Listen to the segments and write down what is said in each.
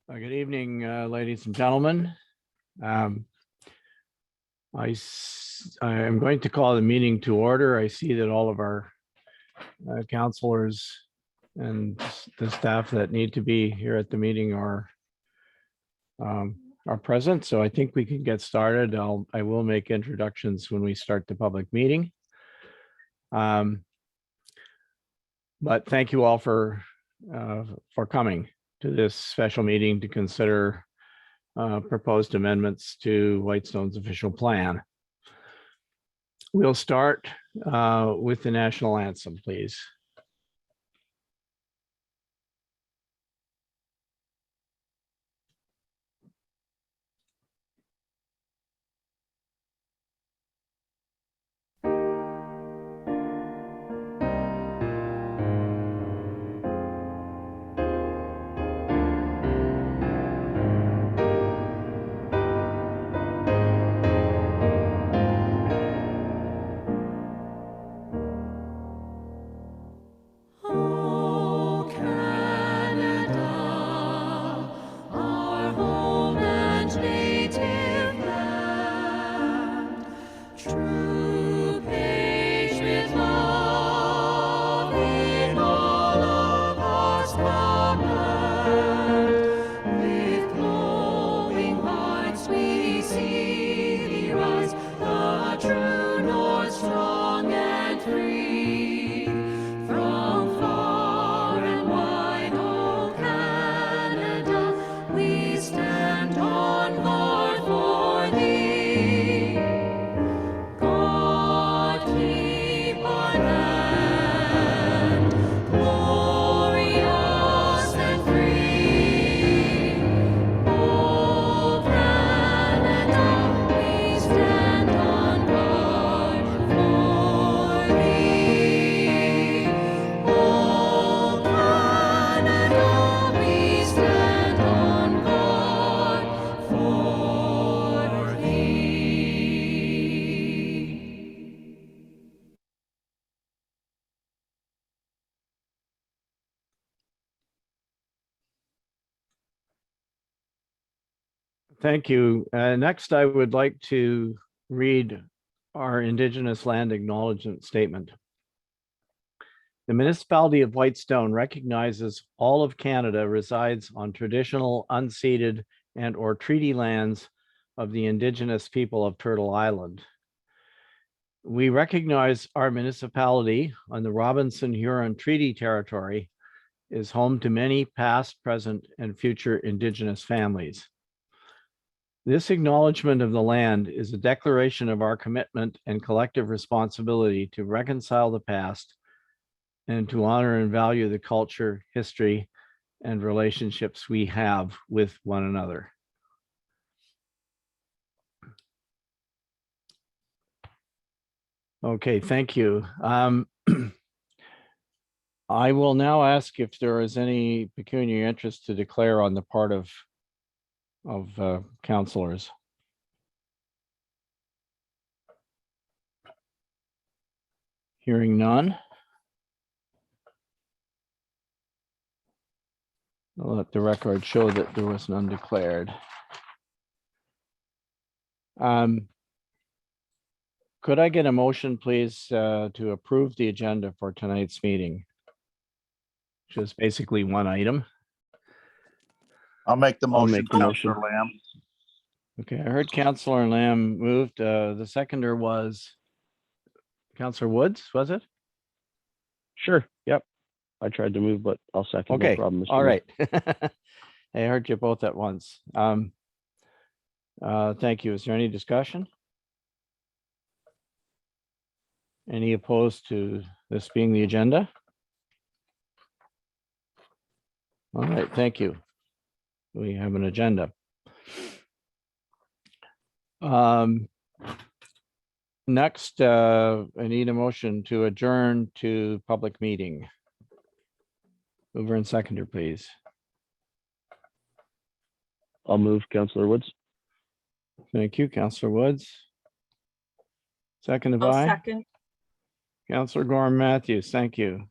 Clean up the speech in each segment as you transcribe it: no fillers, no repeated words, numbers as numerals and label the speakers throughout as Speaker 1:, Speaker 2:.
Speaker 1: Good evening, ladies and gentlemen. I am going to call the meeting to order. I see that all of our counselors and the staff that need to be here at the meeting are present, so I think we can get started. I will make introductions when we start the public meeting. But thank you all for coming to this special meeting to consider proposed amendments to Whitestone's official plan. We'll start with the national anthem, please. Thank you. Next, I would like to read our Indigenous Land Acknowledgement Statement. The municipality of Whitestone recognizes all of Canada resides on traditional, unceded, and/or treaty lands of the Indigenous people of Turtle Island. We recognize our municipality on the Robinson-Huron Treaty Territory is home to many past, present, and future Indigenous families. This acknowledgement of the land is a declaration of our commitment and collective responsibility to reconcile the past and to honor and value the culture, history, and relationships we have with one another. Okay, thank you. I will now ask if there is any pecuniary interest to declare on the part of councilors. Hearing none. I'll let the record show that there was none declared. Could I get a motion, please, to approve the agenda for tonight's meeting? Which is basically one item.
Speaker 2: I'll make the motion.
Speaker 3: Make the motion.
Speaker 2: Councillor Lamb.
Speaker 1: Okay, I heard Councillor Lamb moved. The seconder was Councillor Woods, was it?
Speaker 3: Sure. Yep. I tried to move, but I'll second.
Speaker 1: Okay.
Speaker 3: No problem, Mr.
Speaker 1: All
Speaker 3: Mayor.
Speaker 1: right. I heard you both at once. Thank you. Is there any discussion? Any opposed to this being the agenda? All right, thank you. We have an agenda. Next, I need a motion to adjourn to public meeting. Mover and seconder, please.
Speaker 3: I'll move, Councillor Woods.
Speaker 1: Thank you, Councillor Woods. Seconded
Speaker 4: I'll
Speaker 1: by
Speaker 4: second.
Speaker 1: Councillor Gorham Matthews. Thank you.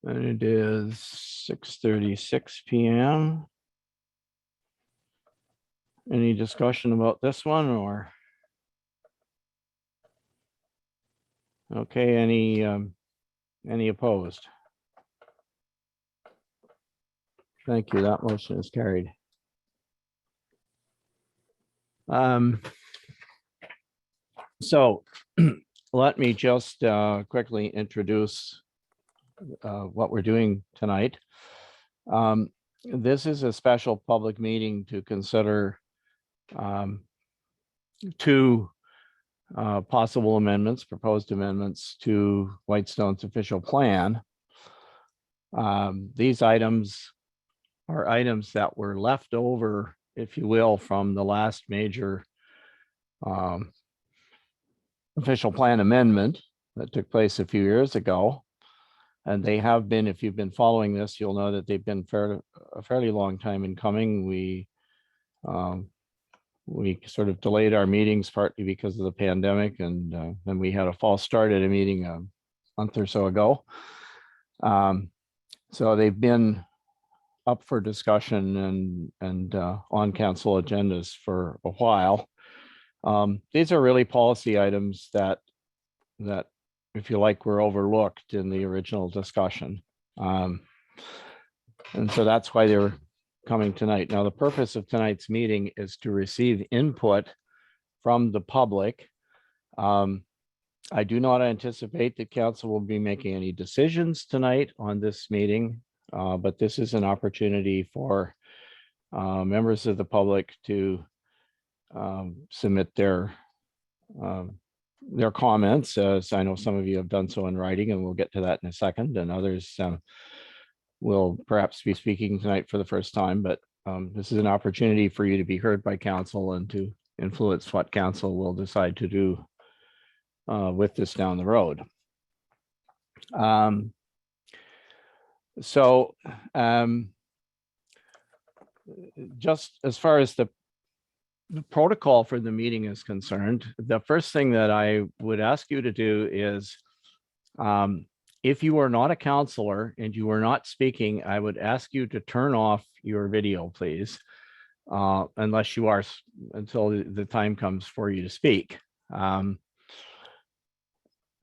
Speaker 1: And it is 6:36 p.m. Any discussion about this one or? Okay, any opposed? Thank you. That motion is carried. So let me just quickly introduce what we're doing tonight. This is a special public meeting to consider two possible amendments, proposed amendments to Whitestone's official plan. These items are items that were left over, if you will, from the last major official plan amendment that took place a few years ago. And they have been, if you've been following this, you'll know that they've been a fairly long time in coming. We sort of delayed our meetings partly because of the pandemic, and then we had a false start at a meeting a month or so ago. So they've been up for discussion and on council agendas for a while. These are really policy items that, if you like, were overlooked in the original discussion. And so that's why they're coming tonight. Now, the purpose of tonight's meeting is to receive input from the public. I do not anticipate that council will be making any decisions tonight on this meeting, but this is an opportunity for members of the public to submit their comments, as I know some of you have done so in writing, and we'll get to that in a second, and others will perhaps be speaking tonight for the first time, but this is an opportunity for you to be heard by council and to influence what council will decide to do with this down the road. Just as far as the protocol for the meeting is concerned, the first thing that I would ask you to do is, if you are not a counselor and you are not speaking, I would ask you to turn off your video, please, unless you are, until the time comes for you to speak.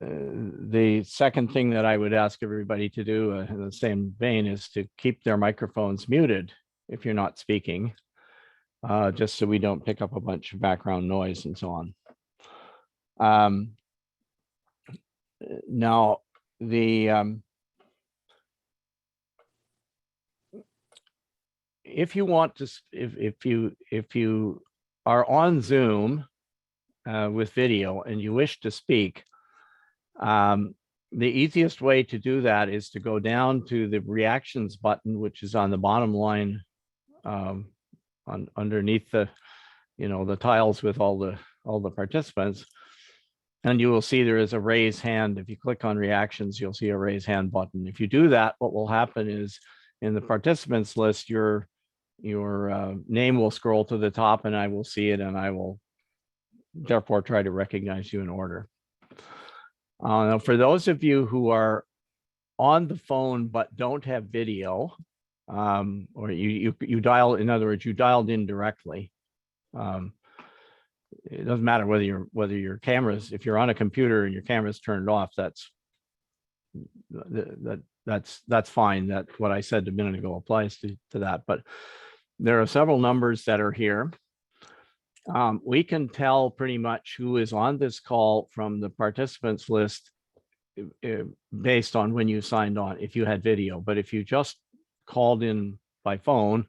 Speaker 1: The second thing that I would ask everybody to do in the same vein is to keep their microphones muted if you're not speaking, just so we don't pick up a bunch of background noise and so on. Now, if you want to, if you are on Zoom with video and you wish to speak, the easiest way to do that is to go down to the reactions button, which is on the bottom line, underneath the, the tiles with all the participants, and you will see there is a raise hand. If you click on reactions, you'll see a raise hand button. If you do that, what will happen is in the participants list, your name will scroll to the top, and I will see it, and I will therefore try to recognize you in order. Now, for those of you who are on the phone but don't have video, or you dial, in other words, you dialed in directly. It doesn't matter whether your cameras, if you're on a computer and your camera's turned off, that's fine. That what I said a minute ago applies to that. But there are several numbers that are here. We can tell pretty much who is on this call from the participants list based on when you signed on, if you had video. But if you just called in by phone,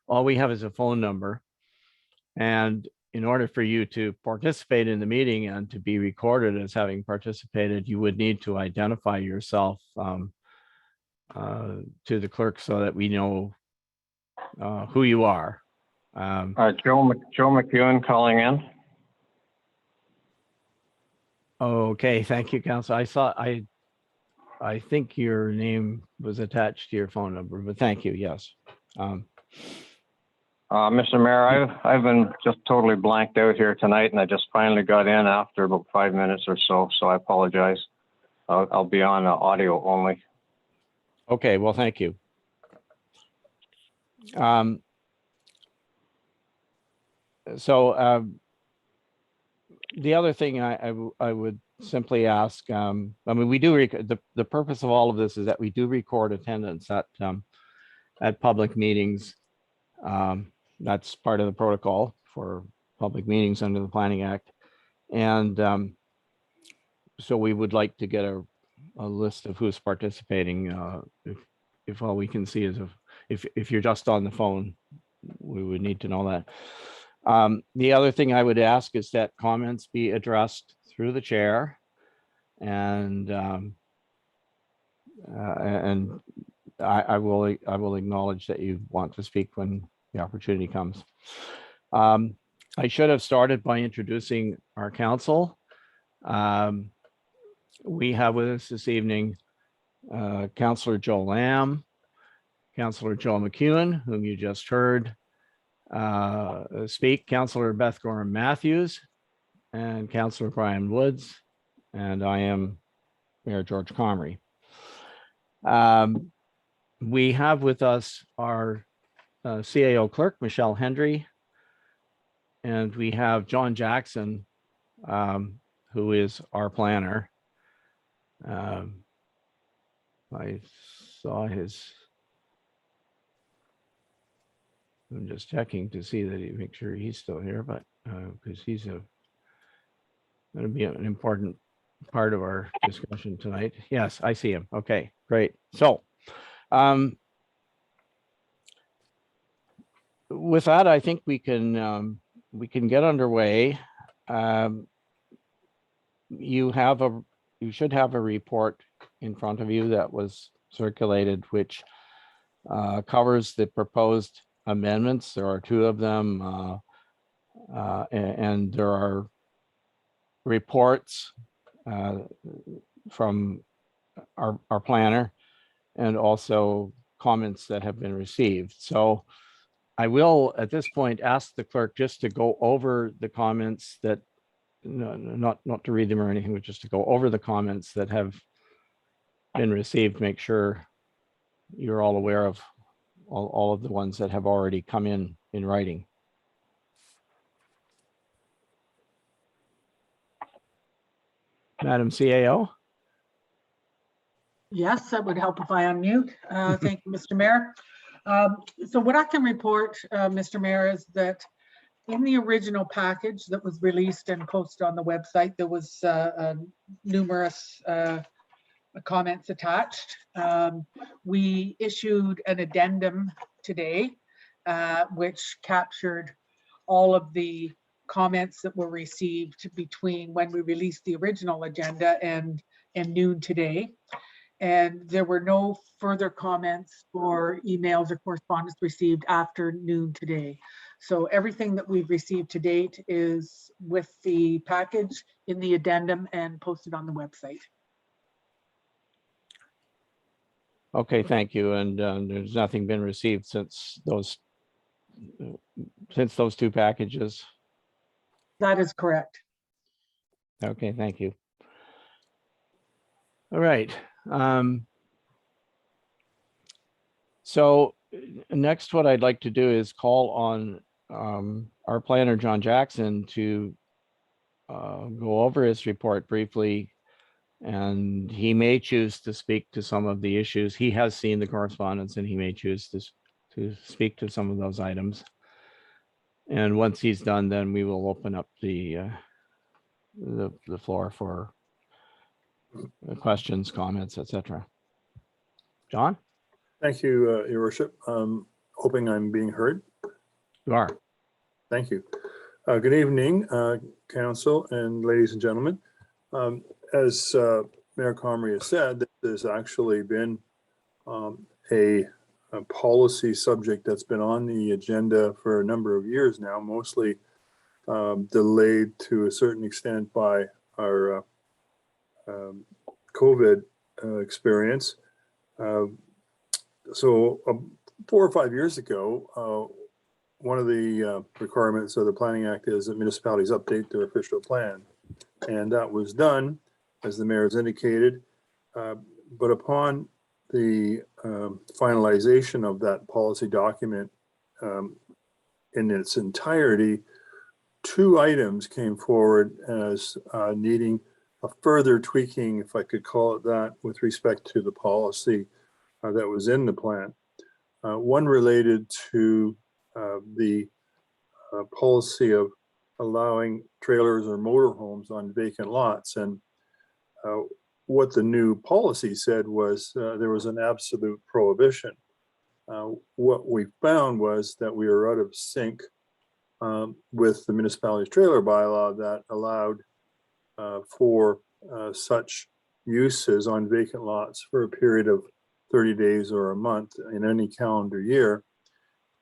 Speaker 1: all we have is a phone number. And in order for you to participate in the meeting and to be recorded as having participated, you would need to identify yourself to the clerk so that we know who you are.
Speaker 4: Joe McEwen calling in.
Speaker 1: Okay, thank you, Council. I think your name was attached to your phone number, but thank you. Yes.
Speaker 4: Mr. Mayor, I've been just totally blanked out here tonight, and I just finally got in after about 5 minutes or so. So I apologize. I'll be on audio only.
Speaker 1: Okay. Well, thank you. The other thing I would simply ask, I mean, we do, the purpose of all of this is that we do record attendance at public meetings. That's part of the protocol for public meetings under the Planning Act. And so we would like to get a list of who's participating. If all we can see is if you're just on the phone, we would need to know that. The other thing I would ask is that comments be addressed through the chair, and I will acknowledge that you want to speak when the opportunity comes. I should have started by introducing our council. We have with us this evening Councillor Joe Lamb, Councillor Joe McEwen, whom you just heard speak, Councillor Beth Gorham Matthews, and Councillor Brian Woods, and I am Mayor George Comrie. We have with us our CAO clerk, Michelle Hendry, and we have John Jackson, who is our planner. I saw his, I'm just checking to see that he make sure he's still here, but because he's going to be an important part of our discussion tonight. Yes, I see him. Okay, great. So with that, I think we can get underway. You should have a report in front of you that was circulated, which covers the proposed amendments. There are two of them, and there are reports from our planner, and also comments that have been received. So I will, at this point, ask the clerk just to go over the comments that, not to read them or anything, but just to go over the comments that have been received. Make sure you're all aware of all of the ones that have already come in writing. Madam CAO.
Speaker 5: Yes, that would help if I unmute. Thank you, Mr. Mayor. So what I can report, Mr. Mayor, is that in the original package that was released and posted on the website, there was numerous comments attached. We issued an addendum today, which captured all of the comments that were received between when we released the original agenda and noon today. And there were no further comments or emails or correspondence received after noon today. So everything that we've received to date is with the package in the addendum and posted on the website.
Speaker 1: Okay, thank you. And there's nothing been received since those two packages.
Speaker 5: That is correct.
Speaker 1: Okay, thank you. All right. So next, what I'd like to do is call on our planner, John Jackson, to go over his report briefly, and he may choose to speak to some of the issues. He has seen the correspondence, and he may choose to speak to some of those items. And once he's done, then we will open up the floor for questions, comments, etc. John?
Speaker 6: Thank you, Your Worship. Hoping I'm being heard.
Speaker 1: You are.
Speaker 6: Thank you. Good evening, Council and ladies and gentlemen. As Mayor Comrie has said, there's actually been a policy subject that's been on the agenda for a number of years now, mostly delayed to a certain extent by our COVID experience. So 4 or 5 years ago, one of the requirements of the Planning Act is that municipalities update their official plan. And that was done, as the mayor has indicated. But upon the finalization of that policy document in its entirety, two items came forward as needing a further tweaking, if I could call it that, with respect to the policy that was in the plan. One related to the policy of allowing trailers or motorhomes on vacant lots. And what the new policy said was there was an absolute prohibition. What we found was that we were out of sync with the municipality's trailer bylaw that allowed for such uses on vacant lots for a period of 30 days or a month in any calendar year.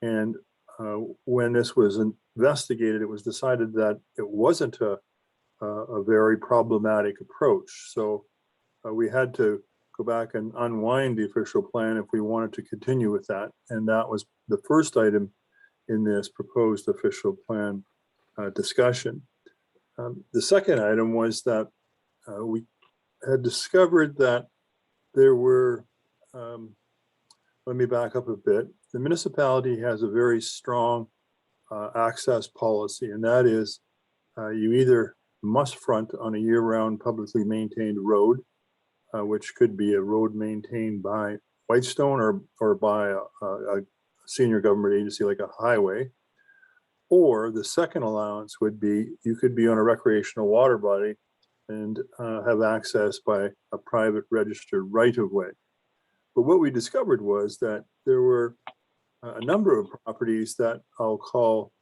Speaker 6: And when this was investigated, it was decided that it wasn't a very problematic approach. So we had to go back and unwind the official plan if we wanted to continue with that. And that was the first item in this proposed official plan discussion. The second item was that we had discovered that there were, let me back up a bit. The municipality has a very strong access policy, and that is you either must front on a year-round publicly maintained road, which could be a road maintained by Whitestone or by a senior government agency like a highway. Or the second allowance would be you could be on a recreational water body and have access by a private registered right-of-way. But what we discovered was that there were a number of properties that I'll call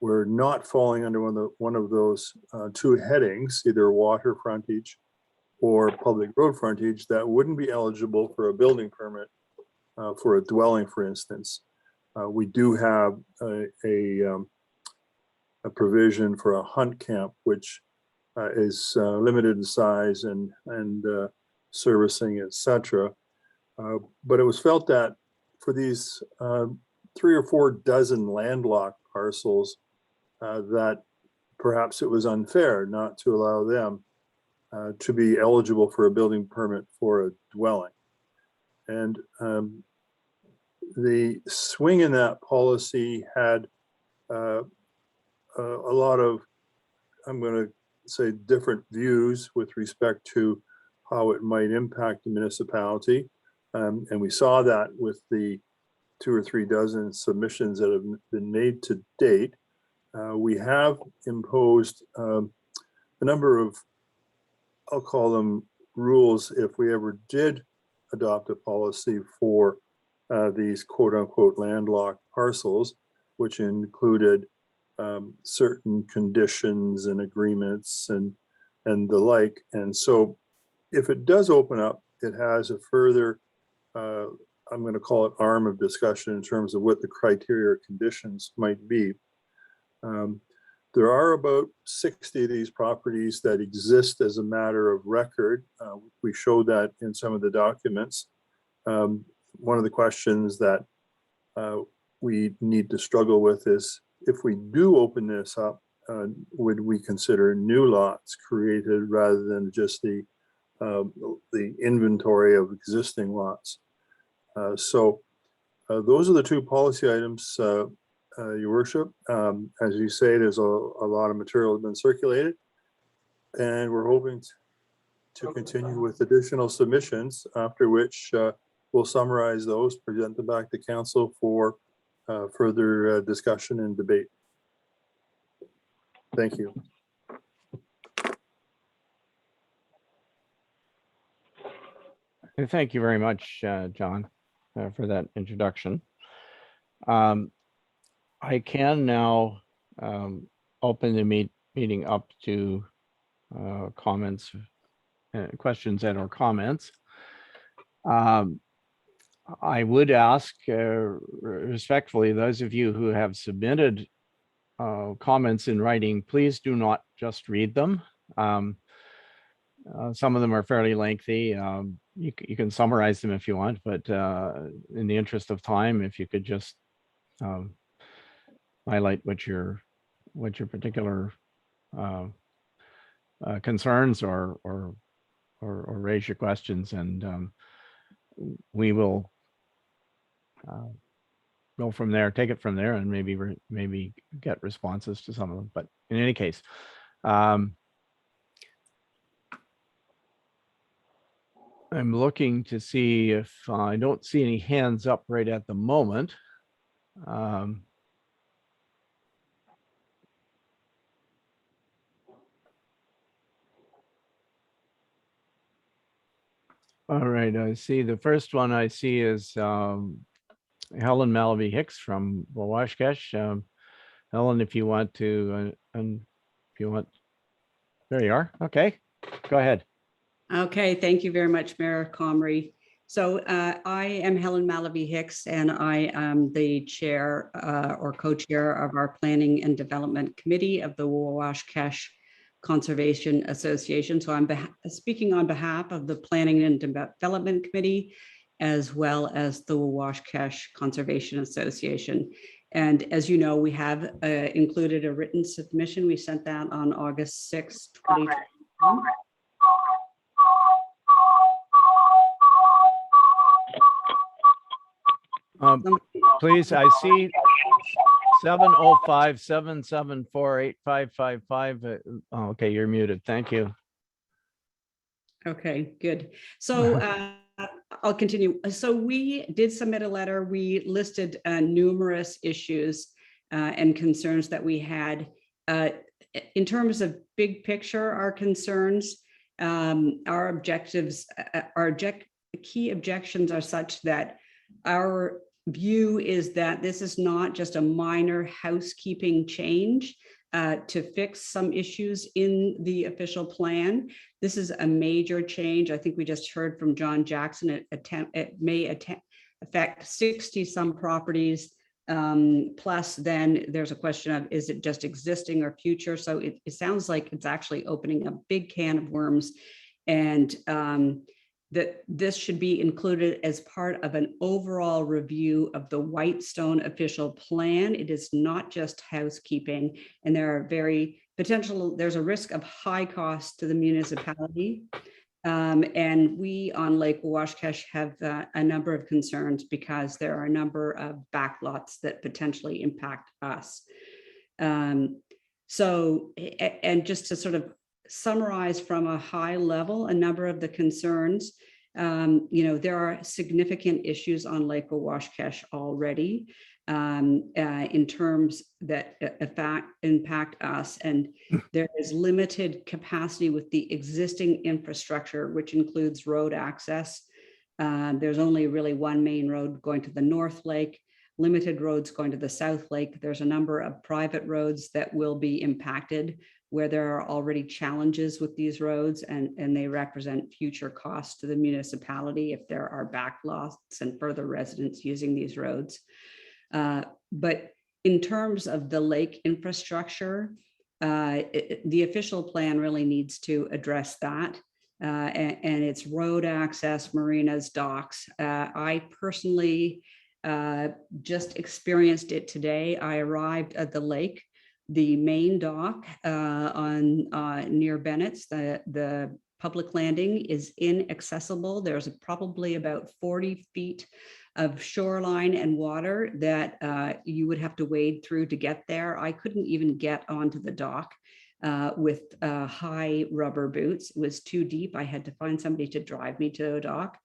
Speaker 6: were not falling under one of those two headings, either water frontage or public road frontage, that wouldn't be eligible for a building permit for a dwelling, for instance. We do have a provision for a hunt camp, which is limited in size and servicing, etc. But it was felt that for these 3 or 4 dozen landlocked parcels, that perhaps it was unfair not to allow them to be eligible for a building permit for a dwelling. And the swing in that policy had a lot of, I'm going to say, different views with respect to how it might impact the municipality. And we saw that with the 2 or 3 dozen submissions that have been made to date. We have imposed a number of, I'll call them rules, if we ever did adopt a policy for these quote unquote landlocked parcels, which included certain conditions and agreements and the like. And so if it does open up, it has a further, I'm going to call it arm of discussion in terms of what the criteria or conditions might be. There are about 60 of these properties that exist as a matter of record. We showed that in some of the documents. One of the questions that we need to struggle with is, if we do open this up, would we consider new lots created rather than just the inventory of existing lots? So those are the 2 policy items, Your Worship. As you say, there's a lot of material that's been circulated, and we're hoping to continue with additional submissions, after which we'll summarize those, present them back to council for further discussion and debate. Thank you.
Speaker 1: And thank you very much, John, for that introduction. I can now open the meeting up to comments, questions and or comments. I would ask respectfully, those of you who have submitted comments in writing, please do not just read them. Some of them are fairly lengthy. You can summarize them if you want, but in the interest of time, if you could just highlight what your particular concerns or raise your questions, and we will go from there, take it from there and maybe get responses to some of them. But in any case, I'm looking to see if I don't see any hands up right at the moment. All right, I see the first one I see is Helen Malaby Hicks from Wawashkesh. Helen, if you want to, there you are. Okay, go ahead.
Speaker 7: Okay, thank you very much, Mayor Comrie. So I am Helen Malaby Hicks, and I am the chair or co-chair of our Planning and Development Committee of the Wawashkesh Conservation Association. So I'm speaking on behalf of the Planning and Development Committee, as well as the Wawashkesh Conservation Association. And as you know, we have included a written submission. We sent that on August 6, 2021.
Speaker 1: Please, I see 705-774-8555. Okay, you're muted. Thank you.
Speaker 7: Okay, good. So I'll continue. So we did submit a letter. We listed numerous issues and concerns that we had. In terms of big picture, our concerns, our objectives, key objections are such that our view is that this is not just a minor housekeeping change to fix some issues in the official plan. This is a major change. I think we just heard from John Jackson. It may affect 60 some properties. Plus then there's a question of, is it just existing or future? So it sounds like it's actually opening a big can of worms, and that this should be included as part of an overall review of the Whitestone official plan. It is not just housekeeping, and there's a risk of high cost to the municipality. And we on Lake Wawashkesh have a number of concerns because there are a number of backlots that potentially impact us. So, and just to sort of summarize from a high level, a number of the concerns, there are significant issues on Lake Wawashkesh already in terms that impact us, and there is limited capacity with the existing infrastructure, which includes road access. There's only really one main road going to the North Lake, limited roads going to the South Lake. There's a number of private roads that will be impacted, where there are already challenges with these roads, and they represent future costs to the municipality if there are backlots and further residents using these roads. But in terms of the lake infrastructure, the official plan really needs to address that, and it's road access, marinas, docks. I personally just experienced it today. I arrived at the lake. The main dock near Bennett's, the public landing is inaccessible. There's probably about 40 feet of shoreline and water that you would have to wade through to get there. I couldn't even get onto the dock with high rubber boots. It was too deep. I had to find somebody to drive me to the dock.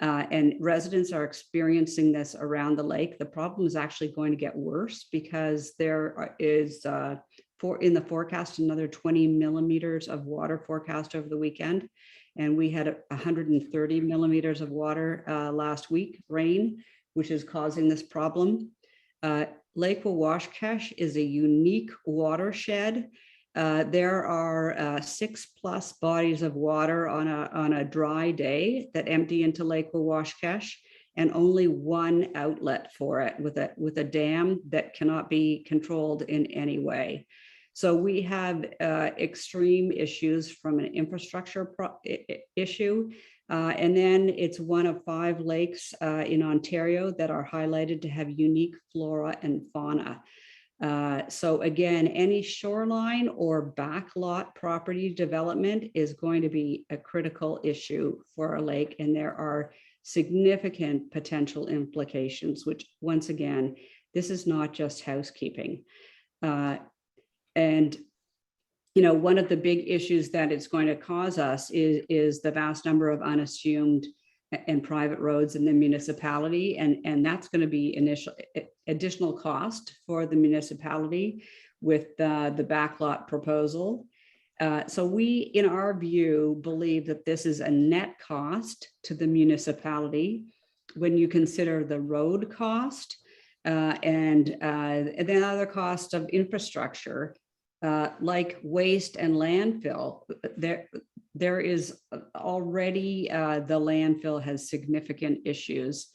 Speaker 7: And residents are experiencing this around the lake. The problem is actually going to get worse because there is in the forecast another 20 millimeters of water forecast over the weekend, and we had 130 millimeters of water last week, rain, which is causing this problem. Lake Wawashkesh is a unique watershed. There are 6+ bodies of water on a dry day that empty into Lake Wawashkesh, and only one outlet for it with a dam that cannot be controlled in any way. So we have extreme issues from an infrastructure issue. And then it's one of 5 lakes in Ontario that are highlighted to have unique flora and fauna. So again, any shoreline or backlot property development is going to be a critical issue for our lake, and there are significant potential implications, which once again, This is not just housekeeping. And you know, one of the big issues that it's going to cause us is the vast number of unassumed and private roads in the municipality. And that's going to be additional cost for the municipality with the backlot proposal. So we, in our view, believe that this is a net cost to the municipality when you consider the road cost and then other costs of infrastructure like waste and landfill. There is already the landfill has significant issues,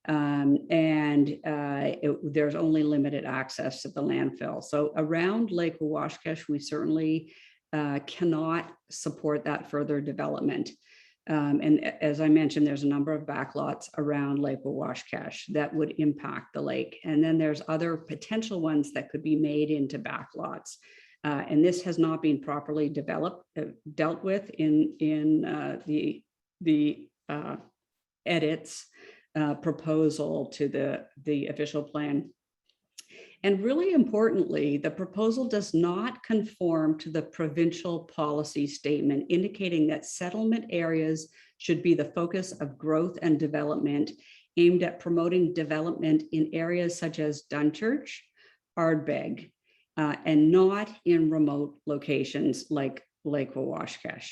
Speaker 7: and there's only limited access to the landfill. So around Lake Owashkash, we certainly cannot support that further development. And as I mentioned, there's a number of backlots around Lake Owashkash that would impact the lake. And then there's other potential ones that could be made into backlots. And this has not been properly dealt with in the edits proposal to the official plan. And really importantly, the proposal does not conform to the provincial policy statement indicating that settlement areas should be the focus of growth and development aimed at promoting development in areas such as Dunchurch, Ardbeg, and not in remote locations like Lake Owashkash.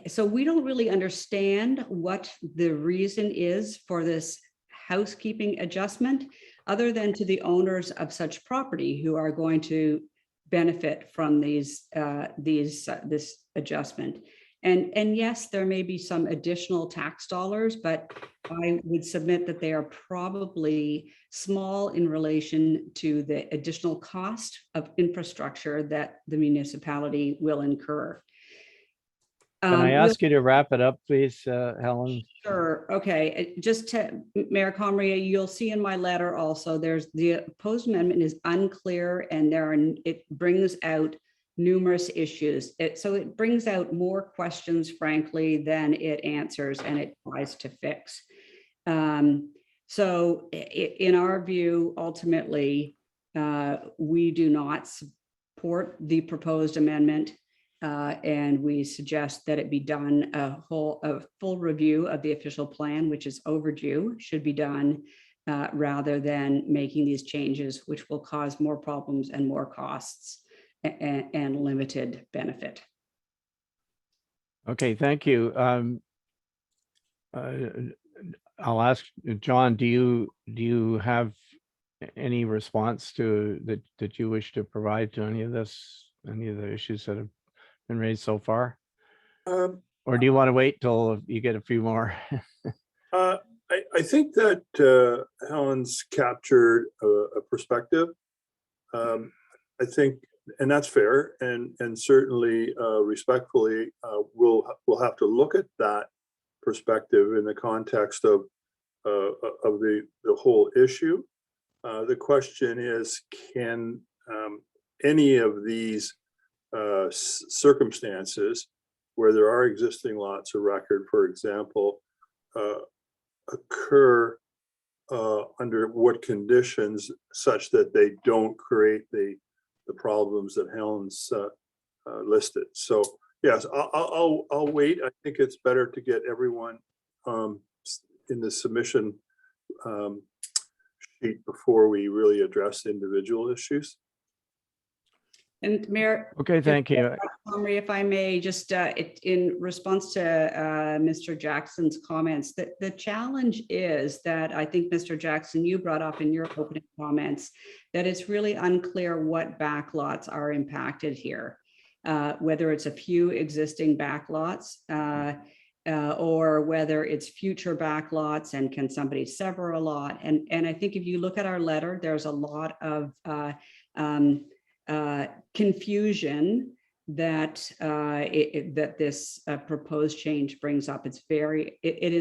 Speaker 7: So we don't really understand what the reason is for this housekeeping adjustment, other than to the owners of such property who are going to benefit from this adjustment. And yes, there may be some additional tax dollars, but I would submit that they are probably small in relation to the additional cost of infrastructure that the municipality will incur.
Speaker 1: Can I ask you to wrap it up, please, Helen?
Speaker 7: Sure. Okay. Just to Mayor Comrie, you'll see in my letter also, there's the opposed amendment is unclear and it brings out numerous issues. So it brings out more questions, frankly, than it answers, and it tries to fix. So in our view, ultimately, we do not support the proposed amendment. And we suggest that it be done a full review of the official plan, which is overdue, should be done rather than making these changes, which will cause more problems and more costs and limited benefit.
Speaker 1: Okay, thank you. I'll ask John, do you have any response to that you wish to provide to any of the issues that have been raised so far? Or do you want to wait till you get a few more?
Speaker 6: I think that Helen's captured a perspective. I think, and that's fair, and certainly respectfully, we'll have to look at that perspective in the context of the whole issue. The question is, can any of these circumstances where there are existing lots of record, for example, occur under what conditions such that they don't create the problems that Helen's listed. So yes, I'll wait. I think it's better to get everyone in the submission sheet before we really address individual issues.
Speaker 7: And Mayor.
Speaker 1: Okay, thank you.
Speaker 7: If I may, just in response to Mr. Jackson's comments, the challenge is that I think, Mr. Jackson, you brought up in your opening comments that it's really unclear what backlots are impacted here, whether it's a few existing backlots or whether it's future backlots and can somebody sever a lot. And I think if you look at our letter, there's a lot of confusion that that this proposed change brings up. It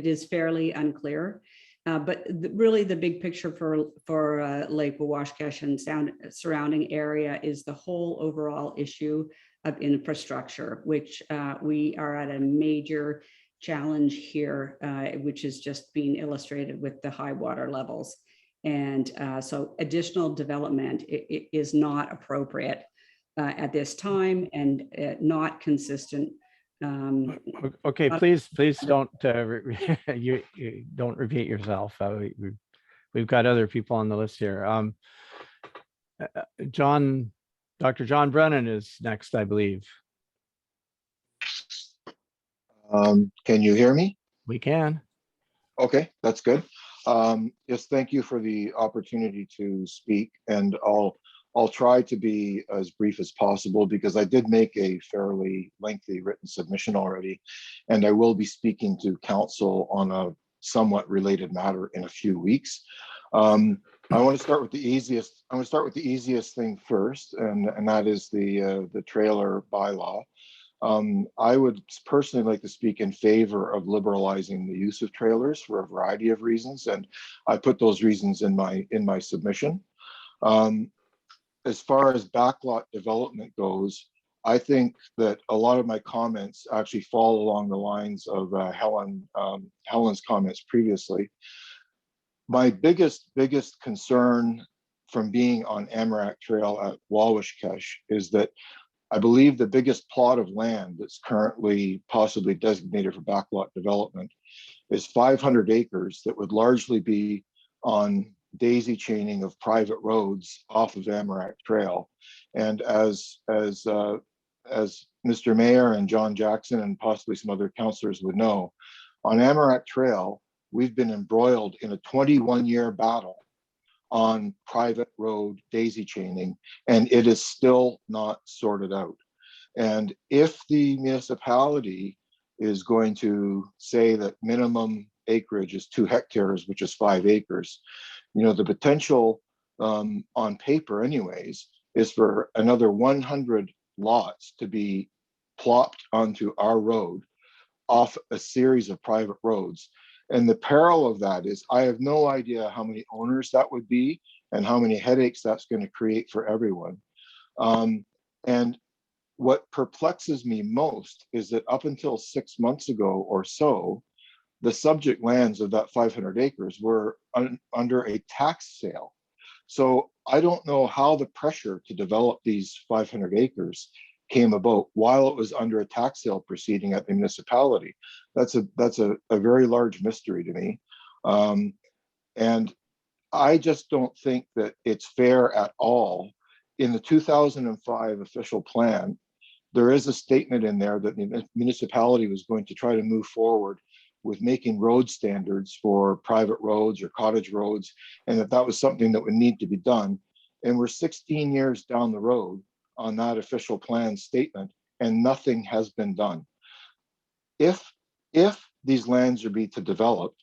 Speaker 7: is fairly unclear, but really the big picture for Lake Owashkash and surrounding area is the whole overall issue of infrastructure, which we are at a major challenge here, which is just being illustrated with the high water levels. And so additional development is not appropriate at this time and not consistent.
Speaker 1: Okay,
Speaker 7: not-
Speaker 1: please don't, you don't repeat yourself. We've got other people on the list here. Dr. John Brennan is next, I believe.
Speaker 8: Can you hear me?
Speaker 1: We can.
Speaker 8: Okay, that's good. Yes, thank you for the opportunity to speak, and I'll try to be as brief as possible because I did make a fairly lengthy written submission already, and I will be speaking to council on a somewhat related matter in a few weeks. I want to start with the easiest. I'm going to start with the easiest thing first, and that is the trailer bylaw. I would personally like to speak in favor of liberalizing the use of trailers for a variety of reasons, and I put those reasons in my submission. As far as backlot development goes, I think that a lot of my comments actually fall along the lines of Helen's comments previously. My biggest concern from being on Amarak Trail at Wawashkesh is that I believe the biggest plot of land that's currently possibly designated for backlot development is 500 acres that would largely be on daisy chaining of private roads off of Amarak Trail. And as Mr. Mayor and John Jackson and possibly some other councillors would know, on Amarak Trail, we've been embroiled in a 21-year battle on private road daisy chaining, and it is still not sorted out. And if the municipality is going to say that minimum acreage is 2 hectares, which is 5 acres, you know, the potential on paper anyways, is for another 100 lots to be plopped onto our road off a series of private roads. And the peril of that is I have no idea how many owners that would be and how many headaches that's going to create for everyone. And what perplexes me most is that up until 6 months ago or so, the subject lands of that 500 acres were under a tax sale. So I don't know how the pressure to develop these 500 acres came about while it was under a tax sale proceeding at the municipality. That's a very large mystery to me. And I just don't think that it's fair at all. In the 2005 official plan, there is a statement in there that the municipality was going to try to move forward with making road standards for private roads or cottage roads, and that was something that would need to be done. And we're 16 years down the road on that official plan statement, and nothing has been done. If these lands are to be developed,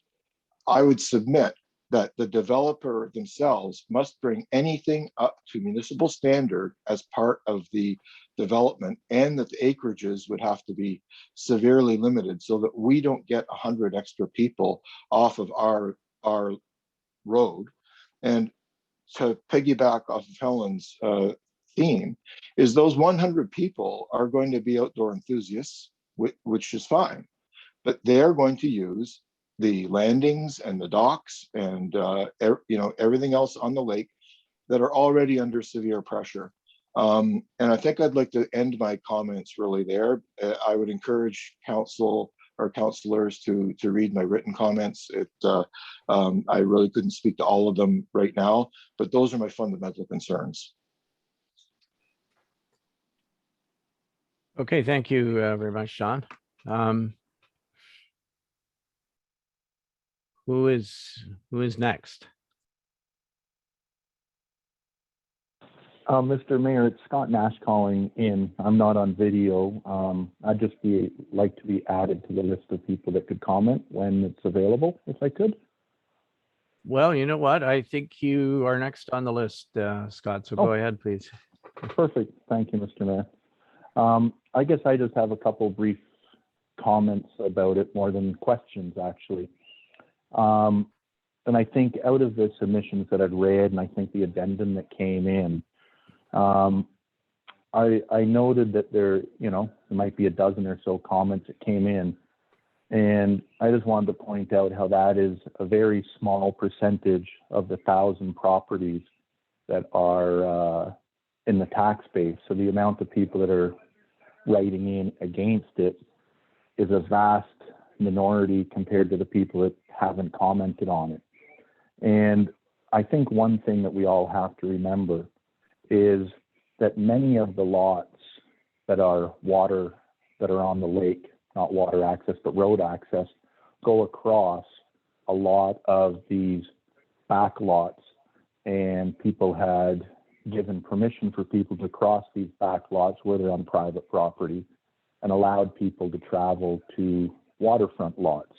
Speaker 8: I would submit that the developer themselves must bring anything up to municipal standard as part of the development, and that the acreages would have to be severely limited so that we don't get 100 extra people off of our road. And to piggyback off of Helen's theme, is those 100 people are going to be outdoor enthusiasts, which is fine, but they're going to use the landings and the docks and everything else on the lake that are already under severe pressure. And I think I'd like to end my comments really there. I would encourage council or councillors to read my written comments. I really couldn't speak to all of them right now, but those are my fundamental concerns.
Speaker 1: Okay, thank you very much, John. Who is next?
Speaker 9: Mr. Mayor, it's Scott Nash calling in. I'm not on video. I'd just like to be added to the list of people that could comment when it's available, if I could.
Speaker 1: Well, you know what? I think you are next on the list, Scott, so go ahead, please.
Speaker 9: Perfect. Thank you, Mr. Mayor. I guess I just have a couple brief comments about it, more than questions, actually. And I think out of the submissions that I'd read, and I think the addendum that came in, I noted that there might be a dozen or so comments that came in. And I just wanted to point out how that is a very small percentage of the 1,000 properties that are in the tax base. So the amount of people that are writing in against it is a vast minority compared to the people that haven't commented on it. And I think one thing that we all have to remember is that many of the lots that are on the lake, not water access, but road access, go across a lot of these back lots. And people had given permission for people to cross these back lots where they're on private property and allowed people to travel to waterfront lots.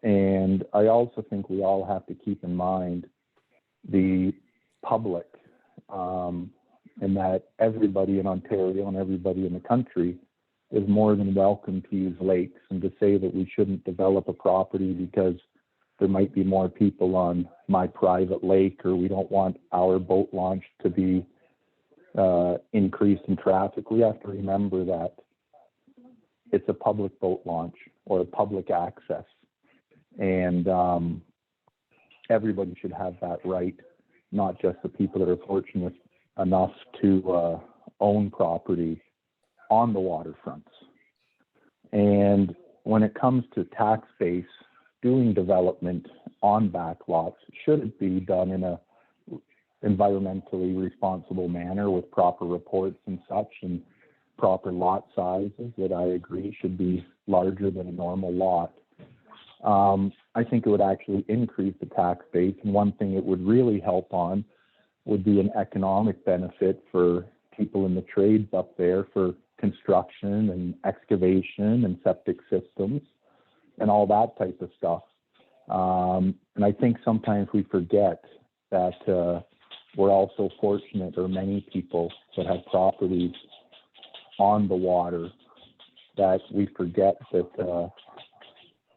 Speaker 9: And I also think we all have to keep in mind the public, and that everybody in Ontario and everybody in the country is more than welcome to use lakes, and to say that we shouldn't develop a property because there might be more people on my private lake, or we don't want our boat launch to be increased in traffic. We have to remember that it's a public boat launch or a public access, and everybody should have that right, not just the people that are fortunate enough to own property on the waterfronts. And when it comes to tax base, doing development on back lots, should it be done in a environmentally responsible manner with proper reports and such, and proper lot sizes that I agree should be larger than a normal lot, I think it would actually increase the tax base. And one thing it would really help on would be an economic benefit for people in the trades up there for construction and excavation and septic systems and all that type of stuff. And I think sometimes we forget that we're also fortunate, or many people that have properties on the water, that we forget that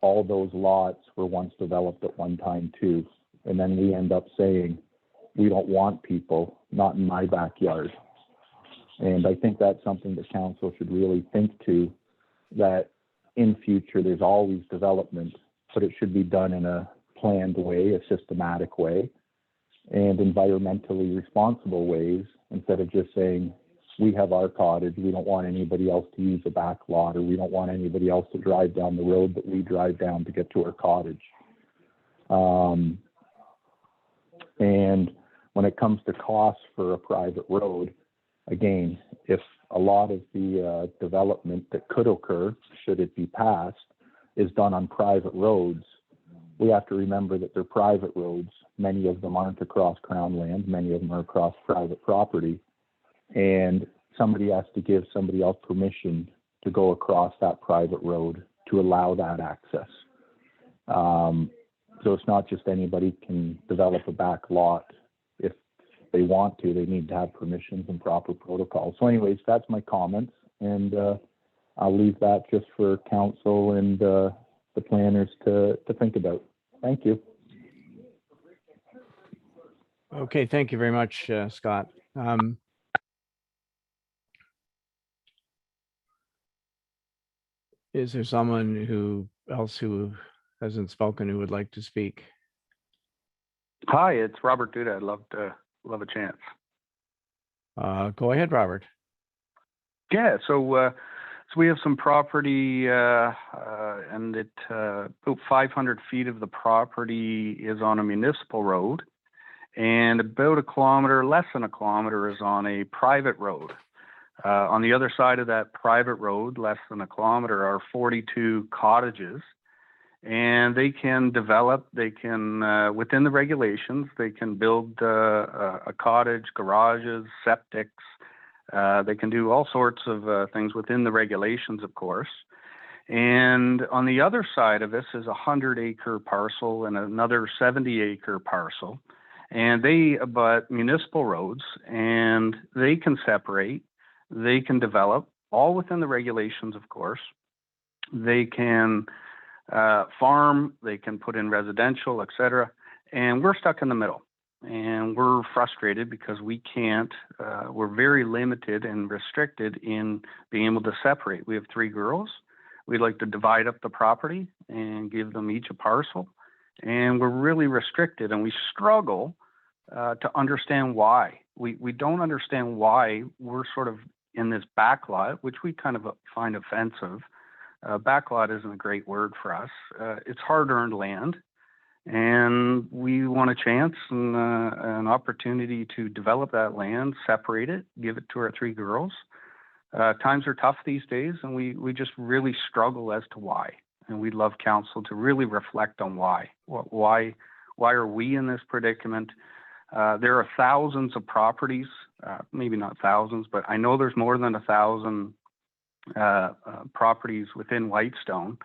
Speaker 9: all those lots were once developed at one time too. And then we end up saying, we don't want people, not in my backyard. And I think that's something that council should really think to, that in future there's always development, but it should be done in a planned way, a systematic way, and environmentally responsible ways, instead of just saying, we have our cottage, we don't want anybody else to use the back lot, or we don't want anybody else to drive down the road that we drive down to get to our cottage. And when it comes to costs for a private road, again, if a lot of the development that could occur, should it be passed, is done on private roads, we have to remember that they're private roads. Many of them aren't across Crown land, many of them are across private property. And somebody has to give somebody else permission to go across that private road to allow that access. So it's not just anybody can develop a back lot. If they want to, they need to have permissions and proper protocols. So anyways, that's my comments, and I'll leave that just for council and the planners to think about. Thank you.
Speaker 1: Okay, thank you very much, Scott. Is there someone else who hasn't spoken who would like to speak?
Speaker 10: Hi, it's Robert Duda. I'd love a chance.
Speaker 1: Go ahead, Robert.
Speaker 10: Yeah, so we have some property, and about 500 feet of the property is on a municipal road, and about a kilometer, less than a kilometer, is on a private road. On the other side of that private road, less than a kilometer, are 42 cottages, and they can develop, within the regulations, they can build a cottage, garages, septics. They can do all sorts of things within the regulations, of course. And on the other side of this is a 100-acre parcel and another 70-acre parcel, and they abut municipal roads, and they can separate. They can develop, all within the regulations, of course. They can farm, they can put in residential, etc. And we're stuck in the middle. And we're frustrated because we can't, we're very limited and restricted in being able to separate. We have 3 girls. We'd like to divide up the property and give them each a parcel. And we're really restricted, and we struggle to understand why. We don't understand why we're sort of in this backlot, which we kind of find offensive. Backlot isn't a great word for us. It's hard-earned land, and we want a chance and an opportunity to develop that land, separate it, give it to our 3 girls. Times are tough these days, and we just really struggle as to why. And we'd love council to really reflect on why. Why are we in this predicament? There are thousands of properties, maybe not thousands, but I know there's more than 1,000 properties within Whitestone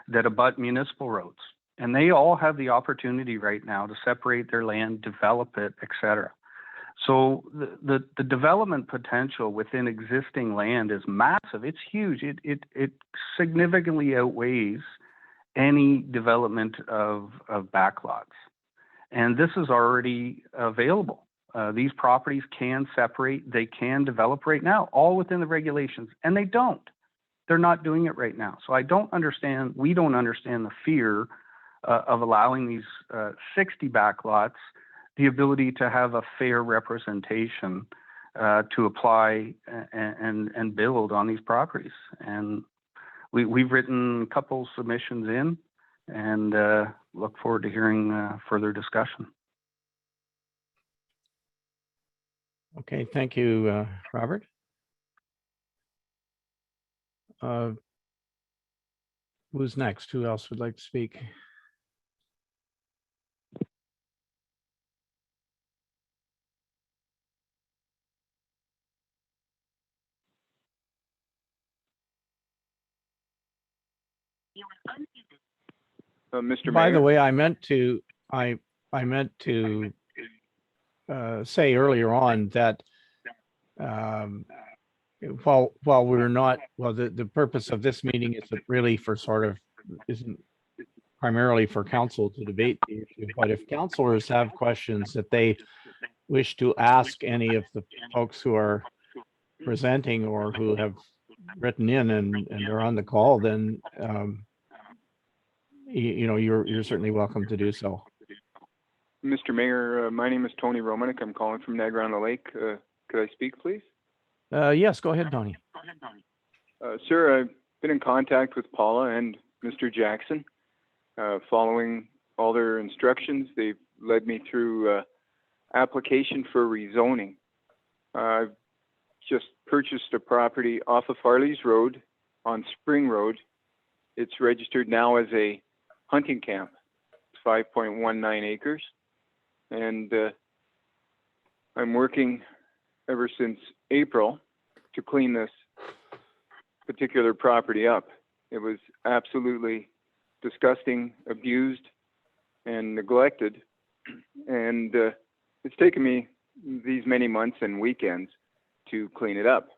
Speaker 10: that abut municipal roads. And they all have the opportunity right now to separate their land, develop it, etc. So the development potential within existing land is massive. It's huge. It significantly outweighs any development of backlots. And this is already available. These properties can separate, they can develop right now, all within the regulations, and they don't. They're not doing it right now. So we don't understand the fear of allowing these 60 backlots the ability to have a fair representation to apply and build on these properties. And we've written a couple submissions in, and look forward to hearing further discussion.
Speaker 1: Okay, thank you, Robert. Who's next? Who else would like to speak?
Speaker 11: Mr. Mayor.
Speaker 1: By the way, I meant to say earlier on that while we're not, the purpose of this meeting isn't really for isn't primarily for council to debate the issue, but if councilors have questions that they wish to ask any of the folks who are presenting or who have written in and are on the call, then you're certainly welcome to do so.
Speaker 11: Mr. Mayor, my name is Tony Romanek. I'm calling from Niagara-on-the-Lake. Could I speak, please?
Speaker 1: Yes, go ahead, Tony.
Speaker 11: Sir, I've been in contact with Paula and Mr. Jackson. Following all their instructions, they've led me through application for rezoning. I've just purchased a property off of Farley's Road on Spring Road. It's registered now as a hunting camp. It's 5.19 acres. And I'm working ever since April to clean this particular property up. It was absolutely disgusting, abused, and neglected. And it's taken me these many months and weekends to clean it up.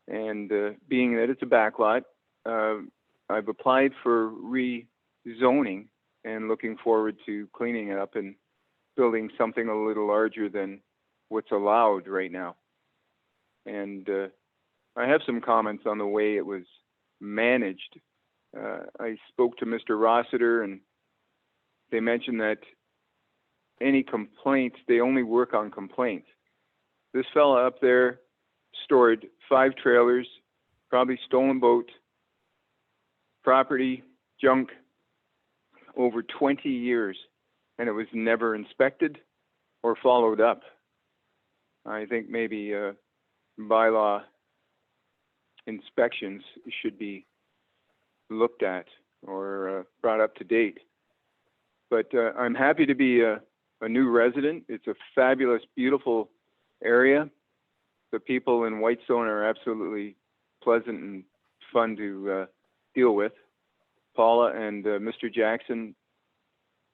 Speaker 11: And being that it's a backlot, I've applied for rezoning and looking forward to cleaning it up and building something a little larger than what's allowed right now. And I have some comments on the way it was managed. I spoke to Mr. Rossiter, and they mentioned that any complaints, they only work on complaints. This fella up there stored 5 trailers, probably stolen boat, property, junk, over 20 years, and it was never inspected or followed up. I think maybe bylaw inspections should be looked at or brought up to date. But I'm happy to be a new resident. It's a fabulous, beautiful area. The people in Whitestone are absolutely pleasant and fun to deal with. Paula and Mr. Jackson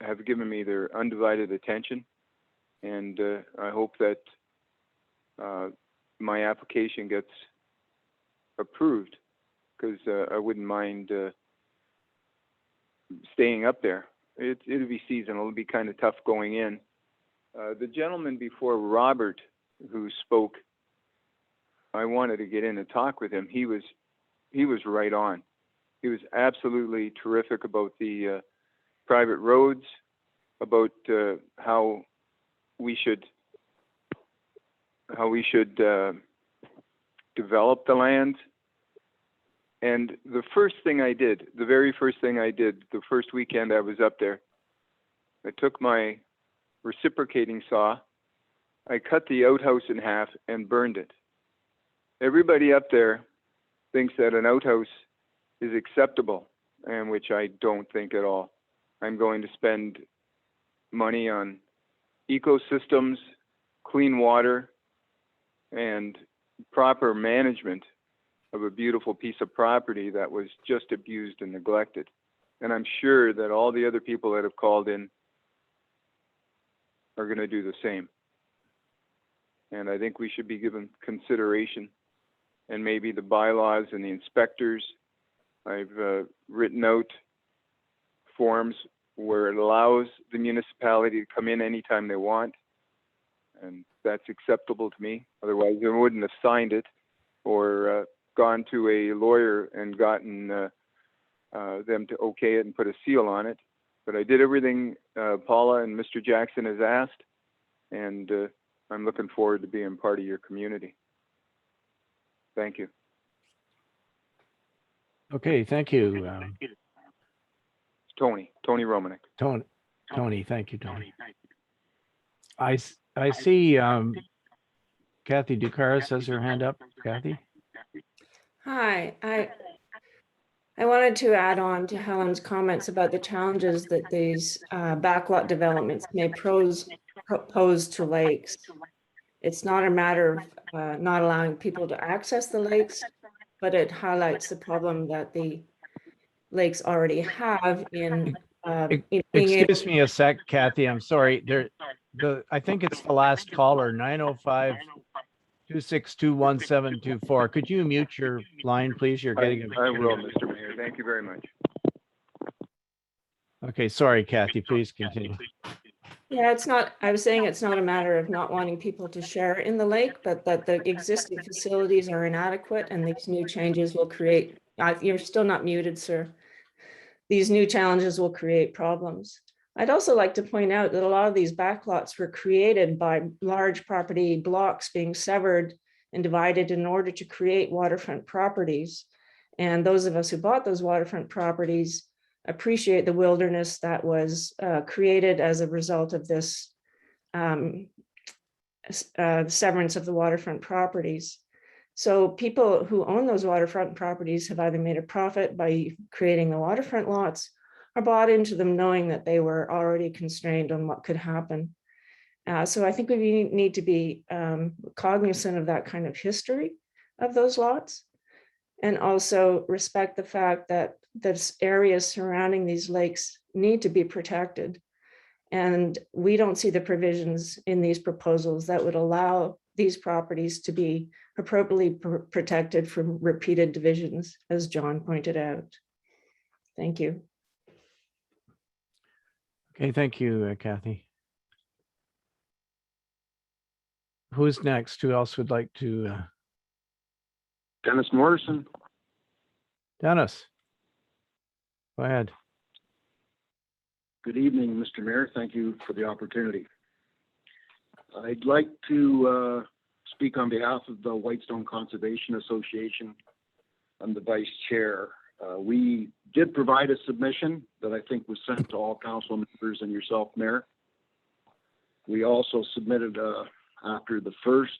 Speaker 11: have given me their undivided attention, and I hope that my application gets approved, because I wouldn't mind staying up there. It'll be seasonal. It'll be kind of tough going in. The gentleman before, Robert, who spoke, I wanted to get in and talk with him. He was right on. he was absolutely terrific about the private roads, about how we should develop the land. And the first thing I did, the very first thing I did, the first weekend I was up there, I took my reciprocating saw, I cut the outhouse in half and burned it. Everybody up there thinks that an outhouse is acceptable, and which I don't think at all. I'm going to spend money on ecosystems, clean water, and proper management of a beautiful piece of property that was just abused and neglected. And I'm sure that all the other people that have called in are going to do the same. And I think we should be given consideration, and maybe the bylaws and the inspectors. I've written out forms where it allows the municipality to come in anytime they want, and that's acceptable to me. Otherwise, I wouldn't have signed it or gone to a lawyer and gotten them to okay it and put a seal on it. But I did everything Paula and Mr. Jackson has asked, and I'm looking forward to being part of your community. Thank you.
Speaker 1: Okay, thank you.
Speaker 11: Tony Romanek.
Speaker 1: Tony, thank you, Tony. I see Kathy Ducaris has her hand up. Kathy?
Speaker 12: Hi, I wanted to add on to Helen's comments about the challenges that these backlot developments may pose to lakes. It's not a matter of not allowing people to access the lakes, but it highlights the problem that the lakes already have in being able.
Speaker 1: Excuse me a sec, Kathy. I'm sorry. I think it's the last caller, 905-262-1724. Could you mute your line, please? You're getting
Speaker 11: I will, Mr. Mayor. Thank you very much.
Speaker 1: Okay, sorry, Kathy. Please continue.
Speaker 12: Yeah, I was saying it's not a matter of not wanting people to share in the lake, but that the existing facilities are inadequate and these new changes will create, you're still not muted, sir. These new challenges will create problems. I'd also like to point out that a lot of these backlots were created by large property blocks being severed and divided in order to create waterfront properties. And those of us who bought those waterfront properties appreciate the wilderness that was created as a result of this severance of the waterfront properties. So people who own those waterfront properties have either made a profit by creating the waterfront lots or bought into them knowing that they were already constrained on what could happen. So I think we need to be cognizant of that kind of history of those lots, and also respect the fact that the areas surrounding these lakes need to be protected. And we don't see the provisions in these proposals that would allow these properties to be appropriately protected from repeated divisions, as John pointed out. Thank you.
Speaker 1: Okay, thank you, Kathy. Who's next? Who else would like to?
Speaker 13: Dennis Morrison.
Speaker 1: Dennis, go ahead.
Speaker 13: Good evening, Mr. Mayor. Thank you for the opportunity. I'd like to speak on behalf of the Whitestone Conservation Association. I'm the vice chair. We did provide a submission that I think was sent to all council members and yourself, Mayor. We also submitted, after the first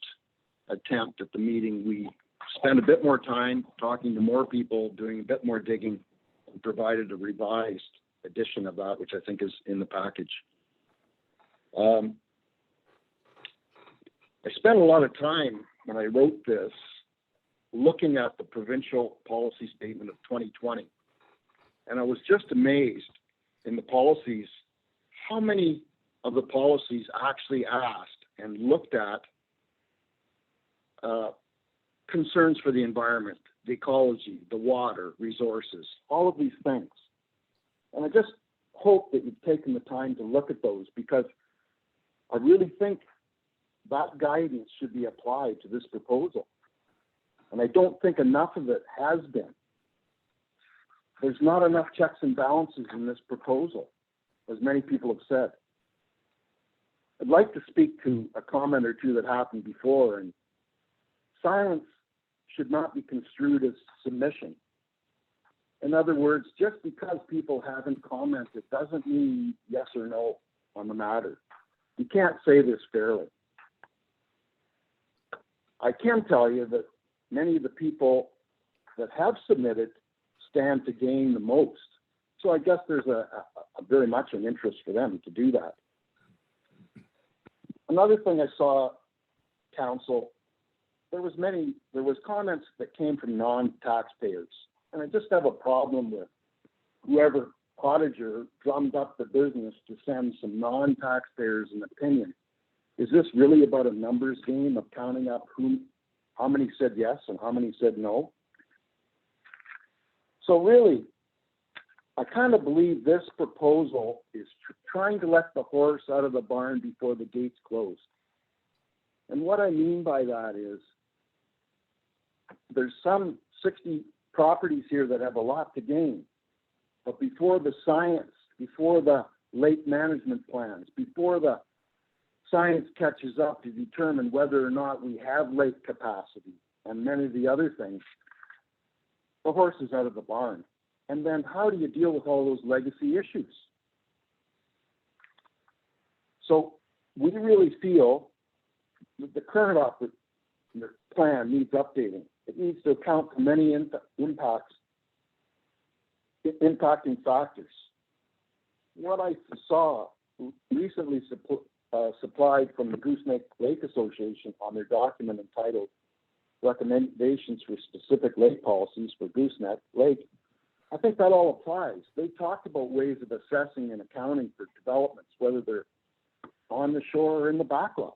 Speaker 13: attempt at the meeting, we spent a bit more time talking to more people, doing a bit more digging, and provided a revised edition of that, which I think is in the package. I spent a lot of time when I wrote this looking at the provincial policy statement of 2020. And I was just amazed in the policies, how many of the policies actually asked and looked at concerns for the environment, the ecology, the water, resources, all of these things. And I just hope that you've taken the time to look at those, because I really think that guidance should be applied to this proposal. And I don't think enough of it has been. there's not enough checks and balances in this proposal, as many people have said. I'd like to speak to a comment or two that happened before, and silence should not be construed as submission. In other words, just because people haven't commented doesn't mean yes or no on the matter. You can't say this fairly. I can tell you that many of the people that have submitted stand to gain the most. So I guess there's a very much an interest for them to do that. Another thing I saw, Council, there was comments that came from non-taxpayers. And I just have a problem with whoever cottager drummed up the business to send some non-taxpayers an opinion. Is this really about a numbers game of counting up how many said yes and how many said no? So really, I kind of believe this proposal is trying to let the horse out of the barn before the gates close. And what I mean by that is there's some 60 properties here that have a lot to gain. But before the science, before the lake management plans, before the science catches up to determine whether or not we have lake capacity and many of the other things, the horse is out of the barn. And then how do you deal with all those legacy issues? So we really feel that the current plan needs updating. It needs to account for many impacting factors. What I saw recently supplied from the Gooseneck Lake Association on their document entitled Recommendations for Specific Lake Policies for Gooseneck Lake, I think that all applies. They talked about ways of assessing and accounting for developments, whether they're on the shore or in the backlots.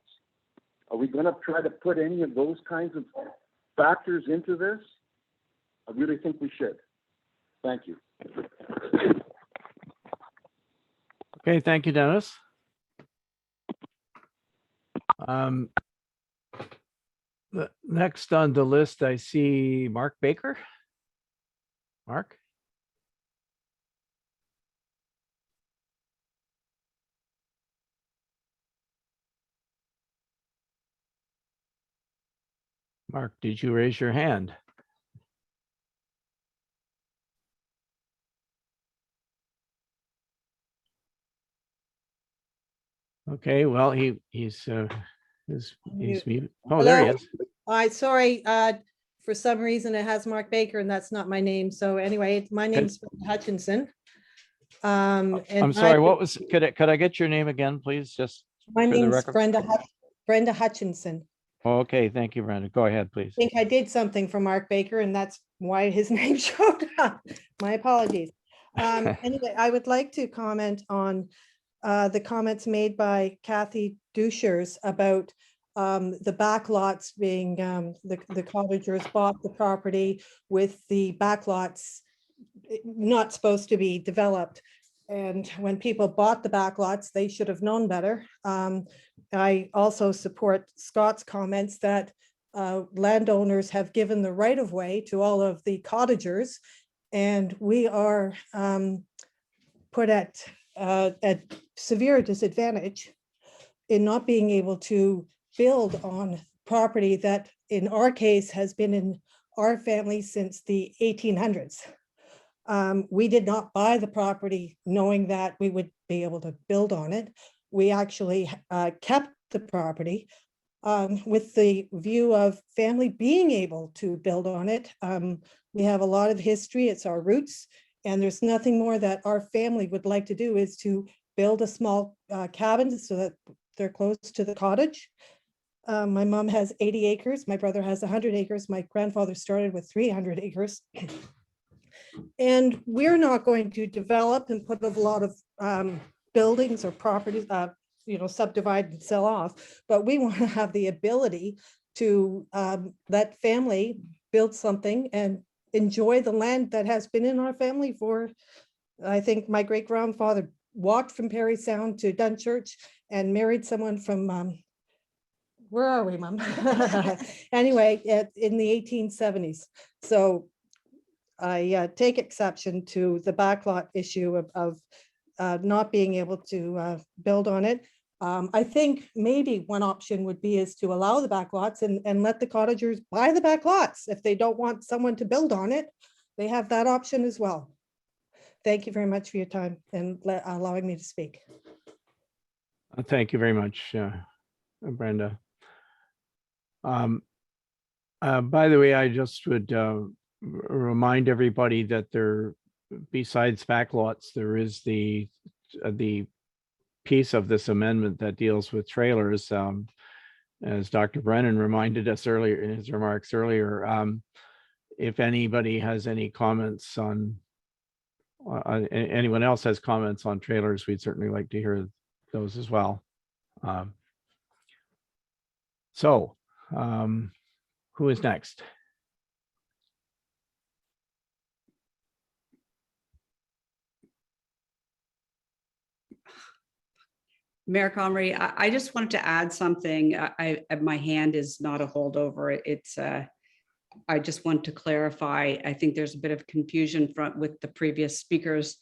Speaker 13: Are we going to try to put any of those kinds of factors into this? I really think we should. Thank you.
Speaker 1: Okay, thank you, Dennis. Next on the list, I see Mark Baker. Mark? Mark, did you raise your hand? Okay, well, he's mute. Oh, there he
Speaker 14: Hello?
Speaker 1: is.
Speaker 14: Sorry, for some reason it has Mark Baker and that's not my name. So anyway, my name's Brenda Hutchinson. And
Speaker 1: I'm sorry, what was, could I get your name again, please? Just
Speaker 14: my
Speaker 1: for the
Speaker 14: name's
Speaker 1: record.
Speaker 14: Brenda Hutchinson.
Speaker 1: Okay, thank you, Brenda. Go ahead, please.
Speaker 14: I think I did something for Mark Baker and that's why his name showed up. My apologies. Anyway, I would like to comment on the comments made by Kathy Duchers about the back lots being, the cottagers bought the property with the back lots not supposed to be developed. And when people bought the back lots, they should have known better. I also support Scott's comments that landowners have given the right of way to all of the cottagers, and we are put at severe disadvantage in not being able to build on property that in our case has been in our family since the 1800s. We did not buy the property knowing that we would be able to build on it. We actually kept the property with the view of family being able to build on it. We have a lot of history, it's our roots, and there's nothing more that our family would like to do is to build a small cabin so that they're close to the cottage. My mom has 80 acres, my brother has 100 acres, my grandfather started with 300 acres. And we're not going to develop and put a lot of buildings or properties, subdivide and sell off, but we want to have the ability to let family build something and enjoy the land that has been in our family for, I think my great grandfather walked from Parry Sound to Dunchurch and married someone from, where are we, Mom? Anyway, in the 1870s. So take exception to the backlot issue of not being able to build on it. I think maybe one option would be is to allow the backlots and let the cottagers buy the backlots. If they don't want someone to build on it, they have that option as well. Thank you very much for your time and allowing me to speak.
Speaker 1: Thank you very much, Brenda. By the way, I just would remind everybody that there, besides backlots, there is the piece of this amendment that deals with trailers. As Dr. Brennan reminded us earlier in his remarks earlier, if anybody has any comments on, anyone else has comments on trailers, we'd certainly like to hear those as well. Who is next?
Speaker 7: Mayor Comrie, I just wanted to add something. My hand is not a holdover. It's I just want to clarify. I think there's a bit of confusion with the previous speakers.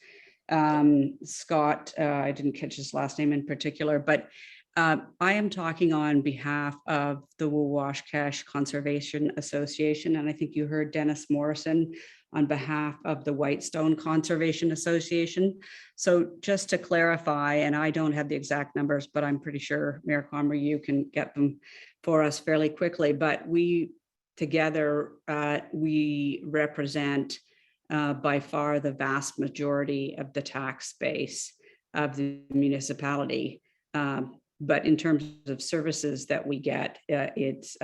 Speaker 7: Scott, I didn't catch his last name in particular, but I am talking on behalf of the Wawashkash Conservation Association, and I think you heard Dennis Morrison on behalf of the Whitestone Conservation Association. So just to clarify, and I don't have the exact numbers, but I'm pretty sure, Mayor Comrie, you can get them for us fairly quickly, but we together, we represent by far the vast majority of the tax base of the municipality. But in terms of services that we get, it's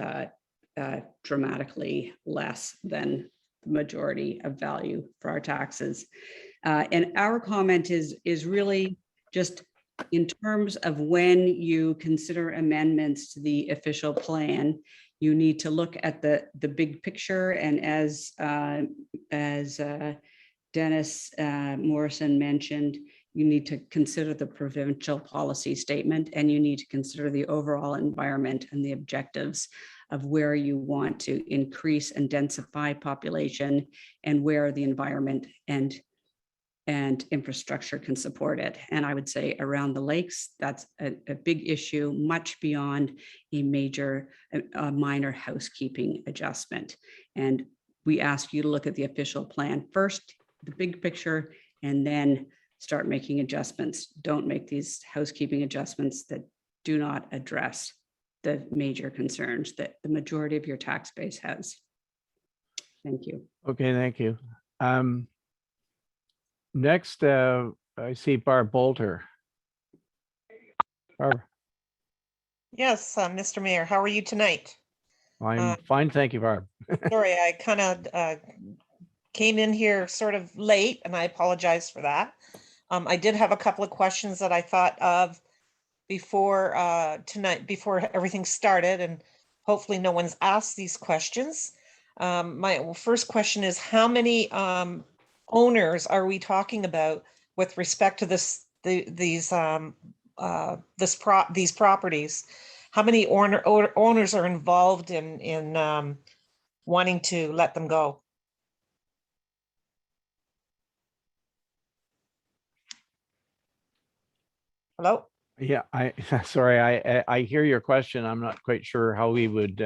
Speaker 7: dramatically less than the majority of value for our taxes. And our comment is really just in terms of when you consider amendments to the official plan, you need to look at the big picture. And as Dennis Morrison mentioned, you need to consider the provincial policy statement, and you need to consider the overall environment and the objectives of where you want to increase and densify population and where the environment and infrastructure can support it. And I would say around the lakes, that's a big issue, much beyond a minor housekeeping adjustment. And we ask you to look at the official plan first, the big picture, and then start making adjustments. Don't make these housekeeping adjustments that do not address the major concerns that the majority of your tax base has. Thank you.
Speaker 1: Okay, thank you. Next, I see Barb Bolter. Barb.
Speaker 15: Yes, Mr. Mayor, how are you tonight?
Speaker 1: I'm fine, thank you, Barb.
Speaker 15: Sorry, I kind of came in here sort of late, and I apologize for that. I did have a couple of questions that I thought of before tonight, before everything started, and hopefully no one's asked these questions. My first question is, how many owners are we talking about with respect to these properties? How many owners are involved in wanting to let them go? Hello?
Speaker 1: Yeah, sorry, I hear your question. I'm not quite sure how we would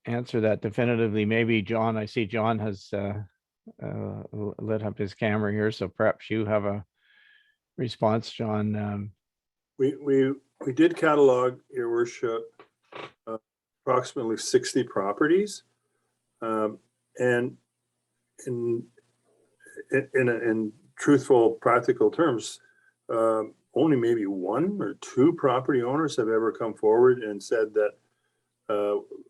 Speaker 1: answer that definitively. Maybe John, I see John has lit up his camera here, so perhaps you have a response, John.
Speaker 6: We did catalog, Your Worship, approximately 60 properties, and in truthful, practical terms, only maybe one or two property owners have ever come forward and said that,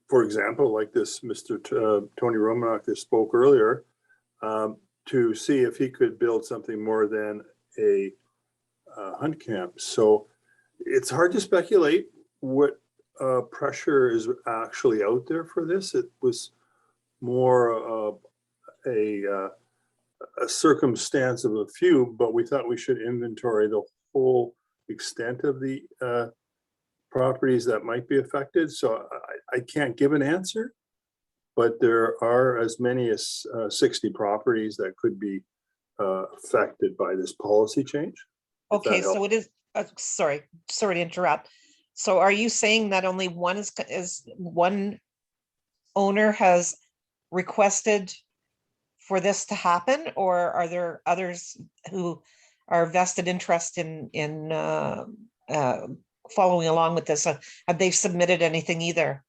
Speaker 6: for example, like this Mr. Tony Romanok that spoke earlier, to see if he could build something more than a hunt camp. So it's hard to speculate what pressure is actually out there for this. It was more of a circumstance of a few, but we thought we should inventory the whole extent of the properties that might be affected. So I can't give an answer, but there are as many as 60 properties that could be affected by this policy change. if that
Speaker 15: Okay,
Speaker 6: helps.
Speaker 15: so it is, sorry to interrupt. So are you saying that only one is one owner has requested for this to happen, or are there others who are vested interest in following along with this? Have they submitted anything either?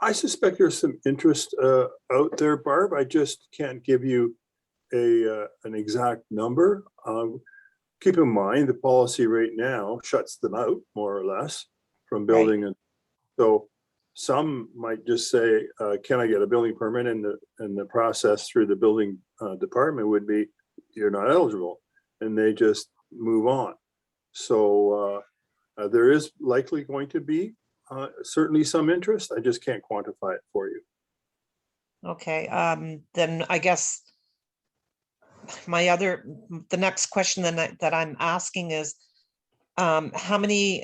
Speaker 6: I suspect there's some interest out there, Barb. I just can't give you an exact number. Keep in mind, the policy right now shuts them out more or less from building. Right. And so some might just say, can I get a building permit? And the process through the building department would be, you're not eligible, and they just move on. So there is likely going to be certainly some interest. I just can't quantify it for you.
Speaker 15: Okay, then I guess the next question that I'm asking is, how many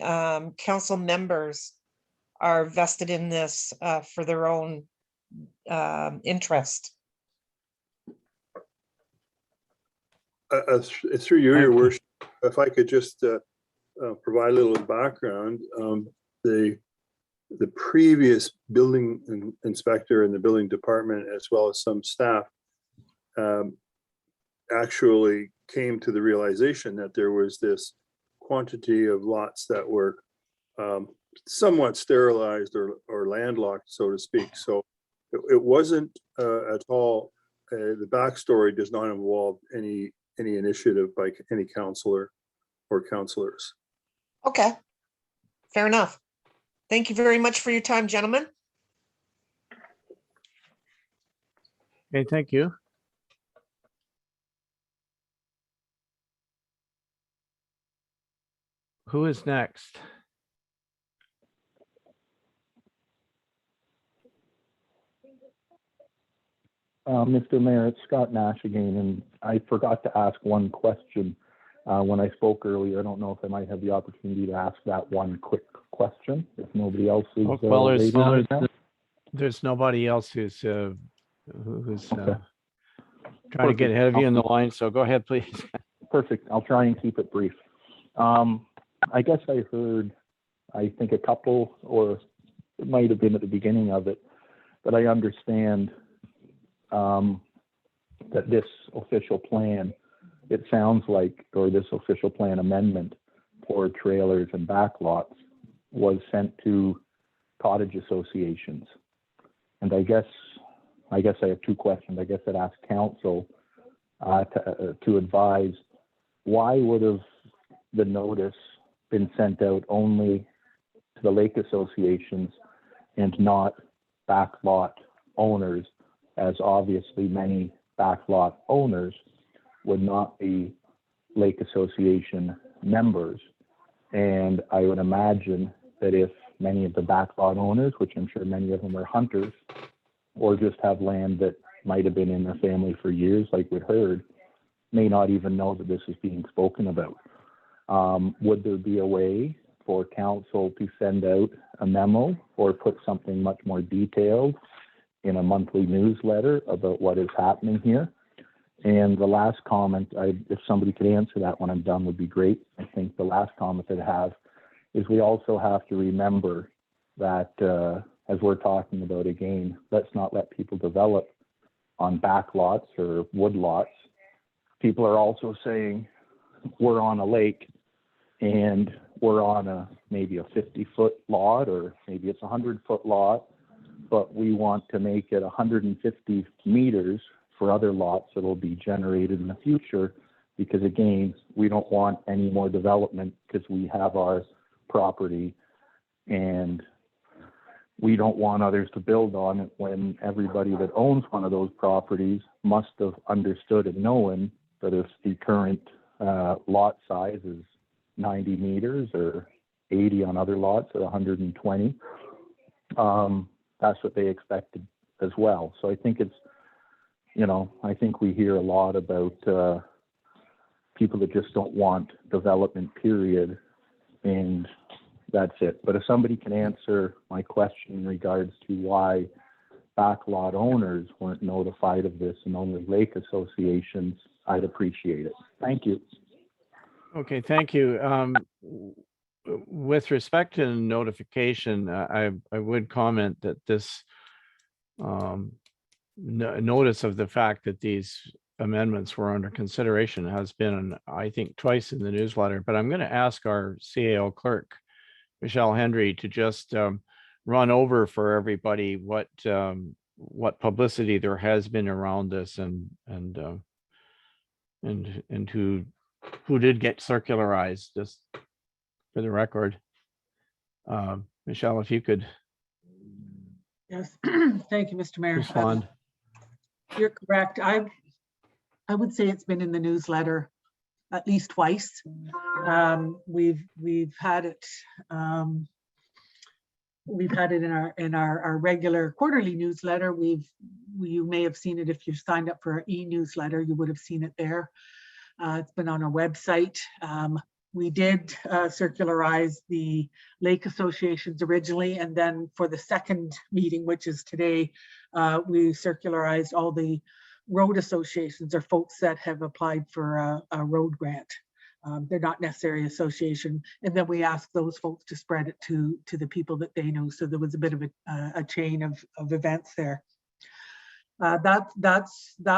Speaker 15: council members are vested in this for their own interest?
Speaker 6: Through you, your worship, if I could just provide a little background, the previous building inspector in the building department, as well as some staff, actually came to the realization that there was this quantity of lots that were somewhat sterilized or landlocked, so to speak. So it wasn't at all, the backstory does not involve any initiative by any councillor or councillors.
Speaker 15: Okay, fair enough. Thank you very much for your time, gentlemen.
Speaker 1: Okay, thank you. Who is next?
Speaker 9: Mr. Mayor, it's Scott Nash again, and I forgot to ask one question when I spoke earlier. I don't know if I might have the opportunity to ask that one quick question if nobody else is.
Speaker 1: Well, there's nobody else who's trying to get ahead of you in the line. So go ahead, please.
Speaker 9: Perfect. I'll try and keep it brief. I guess I heard, I think a couple, or it might have been at the beginning of it, but I understand that this official plan, it sounds like, or this official plan amendment for trailers and backlots was sent to cottage associations. And I guess I have two questions. I guess I'd ask council to advise, why would have the notice been sent out only to the lake associations and not backlot owners, as obviously many backlot owners would not be lake association members. And I would imagine that if many of the backlot owners, which I'm sure many of them are hunters, or just have land that might have been in their family for years, like we heard, may not even know that this is being spoken about. Would there be a way for council to send out a memo or put something much more detailed in a monthly newsletter about what is happening here? And the last comment, if somebody could answer that when I'm done, would be great. I think the last comment that I have is we also have to remember that, as we're talking about again, let's not let people develop on back lots or wood lots. People are also saying, we're on a lake and we're on maybe a 50-foot lot, or maybe it's a 100-foot lot, but we want to make it 150 meters for other lots that will be generated in the future, because again, we don't want any more development because we have our property and we don't want others to build on it, when everybody that owns one of those properties must have understood and known that if the current lot size is 90 meters or 80 on other lots or 120, that's what they expected as well. So I think it's, I think we hear a lot about people that just don't want development, period, and that's it. But if somebody can answer my question in regards to why backlot owners weren't notified of this and only lake associations, I'd appreciate it. Thank you.
Speaker 1: Okay, thank you. With respect to notification, I would comment that this notice of the fact that these amendments were under consideration has been, I think, twice in the newsletter, but I'm going to ask our CAO clerk, Michelle Hendry, to just run over for everybody what publicity there has been around this and who did get circularized, just for the record. Michelle, if you could
Speaker 5: Yes, thank you, Mr. Mayor.
Speaker 1: respond.
Speaker 5: You're correct. I would say it's been in the newsletter at least twice. We've had it. We've had it in our regular quarterly newsletter. You may have seen it if you signed up for our e-newsletter. You would have seen it there. It's been on our website. We did circularize the lake associations originally, and then for the second meeting, which is today, we circularized all the road associations or folks that have applied for a road grant. They're not necessarily association, and then we asked those folks to spread it to the people that they know. So there was a bit of a chain of events there. That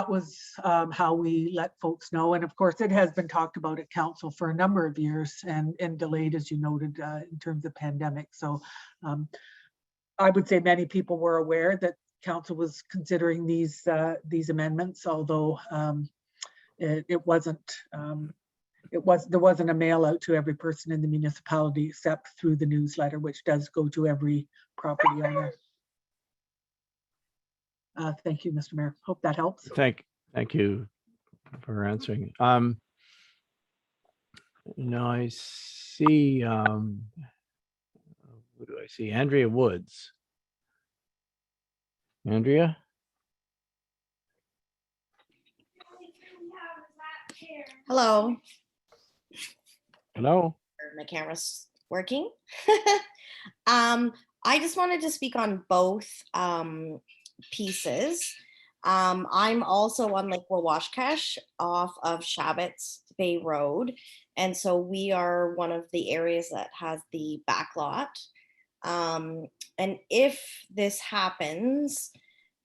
Speaker 5: was how we let folks know. And of course, it has been talked about at council for a number of years and delayed, as you noted, in terms of pandemic. So I would say many people were aware that council was considering these amendments, although there wasn't a mail out to every person in the municipality except through the newsletter, which does go to every property owner. Thank you, Mr. Mayor. Hope that helps.
Speaker 1: Thank you for answering. Now I see, who do I see? Andrea Woods. Andrea?
Speaker 16: Hello.
Speaker 1: Hello.
Speaker 16: My camera's working. I just wanted to speak on both pieces. I'm also on Lake Wawashkash off of Shabbat's Bay Road. And so we are one of the areas that has the backlot. And if this happens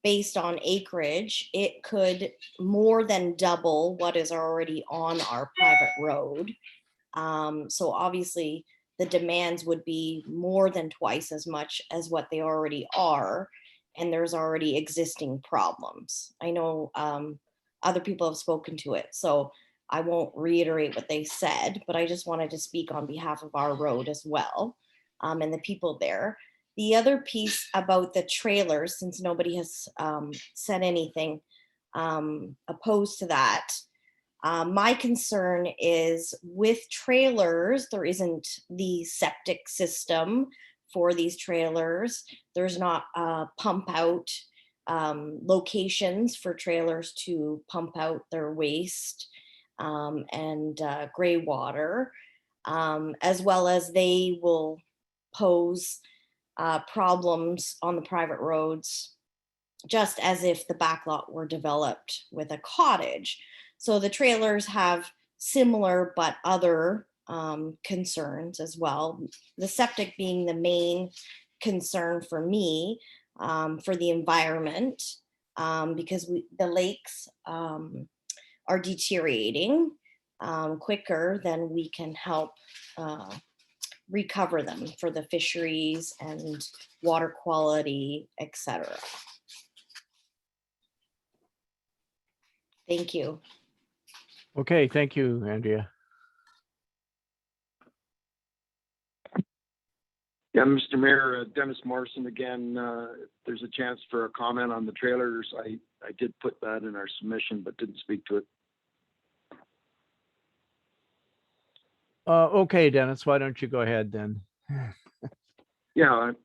Speaker 16: based on acreage, it could more than double what is already on our private road. So obviously the demands would be more than twice as much as what they already are. And there's already existing problems. I know other people have spoken to it, so I won't reiterate what they said, but I just wanted to speak on behalf of our road as well, and the people there. The other piece about the trailers, since nobody has said anything opposed to that, my concern is with trailers, there isn't the septic system for these trailers. There's not pump out locations for trailers to pump out their waste and gray water, as well as they will pose problems on the private roads, just as if the backlot were developed with a cottage. So the trailers have similar but other concerns as well. The septic being the main concern for me, for the environment, because the lakes are deteriorating quicker than we can help recover them for the fisheries and water quality, etc. Thank you.
Speaker 1: Okay, thank you, Andrea.
Speaker 13: Yeah, Mr. Mayor, Dennis Morrison again. If there's a chance for a comment on the trailers, I did put that in our submission, but didn't speak to it.
Speaker 1: Okay, Dennis, why don't you go ahead then?
Speaker 13: Yeah, I'm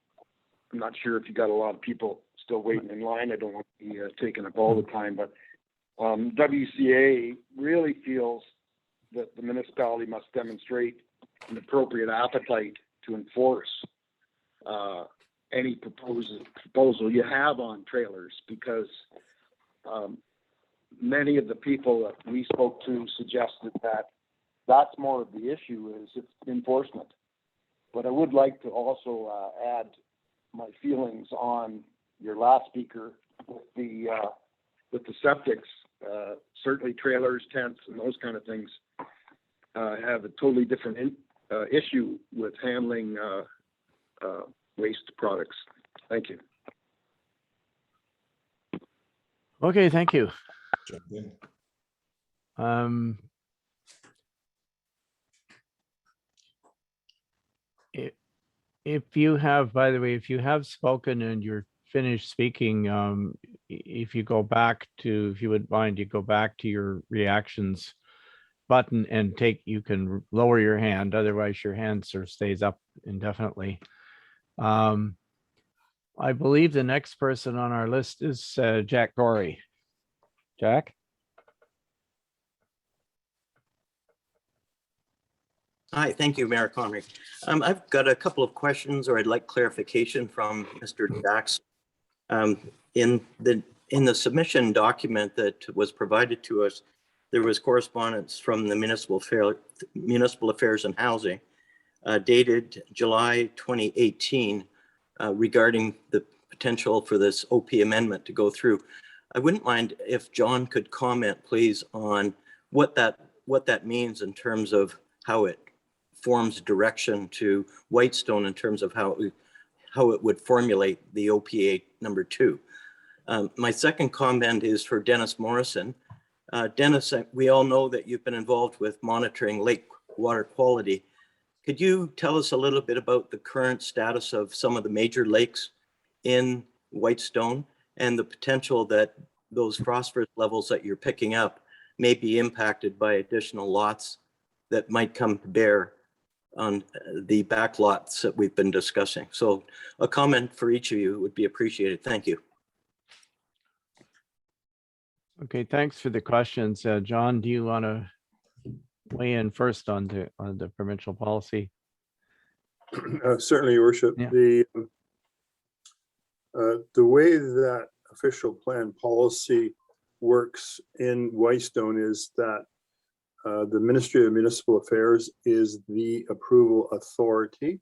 Speaker 13: not sure if you got a lot of people still waiting in line. I don't want to be taking up all the time, but WCA really feels that the municipality must demonstrate an appropriate appetite to enforce any proposal you have on trailers, because many of the people that we spoke to suggested that that's more of the issue, is it's enforcement. But I would like to also add my feelings on your last speaker with the septics. Certainly trailers, tents, and those kind of things have a totally different issue with handling waste products. Thank you.
Speaker 1: Okay, thank you. If you have, by the way, if you have spoken and you're finished speaking, if you go back to, if you would mind, you go back to your reactions button and you can lower your hand, otherwise your hand sort of stays up indefinitely. I believe the next person on our list is Jack Gorey. Jack?
Speaker 17: Hi, thank you, Mayor Conry. I've got a couple of questions, or I'd like clarification from Mr. Jackson. In the submission document that was provided to us, there was correspondence from the Municipal Affairs and Housing dated July 2018 regarding the potential for this OP amendment to go through. I wouldn't mind if John could comment, please, on what that means in terms of how it forms direction to Whitestone in terms of how it would formulate the OPA number 2. My second comment is for Dennis Morrison. Dennis, we all know that you've been involved with monitoring lake water quality. Could you tell us a little bit about the current status of some of the major lakes in Whitestone and the potential that those phosphorus levels that you're picking up may be impacted by additional lots that might come to bear on the back lots that we've been discussing? So a comment for each of you would be appreciated. Thank you.
Speaker 1: Okay, thanks for the questions. John, do you want to weigh in first on the provincial policy?
Speaker 6: Certainly, Your Worship.
Speaker 1: Yeah.
Speaker 6: The way that official plan policy works in Whitestone is that the Ministry of Municipal Affairs is the approval authority.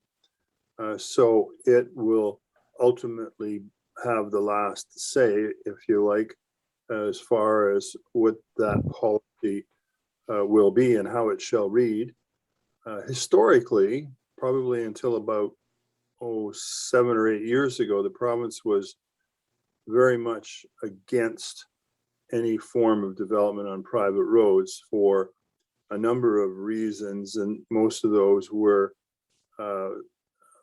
Speaker 6: So it will ultimately have the last say, if you like, as far as what that policy will be and how it shall read. Historically, probably until about 7 or 8 years ago, the province was very much against any form of development on private roads for a number of reasons, and most of those were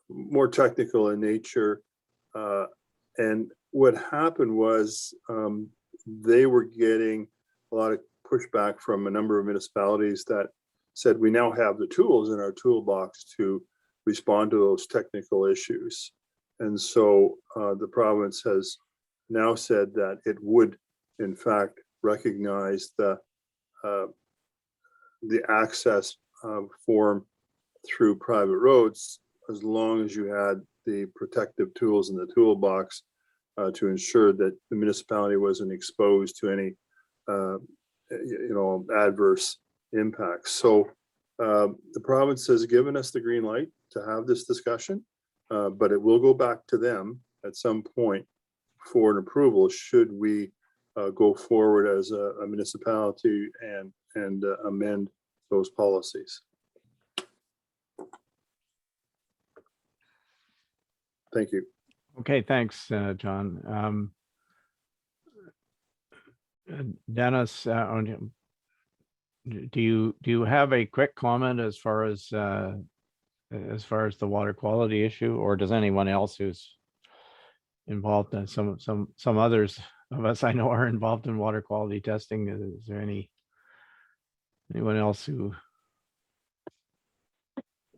Speaker 6: more technical in nature. And what happened was they were getting a lot of pushback from a number of municipalities that said, we now have the tools in our toolbox to respond to those technical issues. And so the province has now said that it would, in fact, recognize the access form through private roads, as long as you had the protective tools in the toolbox to ensure that the municipality wasn't exposed to any adverse impacts. So the province has given us the green light to have this discussion, but it will go back to them at some point for an approval should we go forward as a municipality and amend those policies. Thank you.
Speaker 1: Okay, thanks, John. Dennis, do you have a quick comment as far as the water quality issue, or does anyone else who's involved in some others of us I know are involved in water quality testing? Is there anyone else who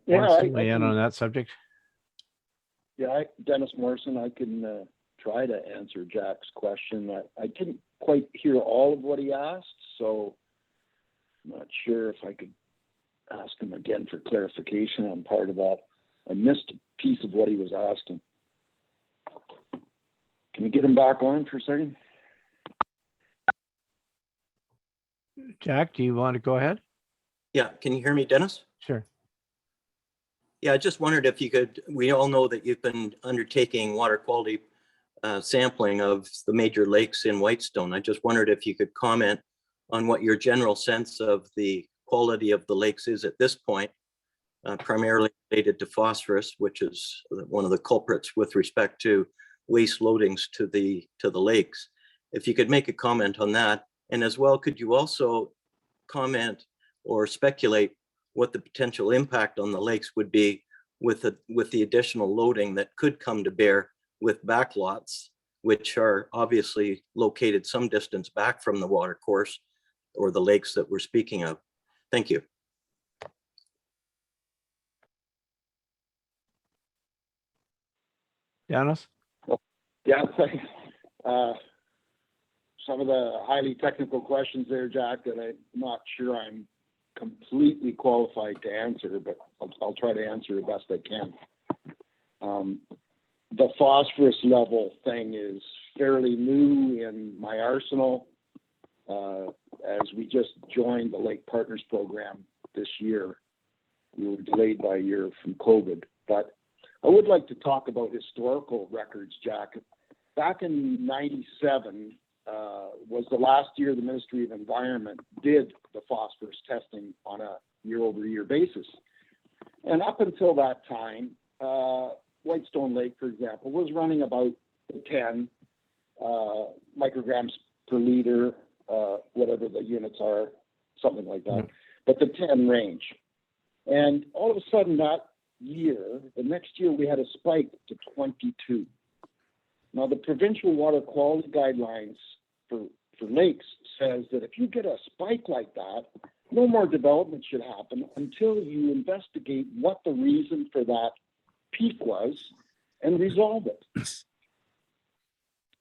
Speaker 1: wants to weigh in on that subject?
Speaker 13: Yeah, Dennis Morrison, I can try to answer Jack's question. I didn't quite hear all of what he asked, so I'm not sure if I could ask him again for clarification on part of that. I missed a piece of what he was asking. Can you get him back on for a second?
Speaker 1: Jack, do you want to go ahead?
Speaker 17: Yeah, can you hear me, Dennis?
Speaker 1: Sure.
Speaker 17: Yeah, I just wondered if you could, we all know that you've been undertaking water quality sampling of the major lakes in Whitestone. I just wondered if you could comment on what your general sense of the quality of the lakes is at this point, primarily related to phosphorus, which is one of the culprits with respect to waste loadings to the lakes. If you could make a comment on that, and as well, could you also comment or speculate what the potential impact on the lakes would be with the additional loading that could come to bear with backlots, which are obviously located some distance back from the water course or the lakes that we're speaking of? Thank you.
Speaker 1: Dennis?
Speaker 13: Yeah, thanks. Some of the highly technical questions there, Jack, that I'm not sure I'm completely qualified to answer, but I'll try to answer the best I can. The phosphorus level thing is fairly new in my arsenal, as we just joined the Lake Partners program this year. We were delayed by a year from COVID, but I would like to talk about historical records, Jack. Back in '97 was the last year the Ministry of Environment did the phosphorus testing on a year-over-year basis. And up until that time, Whitestone Lake, for example, was running about 10 micrograms per liter, whatever the units are, something like that, but the 10 range. And all of a sudden that year, the next year we had a spike to 22. Now the provincial water quality guidelines for lakes says that if you get a spike like that, no more development should happen until you investigate what the reason for that peak was and resolve it.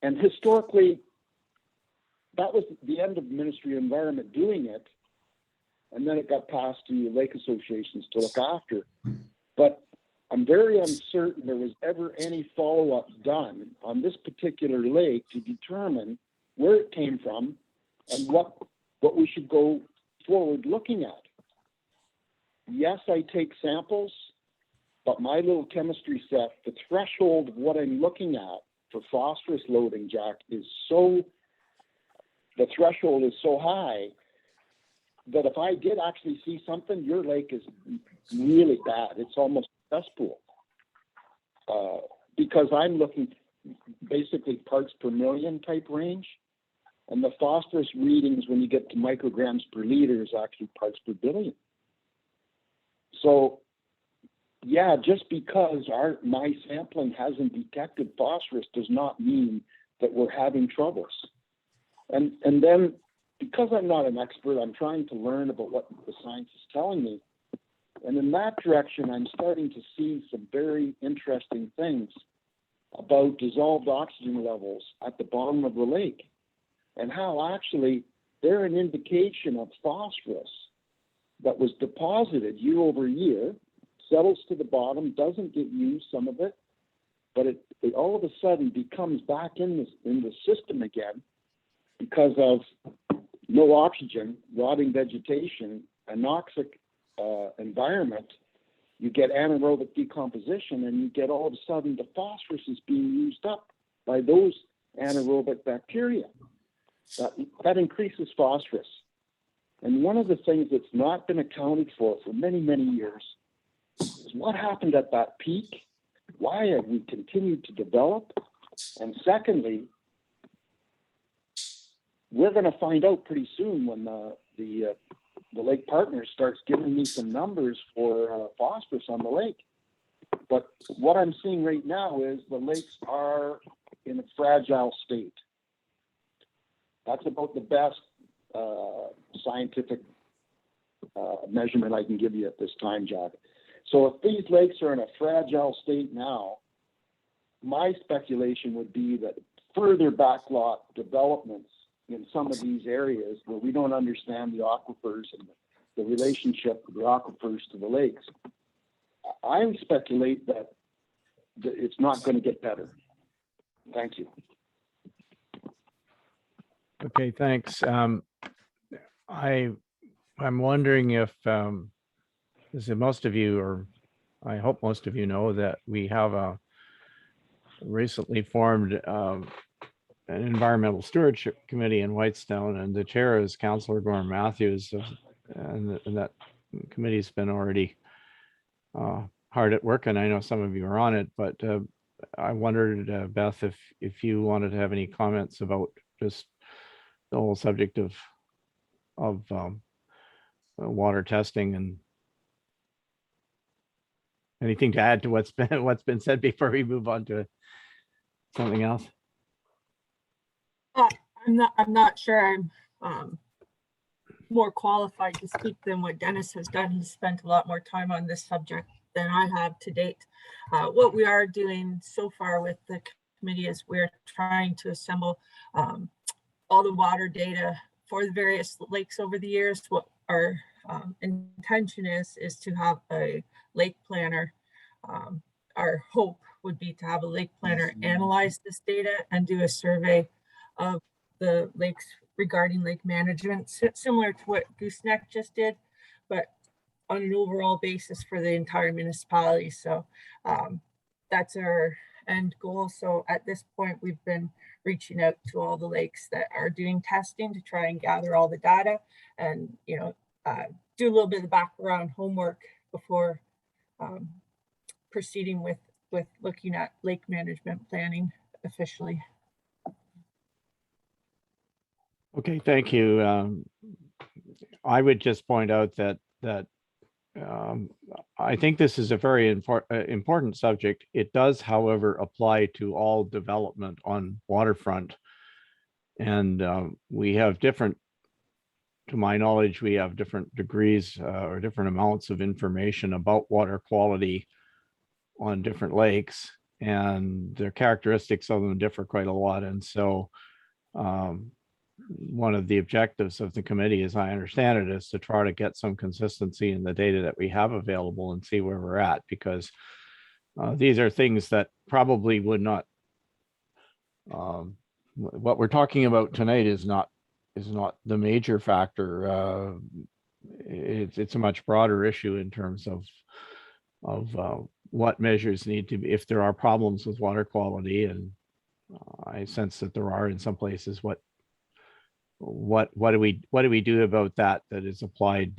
Speaker 13: And historically, that was the end of the Ministry of Environment doing it, and then it got passed to lake associations to look after. But I'm very uncertain there was ever any follow-up done on this particular lake to determine where it came from and what we should go forward looking at. Yes, I take samples, but my little chemistry set, the threshold of what I'm looking at for phosphorus loading, Jack, the threshold is so high that if I did actually see something, your lake is really bad. It's almost a cesspool. Because I'm looking basically parts per million type range, and the phosphorus readings when you get to micrograms per liter is actually parts per billion. So yeah, just because my sampling hasn't detected phosphorus does not mean that we're having troubles. And then because I'm not an expert, I'm trying to learn about what the science is telling me. And in that direction, I'm starting to see some very interesting things about dissolved oxygen levels at the bottom of the lake, and how actually they're an indication of phosphorus that was deposited year over year, settles to the bottom, doesn't get used, some of it, but it all of a sudden becomes back in the system again because of no oxygen, rotting vegetation, anoxic environment. You get anaerobic decomposition, and you get all of a sudden the phosphorus is being used up by those anaerobic bacteria. That increases phosphorus. And one of the things that's not been accounted for many, many years is what happened at that peak. Why have we continued to develop? And secondly, we're going to find out pretty soon when the Lake Partners starts giving me some numbers for phosphorus on the lake. But what I'm seeing right now is the lakes are in a fragile state. That's about the best scientific measurement I can give you at this time, Jack. So if these lakes are in a fragile state now, my speculation would be that further backlot developments in some of these areas where we don't understand the aquifers and the relationship of the aquifers to the lakes, I speculate that it's not going to get better. Thank you.
Speaker 1: Okay, thanks. I'm wondering if, as most of you, or I hope most of you know, that we have a recently formed an environmental stewardship committee in Whitestone, and the chair is Councillor Gorham Matthews, and that committee's been already hard at work, and I know some of you are on it, but I wondered, Beth, if you wanted to have any comments about just the whole subject of water testing, and anything to add to what's been said before we move on to something else.
Speaker 18: I'm not sure I'm more qualified to speak than what Dennis has done. He's spent a lot more time on this subject than I have to date. What we are doing so far with the committee is we're trying to assemble all the water data for the various lakes over the years. What our intention is to have a lake planner. Our hope would be to have a lake planner analyze this data and do a survey of the lakes regarding lake management, similar to what Gooseneck just did, but on an overall basis for the entire municipality. So that's our end goal. So at this point, we've been reaching out to all the lakes that are doing testing to try and gather all the data and, do a little bit of background homework before proceeding with looking at lake management planning officially.
Speaker 1: Okay, thank you. I would just point out that I think this is a very important subject. It does, however, apply to all development on waterfront. And we have different, to my knowledge, we have different degrees or different amounts of information about water quality on different lakes, and their characteristics of them differ quite a lot. And so one of the objectives of the committee, as I understand it, is to try to get some consistency in the data that we have available and see where we're at, because these are things that probably would not, what we're talking about tonight is not the major factor. It's a much broader issue in terms of what measures need to be, if there are problems with water quality, and I sense that there are in some places. What do we do about that is applied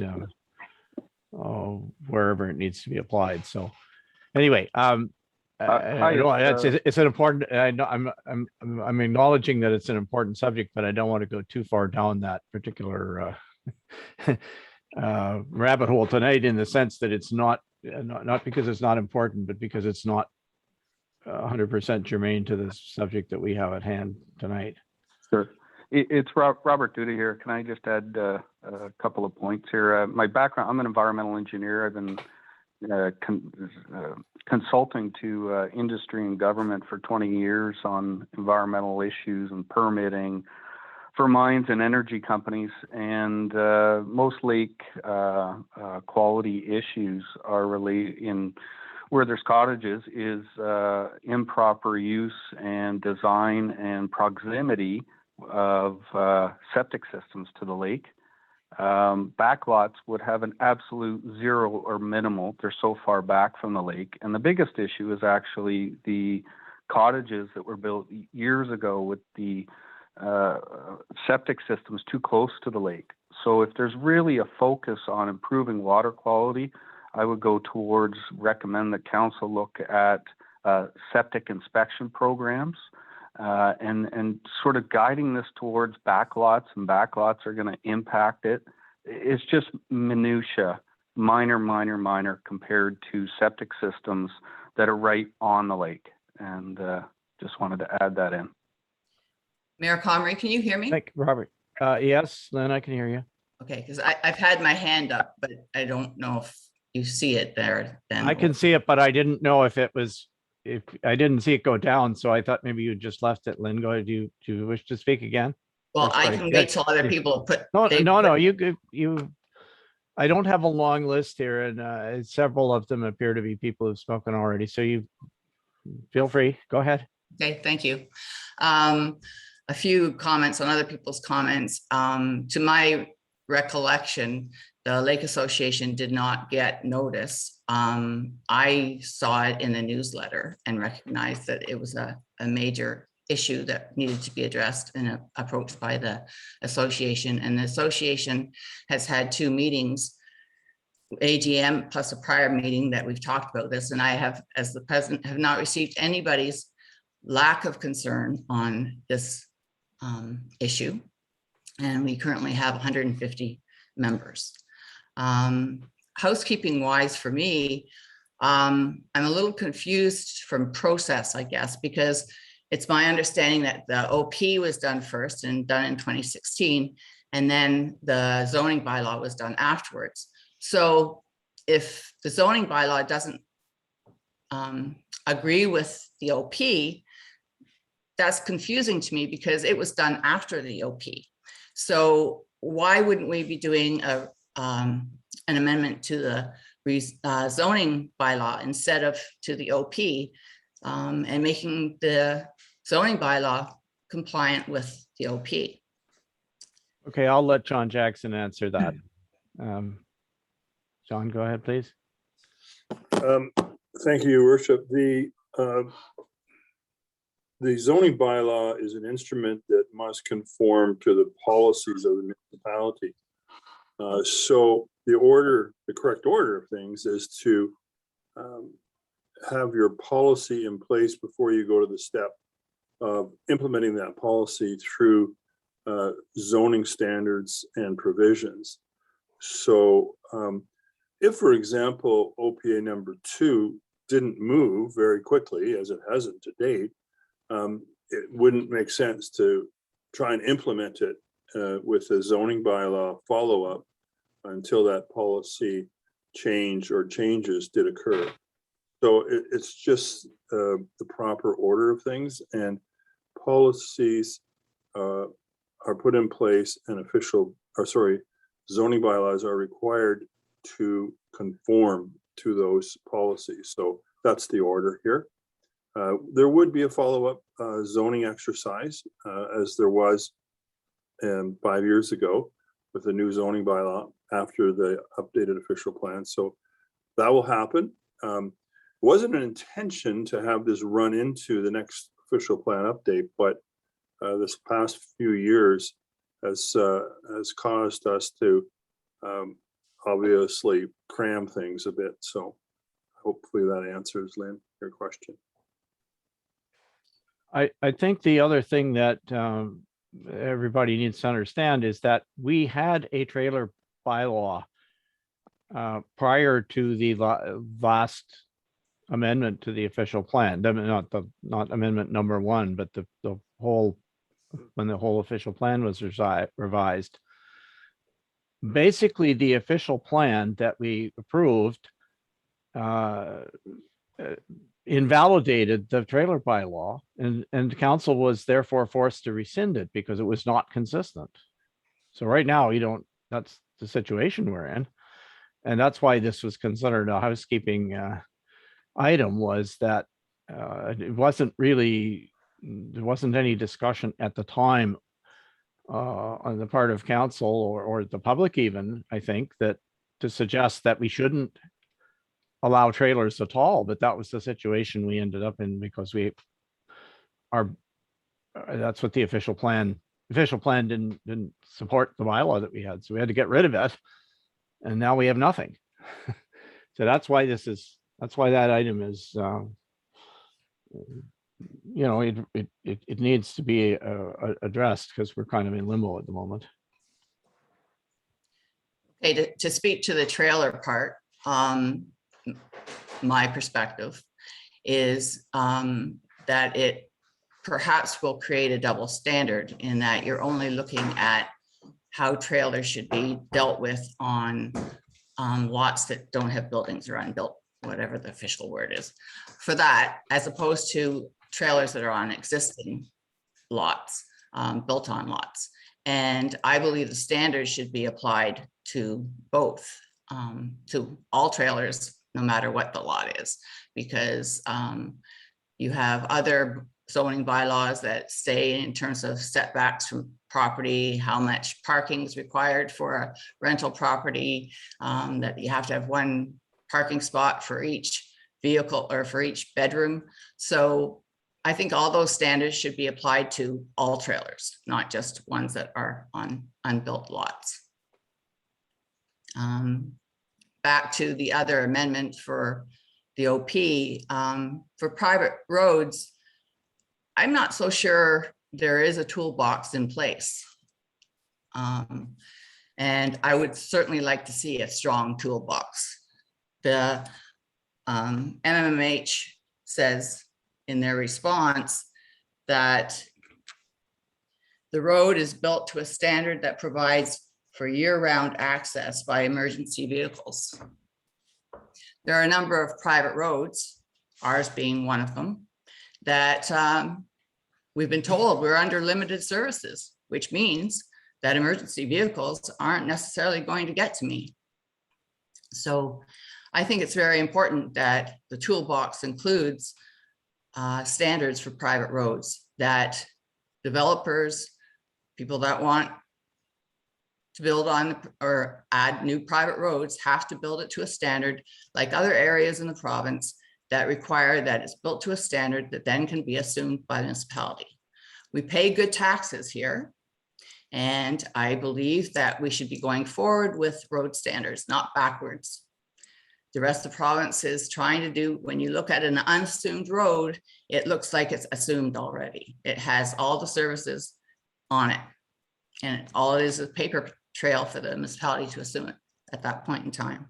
Speaker 1: wherever it needs to be applied? So anyway, it's an important. I know I'm acknowledging that it's an important subject, but I don't want to go too far down that particular rabbit hole tonight, in the sense that it's not because it's not important, but because it's not 100% germane to the subject that we have at hand tonight.
Speaker 10: Sure. It's Robert Duda here. Can I just add a couple of points here? My background, I'm an environmental engineer. I've been consulting to industry and government for 20 years on environmental issues and permitting for mines and energy companies. And most lake quality issues are really in where there's cottages is improper use and design and proximity of septic systems to the lake. Backlots would have an absolute zero or minimal. They're so far back from the lake. And the biggest issue is actually the cottages that were built years ago with the septic systems too close to the lake. So if there's really a focus on improving water quality, I would go towards recommend that council look at septic inspection programs. And sort of guiding this towards backlots, and backlots are going to impact it. It's just minutia, minor compared to septic systems that are right on the lake. And just wanted to add that in.
Speaker 19: Mayor Comrie, can you hear me?
Speaker 1: Thank you, Robert. Yes, Lynn, I can hear you.
Speaker 19: Okay, because I've had my hand up, but I don't know if you see it there. Then
Speaker 1: I can see it, but I didn't know if it was. If I didn't see it go down, so I thought maybe you just left it. Lynn, go ahead. Do you wish to speak again?
Speaker 19: Well, I can wait till other people put.
Speaker 1: No. You. I don't have a long list here, and several of them appear to be people who've spoken already. So you feel free. Go ahead.
Speaker 19: Okay, thank you. a few comments on other people's comments. To my recollection, the Lake Association did not get notice. I saw it in the newsletter and recognized that it was a major issue that needed to be addressed and approached by the association. And the association has had 2 meetings, AGM plus a prior meeting that we've talked about this. And I have, as the president, have not received anybody's lack of concern on this issue. And we currently have 150 members. Housekeeping wise for me, I'm a little confused from process, I guess, because it's my understanding that the OP was done first and done in 2016, and then the zoning bylaw was done afterwards. So if the zoning bylaw doesn't agree with the OP, that's confusing to me because it was done after the OP. So why wouldn't we be doing an amendment to the zoning bylaw instead of to the OP, and making the zoning bylaw compliant with the OP?
Speaker 1: Okay, I'll let John Jackson answer that. John, go ahead, please.
Speaker 6: Thank you, Your Worship. The zoning bylaw is an instrument that must conform to the policies of the municipality. So the correct order of things is to have your policy in place before you go to the step of implementing that policy through zoning standards and provisions. So if, for example, OPA number 2 didn't move very quickly, as it hasn't to date, it wouldn't make sense to try and implement it with a zoning bylaw follow-up until that policy change or changes did occur. So it's just the proper order of things, and policies are put in place, and zoning bylaws are required to conform to those policies. So that's the order here. There would be a follow-up zoning exercise, as there was 5 years ago with the new zoning bylaw after the updated official plan. So that will happen. It wasn't an intention to have this run into the next official plan update, but this past few years has caused us to obviously cram things a bit. So hopefully that answers, Lynn, your question.
Speaker 1: I think the other thing that everybody needs to understand is that we had a trailer bylaw prior to the last amendment to the official plan. Not amendment number 1, but the whole, when the whole official plan was revised. Basically, the official plan that we approved invalidated the trailer bylaw, and council was therefore forced to rescind it because it was not consistent. So right now, that's the situation we're in. And that's why this was considered a housekeeping item, was that it wasn't really, there wasn't any discussion at the time on the part of council or the public even, I think, that to suggest that we shouldn't allow trailers at all, but that was the situation we ended up in because that's what the official plan didn't support the bylaw that we had. So we had to get rid of it. And now we have nothing. So that's why that item is, it needs to be addressed because we're kind of in limbo at the moment.
Speaker 19: Okay, to speak to the trailer part, my perspective is that it perhaps will create a double standard in that you're only looking at how trailers should be dealt with on lots that don't have buildings or unbuilt, whatever the official word is for that, as opposed to trailers that are on existing lots, built on lots. And I believe the standards should be applied to both, to all trailers, no matter what the lot is, because you have other zoning bylaws that say in terms of setbacks from property, how much parking is required for a rental property, that you have to have one parking spot for each vehicle or for each bedroom. So I think all those standards should be applied to all trailers, not just ones that are on unbuilt lots. Back to the other amendment for the OP, for private roads, I'm not so sure there is a toolbox in place. And I would certainly like to see a strong toolbox. The MMH says in their response that the road is built to a standard that provides for year-round access by emergency vehicles. There are a number of private roads, ours being one of them, that we've been told we're under limited services, which means that emergency vehicles aren't necessarily going to get to me. So I think it's very important that the toolbox includes standards for private roads, that developers, people that want to build on or add new private roads have to build it to a standard like other areas in the province that require that it's built to a standard that then can be assumed by the municipality. We pay good taxes here, and I believe that we should be going forward with road standards, not backwards. The rest of the province is trying to do, when you look at an unassumed road, it looks like it's assumed already. It has all the services on it, and all it is a paper trail for the municipality to assume it at that point in time.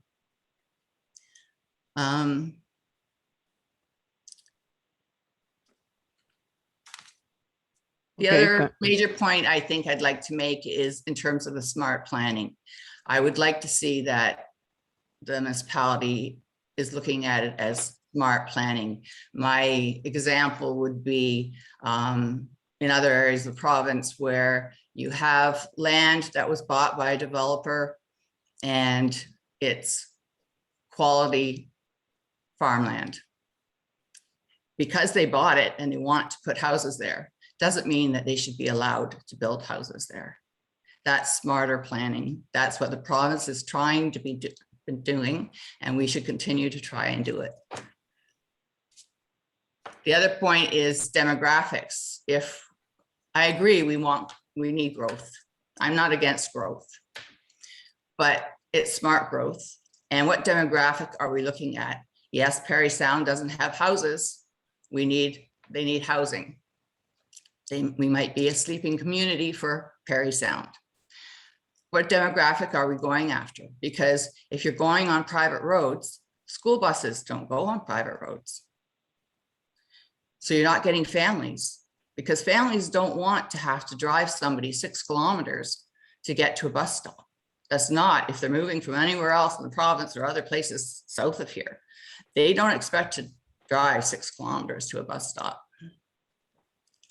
Speaker 19: The other major point I think I'd like to make is in terms of the smart planning. I would like to see that the municipality is looking at it as smart planning. My example would be in other areas of the province where you have land that was bought by a developer and it's quality farmland. Because they bought it and they want to put houses there, doesn't mean that they should be allowed to build houses there. That's smarter planning. That's what the province is trying to be doing, and we should continue to try and do it. The other point is demographics. If I agree, we need growth. I'm not against growth, but it's smart growth. And what demographic are we looking at? Yes, Parry Sound doesn't have houses. They need housing. We might be a sleeping community for Parry Sound. What demographic are we going after? Because if you're going on private roads, school buses don't go on private roads. So you're not getting families, because families don't want to have to drive somebody 6 kilometers to get to a bus stop. That's not, if they're moving from anywhere else in the province or other places south of here, they don't expect to drive 6 kilometers to a bus stop.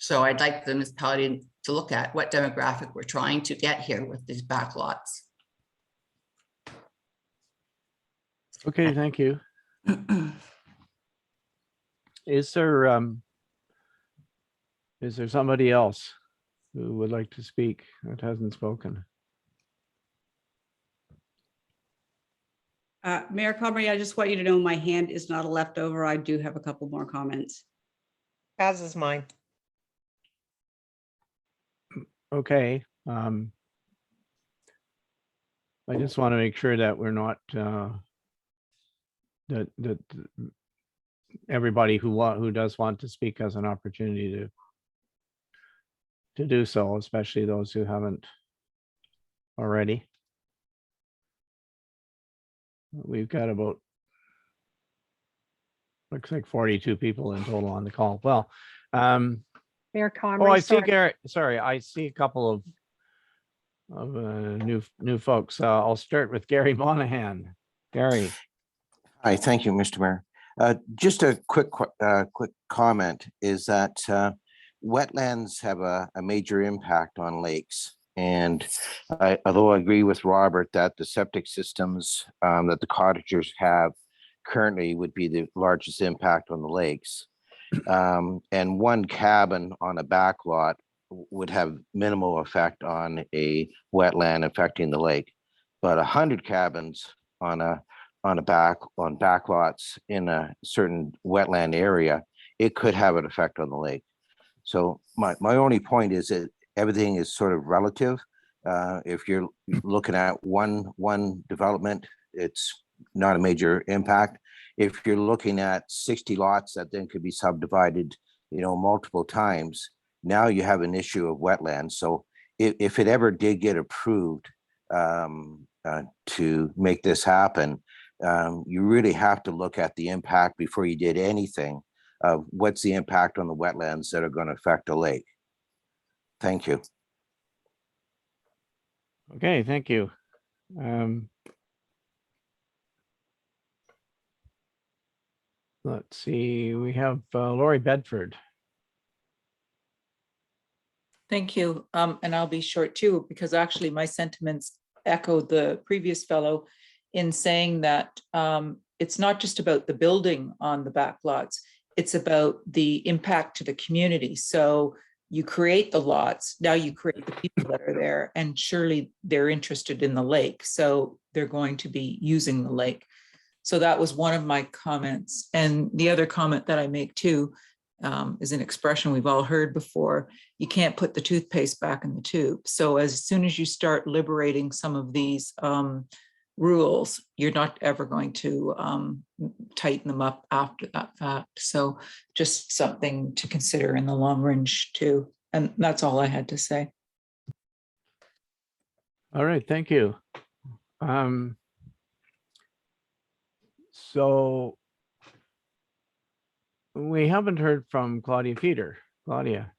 Speaker 19: So I'd like the municipality to look at what demographic we're trying to get here with these back lots.
Speaker 1: Okay, thank you. Is there somebody else who would like to speak that hasn't spoken?
Speaker 7: Mayor Comrie, I just want you to know my hand is not a leftover. I do have a couple more comments.
Speaker 15: As is mine.
Speaker 1: Okay. I just want to make sure that we're not that everybody who does want to speak has an opportunity to do so, especially those who haven't already. We've got about, looks like 42 people in total on the call. Well,
Speaker 20: Mayor Comrie.
Speaker 1: oh, I see Gary. Sorry, I see a couple of new folks. I'll start with Gary Monahan. Gary.
Speaker 21: Hi, thank you, Mr. Mayor. Just a quick comment is that wetlands have a major impact on lakes. And although I agree with Robert that the septic systems that the cottagers have currently would be the largest impact on the lakes, And one cabin on a back lot would have minimal effect on a wetland affecting the lake. But 100 cabins on back lots in a certain wetland area, it could have an effect on the lake. So my only point is that everything is sort of relative. If you're looking at one development, it's not a major impact. If you're looking at 60 lots that then could be subdivided, multiple times, now you have an issue of wetlands. So if it ever did get approved to make this happen, you really have to look at the impact before you did anything of what's the impact on the wetlands that are going to affect the lake. Thank you.
Speaker 1: Okay, thank you. Let's see, we have Lori Bedford.
Speaker 2: Thank you. And I'll be short too, because actually my sentiments echo the previous fellow in saying that it's not just about the building on the back lots, it's about the impact to the community. So you create the lots, now you create the people that are there, and surely they're interested in the lake. So they're going to be using the lake. So that was one of my comments. And the other comment that I make too is an expression we've all heard before. You can't put the toothpaste back in the tube. So as soon as you start liberating some of these rules, you're not ever going to tighten them up after that fact. So just something to consider in the long range too. And that's all I had to say.
Speaker 1: All right, thank you. So we haven't heard from Claudia Feeder. Claudia.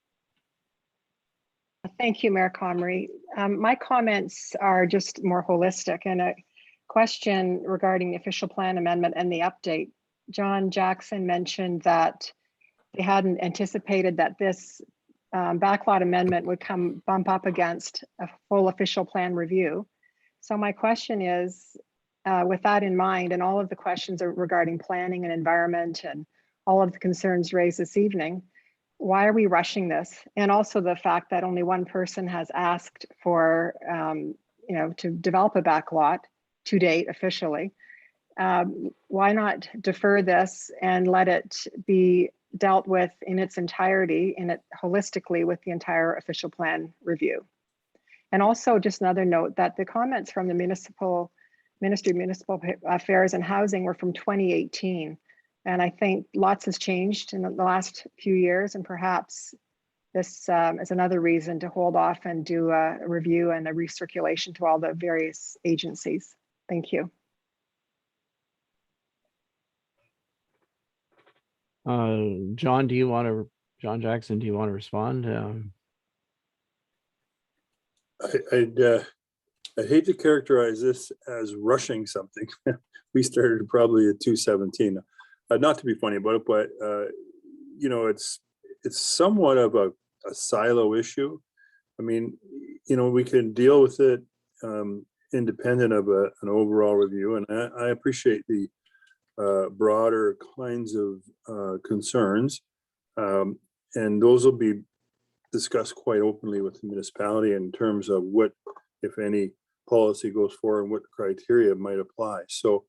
Speaker 20: Thank you, Mayor Comrie. My comments are just more holistic and a question regarding the official plan amendment and the update. John Jackson mentioned that they hadn't anticipated that this backlot amendment would bump up against a full official plan review. So my question is, with that in mind, and all of the questions are regarding planning and environment and all of the concerns raised this evening, why are we rushing this? And also the fact that only one person has asked for, to develop a backlot to date officially. Why not defer this and let it be dealt with in its entirety, holistically with the entire official plan review? And also just another note that the comments from the Ministry of Municipal Affairs and Housing were from 2018. And I think lots has changed in the last few years, and perhaps this is another reason to hold off and do a review and a recirculation to all the various agencies. Thank you.
Speaker 1: John Jackson, do you want to respond?
Speaker 6: I'd hate to characterize this as rushing something. We started probably at 2:17. Not to be funny about it, but it's somewhat of a silo issue. I mean, we can deal with it independent of an overall review, and I appreciate the broader kinds of concerns, and those will be discussed quite openly with the municipality in terms of what, if any, policy goes forward and what criteria might apply. So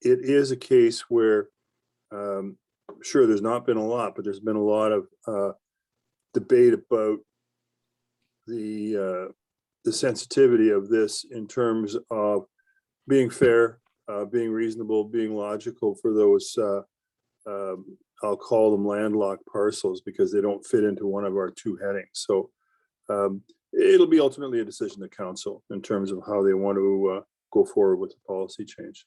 Speaker 6: it is a case where, sure, there's not been a lot, but there's been a lot of debate about the sensitivity of this in terms of being fair, being reasonable, being logical for those, I'll call them landlocked parcels, because they don't fit into one of our two headings. So it'll be ultimately a decision of council in terms of how they want to go forward with the policy change.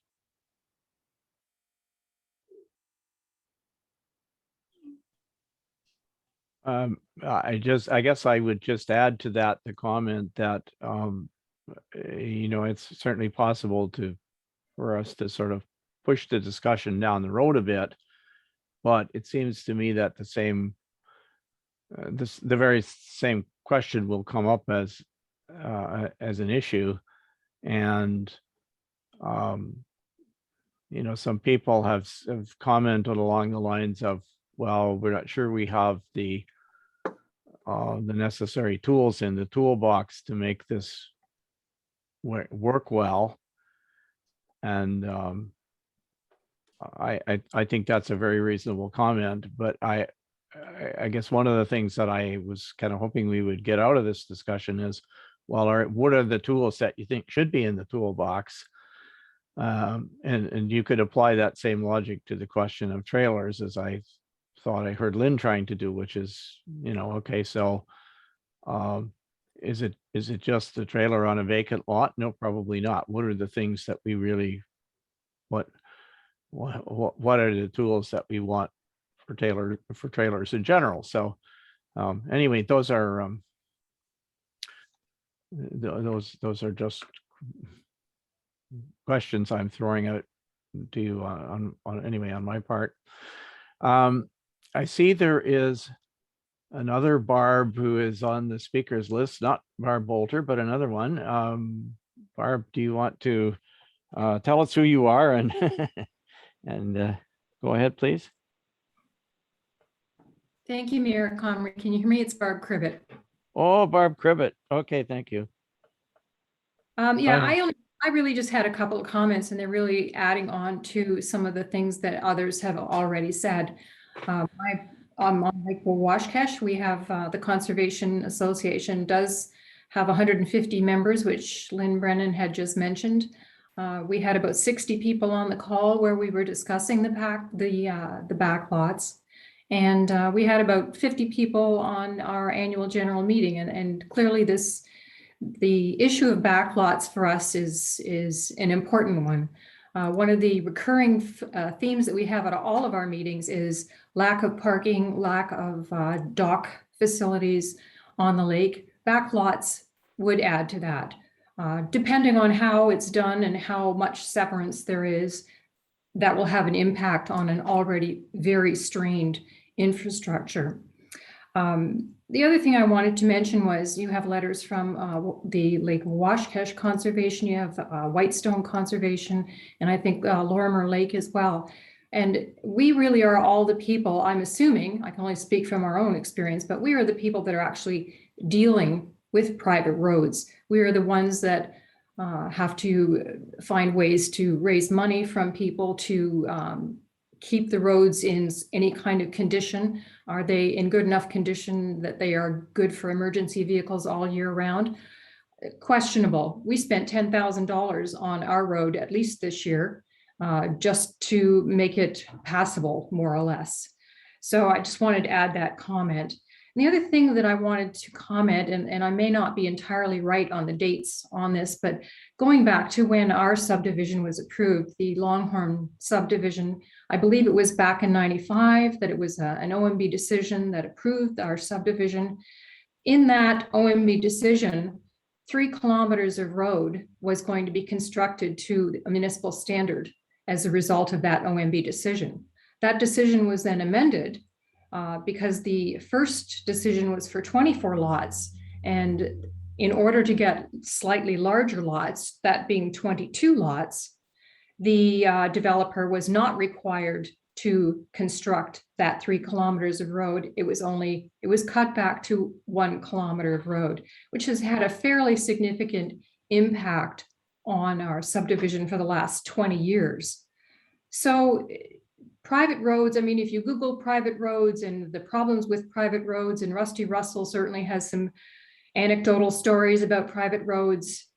Speaker 1: I guess I would just add to that the comment that it's certainly possible for us to sort of push the discussion down the road a bit, but it seems to me that the very same question will come up as an issue, and you know, some people have commented along the lines of, well, we're not sure we have the necessary tools in the toolbox to make this work well. And I think that's a very reasonable comment, but I guess one of the things that I was kind of hoping we would get out of this discussion is, well, what are the tools that you think should be in the toolbox? And you could apply that same logic to the question of trailers, as I thought I heard Lynn trying to do, which is, you know, okay, so is it just the trailer on a vacant lot? No, probably not. What are the things that we really, what are the tools that we want for trailers in general? So anyway, those are those are just questions I'm throwing out to you on my part. I see there is another Barb who is on the speakers list, not Barb Bolter, but another one. Barb, do you want to tell us who you are and and go ahead, please?
Speaker 3: Thank you, Mayor Comrie. Can you hear me? It's Barb Cribbett.
Speaker 1: Oh, Barb Cribbett. Okay, thank you.
Speaker 3: Yeah, I really just had a couple of comments, and they're really adding on to some of the things that others have already said. On Lake Washcash, we have the Conservation Association does have 150 members, which Lynn Brennan had just mentioned. We had about 60 people on the call where we were discussing the back lots. And we had about 50 people on our annual general meeting. And clearly the issue of back lots for us is an important one. One of the recurring themes that we have at all of our meetings is lack of parking, lack of dock facilities on the lake. Back lots would add to that. Depending on how it's done and how much severance there is, that will have an impact on an already very strained infrastructure. The other thing I wanted to mention was you have letters from the Lake Washcash Conservation, you have Whitestone Conservation, and I think Lorimer Lake as well. And we really are all the people, I'm assuming, I can only speak from our own experience, but we are the people that are actually dealing with private roads. We are the ones that have to find ways to raise money from people to keep the roads in any kind of condition. Are they in good enough condition that they are good for emergency vehicles all year round? Questionable. We spent $10,000 on our road, at least this year, just to make it passable, more or less. So I just wanted to add that comment. And the other thing that I wanted to comment, and I may not be entirely right on the dates on this, but going back to when our subdivision was approved, the Longhorn subdivision, I believe it was back in '95 that it was an OMB decision that approved our subdivision. In that OMB decision, 3 kilometers of road was going to be constructed to a municipal standard as a result of that OMB decision. That decision was then amended because the first decision was for 24 lots. And in order to get slightly larger lots, that being 22 lots, the developer was not required to construct that 3 kilometers of road. It was cut back to 1 kilometer of road, which has had a fairly significant impact on our subdivision for the last 20 years. So private roads, I mean, if you Google private roads and the problems with private roads, and Rusty Russell certainly has some anecdotal stories about private roads,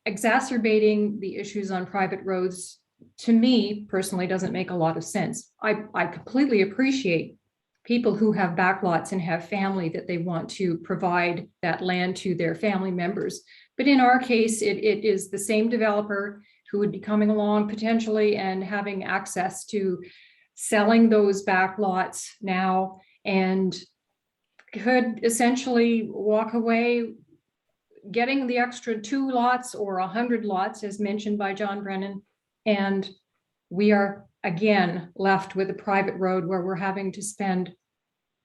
Speaker 3: exacerbating the issues on private roads, to me personally, doesn't make a lot of sense. I completely appreciate people who have backlots and have family that they want to provide that land to their family members. But in our case, it is the same developer who would be coming along potentially and having access to selling those back lots now, and could essentially walk away getting the extra 2 lots or 100 lots, as mentioned by John Brennan. And we are again left with a private road where we're having to spend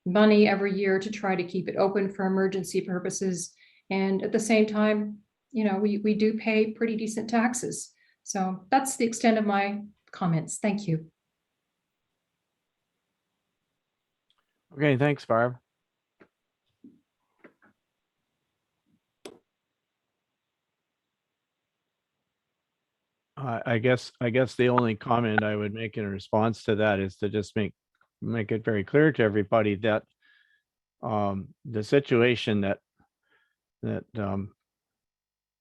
Speaker 3: money every year to try to keep it open for emergency purposes. And at the same time, you know, we do pay pretty decent taxes. So that's the extent of my comments. Thank you.
Speaker 1: Okay, thanks, Barb. I guess the only comment I would make in response to that is to just make it very clear to everybody that the situation that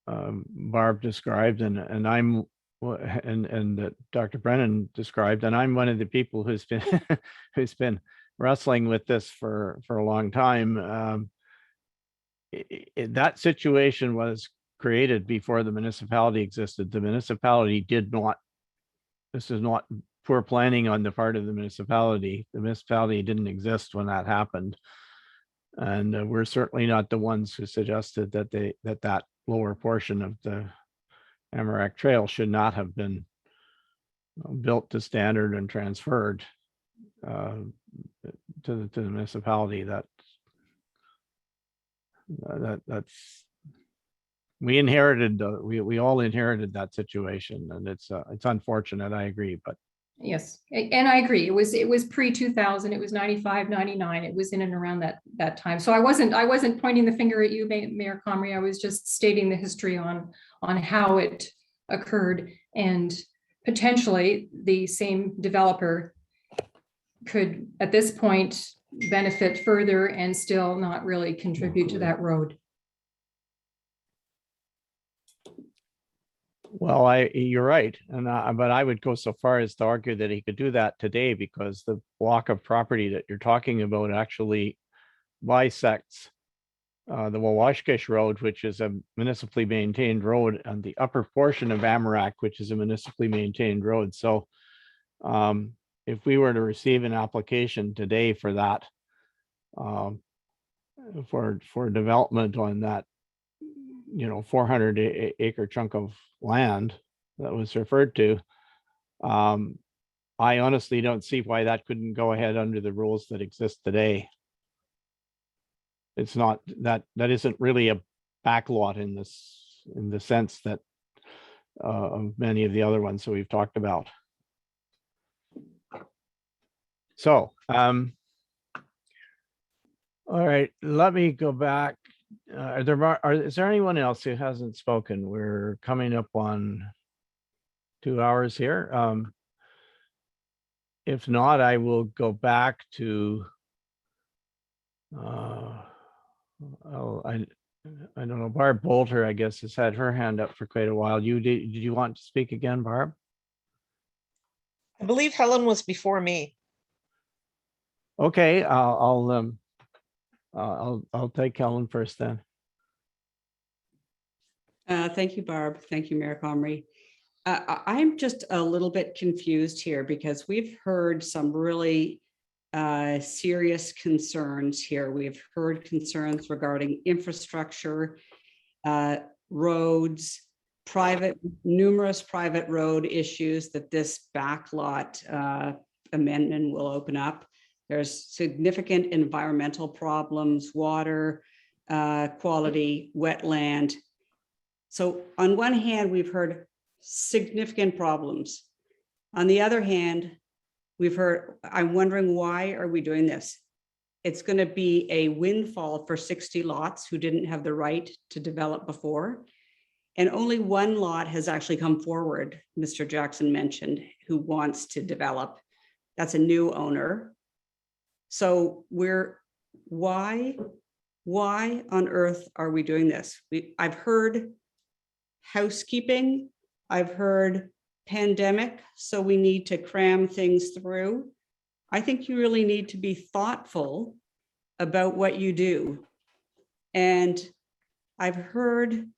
Speaker 1: Barb described and I'm and that Dr. Brennan described, and I'm one of the people who's been who's been wrestling with this for a long time. That situation was created before the municipality existed. The municipality did not, this is not poor planning on the part of the municipality. The municipality didn't exist when that happened. And we're certainly not the ones who suggested that that lower portion of the Amarak Trail should not have been built to standard and transferred to the municipality. That's we inherited. We all inherited that situation, and it's unfortunate. I agree, but
Speaker 3: Yes, and I agree. It was pre-2000. It was 95, 99. It was in and around that time. So I wasn't pointing the finger at you, Mayor Comrie. I was just stating the history on how it occurred, and potentially the same developer could, at this point, benefit further and still not really contribute to that road.
Speaker 1: well, you're right, and but I would go so far as to argue that he could do that today because the block of property that you're talking about actually bisects the Wawashkish Road, which is a municipally maintained road, and the upper portion of Amarak, which is a municipally maintained road. So if we were to receive an application today for that, for development on that, 400 acre chunk of land that was referred to, I honestly don't see why that couldn't go ahead under the rules that exist today. It's not that isn't really a backlot in the sense that of many of the other ones that we've talked about. So all right, let me go back. Is there anyone else who hasn't spoken? We're coming up on 2 hours here. If not, I will go back to I don't know, Barb Bolter, I guess, has had her hand up for quite a while. Did you want to speak again, Barb?
Speaker 15: I believe Helen was before me.
Speaker 1: Okay, I'll take Helen first then.
Speaker 7: Thank you, Barb. Thank you, Mayor Comrie. I'm just a little bit confused here because we've heard some really serious concerns here. We've heard concerns regarding infrastructure, roads, numerous private road issues that this backlot amendment will open up. There's significant environmental problems, water quality, wetland. So on one hand, we've heard significant problems. On the other hand, we've heard, I'm wondering, why are we doing this? It's going to be a windfall for 60 lots who didn't have the right to develop before. And only one lot has actually come forward, Mr. Jackson mentioned, who wants to develop. That's a new owner. So why on earth are we doing this? I've heard housekeeping, I've heard pandemic, so we need to cram things through. I think you really need to be thoughtful about what you do. And I've heard,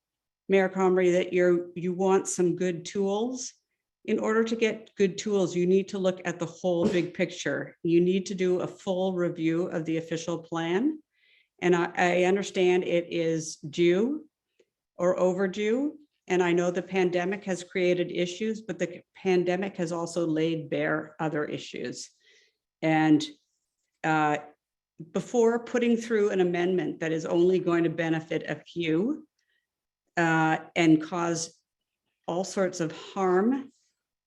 Speaker 7: Mayor Comrie, that you want some good tools. In order to get good tools, you need to look at the whole big picture. You need to do a full review of the official plan. And I understand it is due or overdue. And I know the pandemic has created issues, but the pandemic has also laid bare other issues. And before putting through an amendment that is only going to benefit a few and cause all sorts of harm,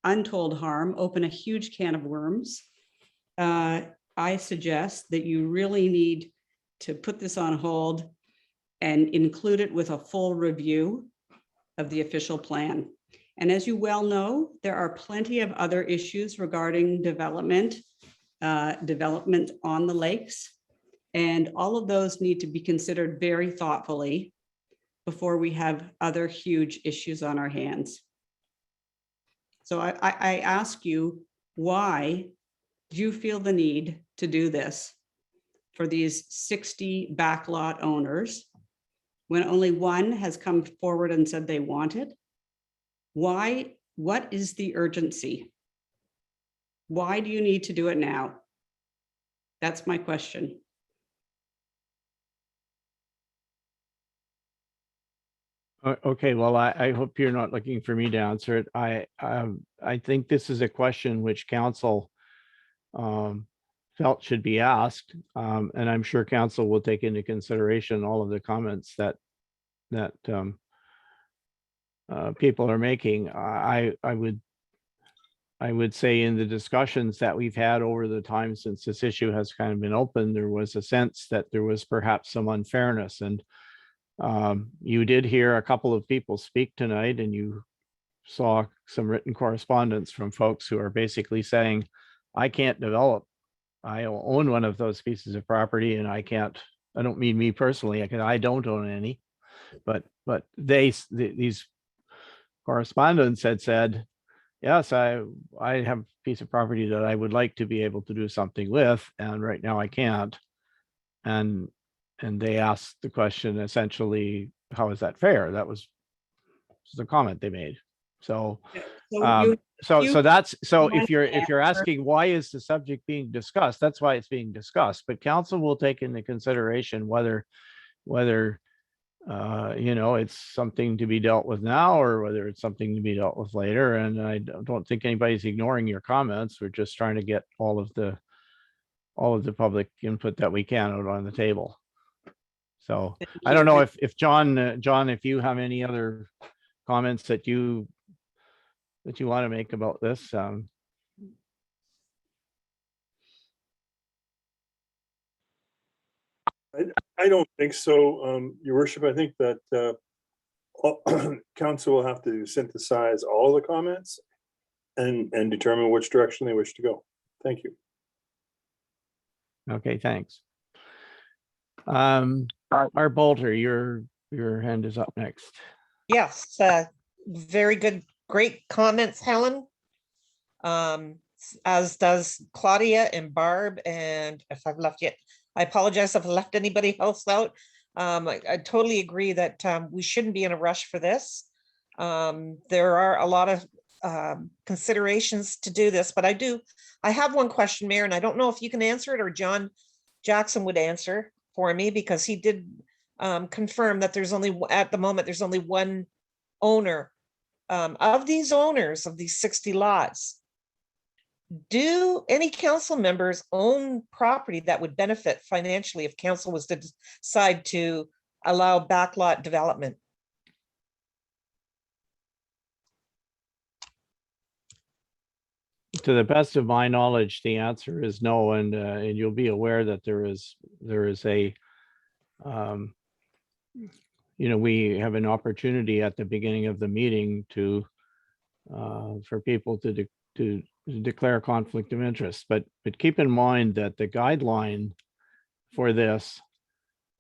Speaker 7: untold harm, open a huge can of worms. I suggest that you really need to put this on hold and include it with a full review of the official plan. And as you well know, there are plenty of other issues regarding development on the lakes. And all of those need to be considered very thoughtfully before we have other huge issues on our hands. So I ask you, why do you feel the need to do this for these 60 backlot owners when only one has come forward and said they want it? Why? What is the urgency? Why do you need to do it now? That's my question.
Speaker 1: Okay, well, I hope you're not looking for me to answer it. I think this is a question which council felt should be asked, and I'm sure council will take into consideration all of the comments that people are making. I would say in the discussions that we've had over the time since this issue has kind of been open, there was a sense that there was perhaps some unfairness, and you did hear a couple of people speak tonight, and you saw some written correspondence from folks who are basically saying, I can't develop. I own one of those pieces of property and I can't, I don't mean me personally, I don't own any, but these correspondents had said, yes, I have a piece of property that I would like to be able to do something with, and right now I can't. And they asked the question essentially, how is that fair? That was the comment they made. So, if you're asking why is the subject being discussed, that's why it's being discussed. But council will take into consideration whether it's something to be dealt with now or whether it's something to be dealt with later. And I don't think anybody's ignoring your comments. We're just trying to get all of the public input that we can out on the table. So I don't know if John, if you have any other comments that you want to make about this.
Speaker 6: I don't think so, Your Worship. I think that council will have to synthesize all the comments and determine which direction they wish to go. Thank you.
Speaker 1: Okay, thanks. Art Bolter, your hand is up next.
Speaker 15: Yes, very good, great comments, Helen. As does Claudia and Barb, and if I've left yet, I apologize if I left anybody else out. I totally agree that we shouldn't be in a rush for this. There are a lot of considerations to do this, but I have one question, Mayor, and I don't know if you can answer it or John Jackson would answer for me, because he did confirm that at the moment, there's only one owner. Of these owners of these 60 lots, do any council members own property that would benefit financially if council was to decide to allow backlot development?
Speaker 1: To the best of my knowledge, the answer is no, and you'll be aware that there is a we have an opportunity at the beginning of the meeting for people to declare conflict of interest, but keep in mind that the guideline for this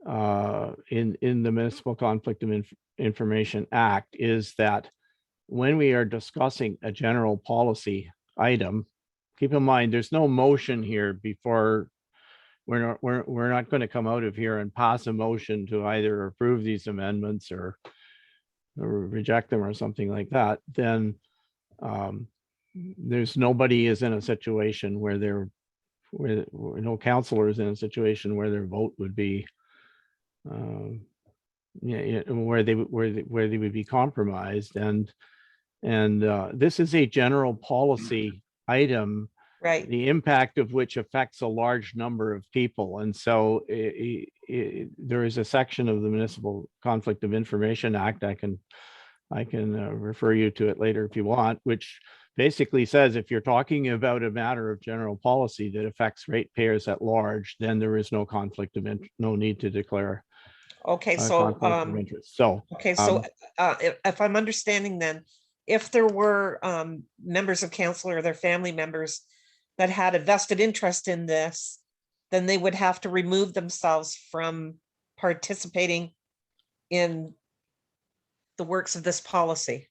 Speaker 1: in the Municipal Conflict of Information Act is that when we are discussing a general policy item, keep in mind there's no motion here before. We're not going to come out of here and pass a motion to either approve these amendments or reject them or something like that. Then there's nobody is in a situation where no counselor is in a situation where their vote would be where they would be compromised, and this is a general policy item,
Speaker 15: right,
Speaker 1: the impact of which affects a large number of people. And so there is a section of the Municipal Conflict of Information Act, I can I can refer you to it later if you want, which basically says if you're talking about a matter of general policy that affects ratepayers at large, then there is no conflict of interest, no need to declare
Speaker 15: Okay,
Speaker 1: a
Speaker 15: so,
Speaker 1: conflict of interest. So,
Speaker 15: okay, so if I'm understanding then, if there were members of council or their family members that had a vested interest in this, then they would have to remove themselves from participating in the works of this policy.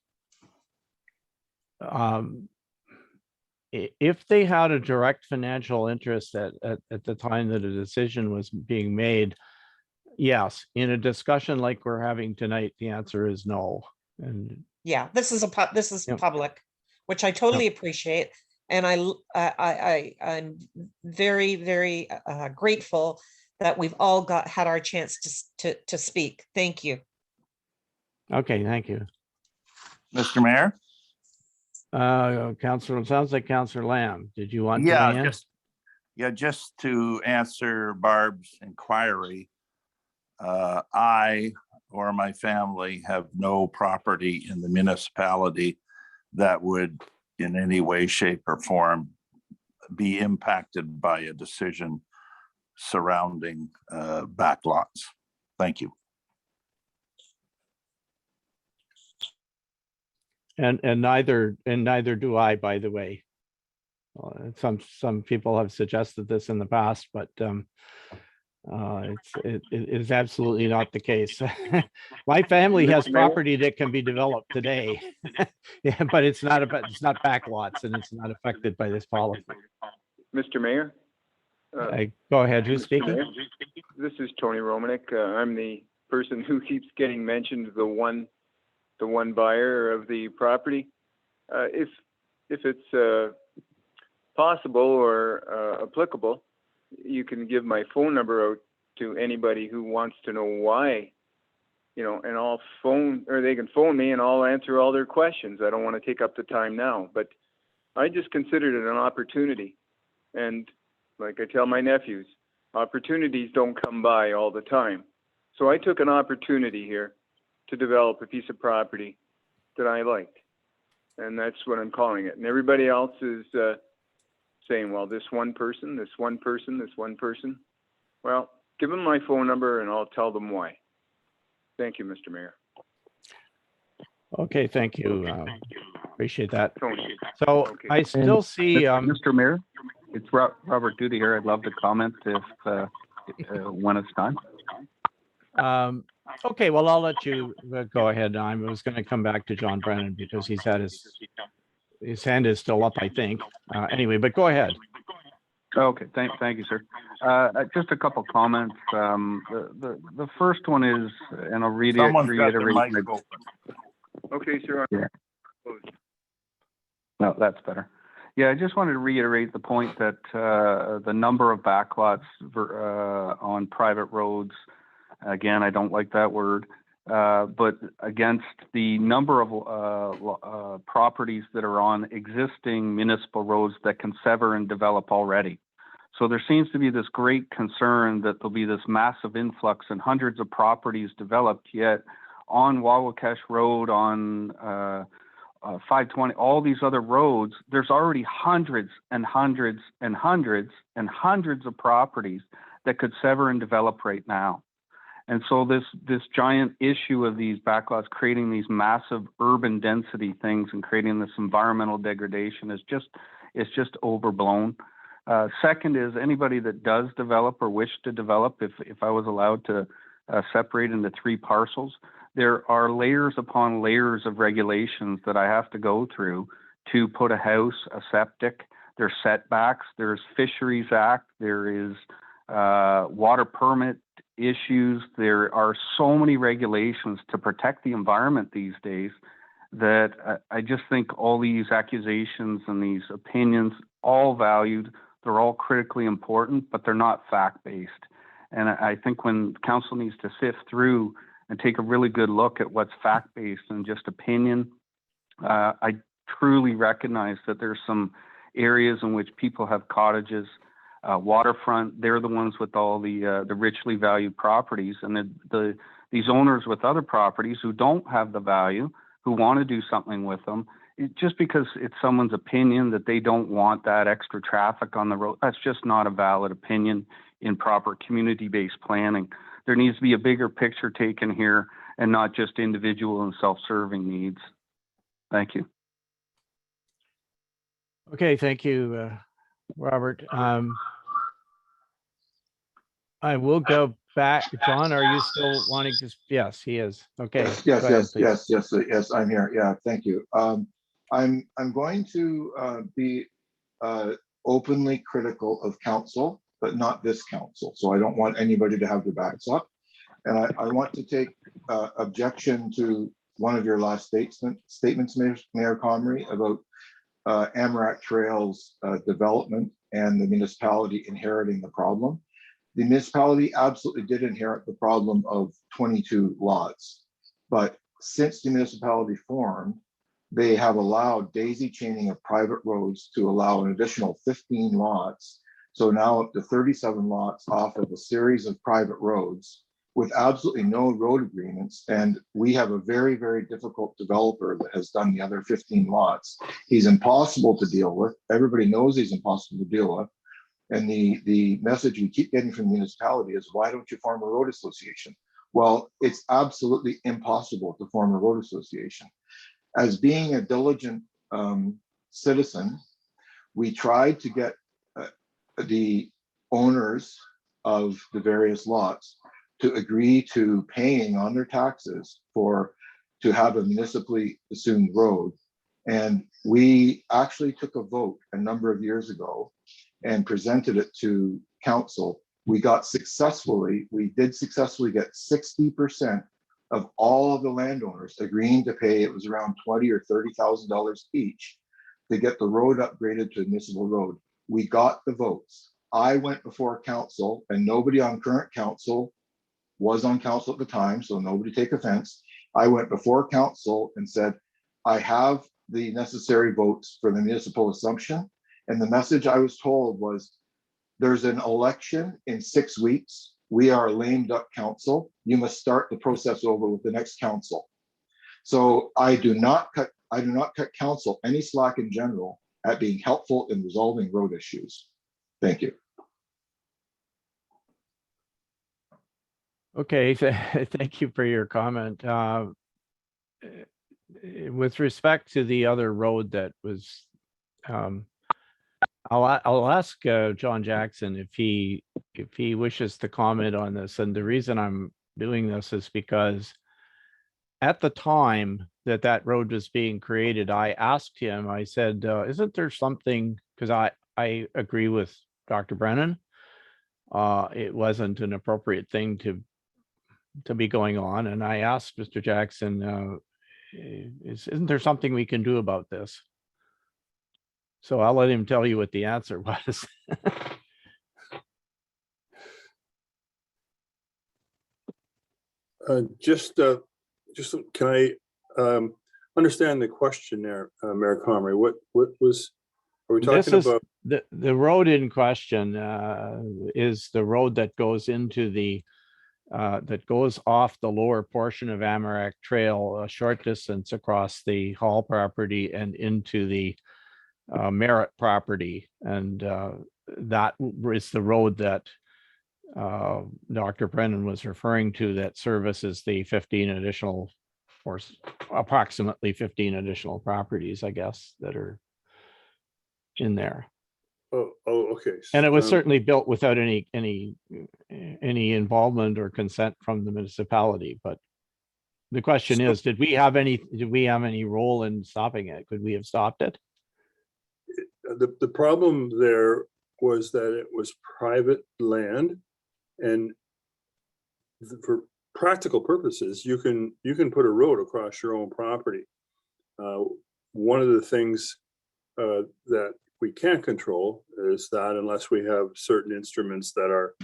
Speaker 1: If they had a direct financial interest at the time that a decision was being made, yes. In a discussion like we're having tonight, the answer is no. And
Speaker 15: Yeah, this is
Speaker 1: Yep.
Speaker 15: public, which I totally appreciate. And I'm very, very grateful that we've all had our chance to speak. Thank you.
Speaker 1: okay, thank you.
Speaker 4: Mr. Mayor?
Speaker 1: Councillor, sounds like Councillor Lamb. Did you want to
Speaker 4: Yeah,
Speaker 1: weigh in?
Speaker 4: just to answer Barb's inquiry, I or my family have no property in the municipality that would in any way, shape, or form be impacted by a decision surrounding backlots. Thank you.
Speaker 1: And neither do I, by the way. Some people have suggested this in the past, but it is absolutely not the case. My family has property that can be developed today, yeah, but it's not backlots, and it's not affected by this policy.
Speaker 11: Mr. Mayor?
Speaker 1: Go ahead. Who's
Speaker 11: Mr.
Speaker 1: speaking?
Speaker 11: Mayor, this is Tony Romanek. I'm the person who keeps getting mentioned, the one buyer of the property. If it's possible or applicable, you can give my phone number out to anybody who wants to know why, and they can phone me and I'll answer all their questions. I don't want to take up the time now, but I just considered it an opportunity. And like I tell my nephews, opportunities don't come by all the time. So I took an opportunity here to develop a piece of property that I liked. And that's what I'm calling it. And everybody else is saying, well, this one person. Well, give them my phone number and I'll tell them why. Thank you, Mr. Mayor.
Speaker 1: Okay, thank you. Appreciate that.
Speaker 11: Tony.
Speaker 1: So
Speaker 11: Okay.
Speaker 1: I still see.
Speaker 10: Mr. Mayor, it's Robert Duty here. I'd love to comment if when it's time.
Speaker 1: Okay, well, I'll let you go ahead. I was going to come back to John Brennan because he's had his hand is still up, I think. Anyway, but go ahead.
Speaker 10: Okay, thank you, sir. Just a couple comments. The first one is, and I'll
Speaker 4: Someone's got their
Speaker 10: reiterate.
Speaker 4: mic open.
Speaker 11: Okay, sir.
Speaker 10: Yeah. No, that's better. Yeah, I just wanted to reiterate the point that the number of backlots on private roads, again, I don't like that word, but against the number of properties that are on existing municipal roads that can sever and develop already. So there seems to be this great concern that there'll be this massive influx and hundreds of properties developed, yet on Wawakesh Road, on 520, all these other roads, there's already hundreds and hundreds and hundreds and hundreds of properties that could sever and develop right now. And so this giant issue of these backlots creating these massive urban density things and creating this environmental degradation is just overblown. Second is anybody that does develop or wish to develop, if I was allowed to separate into 3 parcels, there are layers upon layers of regulations that I have to go through to put a house, a septic. There's setbacks, there's Fisheries Act, there is water permit issues. There are so many regulations to protect the environment these days that I just think all these accusations and these opinions, all valued, they're all critically important, but they're not fact-based. And I think when council needs to sift through and take a really good look at what's fact-based and just opinion, I truly recognize that there's some areas in which people have cottages, waterfront, they're the ones with all the richly valued properties, and these owners with other properties who don't have the value, who want to do something with them. Just because it's someone's opinion that they don't want that extra traffic on the road, that's just not a valid opinion in proper community-based planning. There needs to be a bigger picture taken here and not just individual and self-serving needs. Thank you.
Speaker 1: Okay, thank you, Robert. I will go back. John, are you still wanting to? Yes, he is. Okay.
Speaker 8: Yes,
Speaker 1: go ahead, please.
Speaker 8: yes, I'm here. Yeah, thank you. I'm going to be openly critical of council, but not this council. So I don't want anybody to have their backs up. And I want to take objection to one of your last statements, Mayor Comrie, about Amarak Trails development and the municipality inheriting the problem. The municipality absolutely did inherit the problem of 22 lots, but since the municipality formed, they have allowed daisy chaining of private roads to allow an additional 15 lots. So now up to 37 lots off of a series of private roads with absolutely no road agreements. And we have a very, very difficult developer that has done the other 15 lots. He's impossible to deal with. Everybody knows he's impossible to deal with. And the message we keep getting from the municipality is, why don't you form a road association? Well, it's absolutely impossible to form a road association. As being a diligent citizen, we tried to get the owners of the various lots to agree to paying on their taxes to have a municipally assumed road. And we actually took a vote a number of years ago and presented it to council. We did successfully get 60% of all of the landowners agreeing to pay. It was around $20,000 or $30,000 each to get the road upgraded to a municipal road. We got the votes. I went before council, and nobody on current council was on council at the time, so nobody take offense. I went before council and said, I have the necessary votes for the municipal assumption. And the message I was told was, there's an election in 6 weeks. We are a lame duck council. You must start the process over with the next council. So I do not cut council any slack in general at being helpful in resolving road issues. Thank you.
Speaker 1: Okay, thank you for your comment. With respect to the other road that was, I'll ask John Jackson if he wishes to comment on this. And the reason I'm doing this is because at the time that road was being created, I asked him, I said, isn't there something, because I agree with Dr. Brennan, it wasn't an appropriate thing to be going on. And I asked Mr. Jackson, isn't there something we can do about this? So I'll let him tell you what the answer was.
Speaker 6: Can I understand the question there, Mayor Comrie? What are we talking about?
Speaker 1: The road in question is the road that goes into that goes off the lower portion of Amarak Trail, a short distance across the Hall property and into the Merritt property. And that is the road that Dr. Brennan was referring to, that services the 15 additional, or approximately 15 additional properties, I guess, that are in there.
Speaker 6: Oh, okay.
Speaker 1: And it was certainly built without any involvement or consent from the municipality. But the question is, did we have any role in stopping it? Could we have stopped it?
Speaker 6: The problem there was that it was private land, and for practical purposes, you can put a road across your own property. One of the things that we can't control is that, unless we have certain instruments that are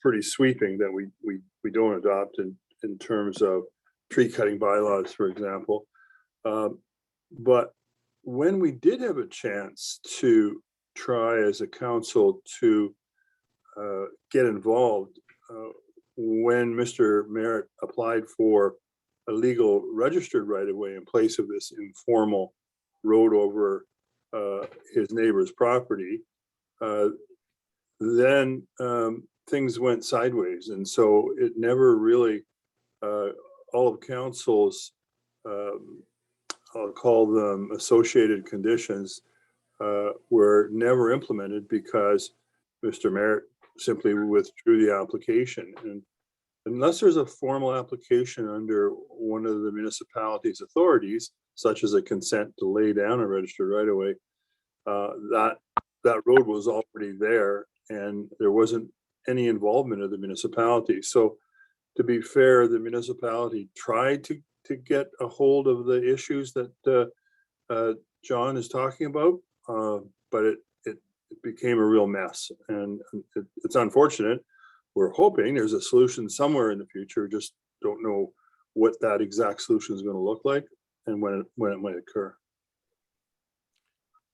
Speaker 6: pretty sweeping, that we don't adopt in terms of tree cutting bylaws, for example. But when we did have a chance to try as a council to get involved, when Mr. Merritt applied for a legal registered right of way in place of this informal road over his neighbor's property, then things went sideways. And so it never really, all of council's, I'll call them associated conditions, were never implemented because Mr. Merritt simply withdrew the application. And unless there's a formal application under one of the municipality's authorities, such as a consent to lay down a registered right-of-way, that road was already there and there wasn't any involvement of the municipality. So to be fair, the municipality tried to get a hold of the issues that John is talking about, but it became a real mess, and it's unfortunate. We're hoping there's a solution somewhere in the future. Just don't know what that exact solution is going to look like and when it might occur.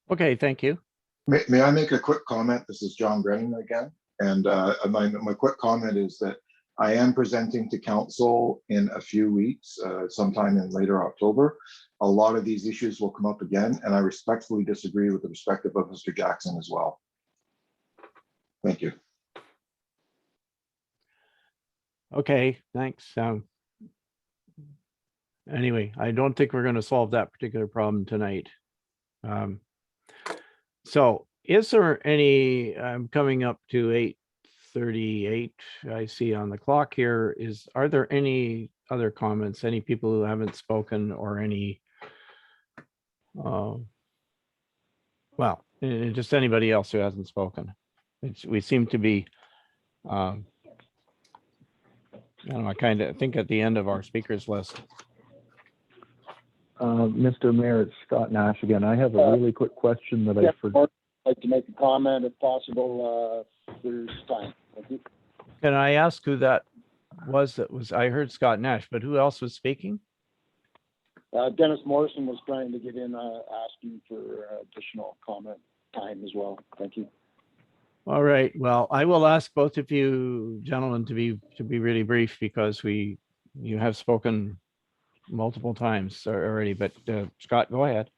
Speaker 1: Okay, thank you.
Speaker 8: May I make a quick comment? This is John Brennan again. And my quick comment is that I am presenting to council in a few weeks, sometime in later October. A lot of these issues will come up again, and I respectfully disagree with the perspective of Mr. Jackson as well. Thank you.
Speaker 1: Okay, thanks. Anyway, I don't think we're going to solve that particular problem tonight. So is there any, I'm coming up to 8:38, I see on the clock here, are there any other comments, any people who haven't spoken, or any, well, just anybody else who hasn't spoken? We seem to be, I don't know, I think at the end of our speakers list.
Speaker 9: Mr. Mayor, it's Scott Nash again. I have a really quick question that I forgot.
Speaker 13: I'd like to make a comment if possible, if there's time. Thank you.
Speaker 1: Can I ask who that was? I heard Scott Nash, but who else was speaking?
Speaker 13: Dennis Morrison was trying to get in, asking for additional comment time as well. Thank you.
Speaker 1: All right. Well, I will ask both of you gentlemen to be really brief, because you have spoken multiple times already. But Scott, go ahead.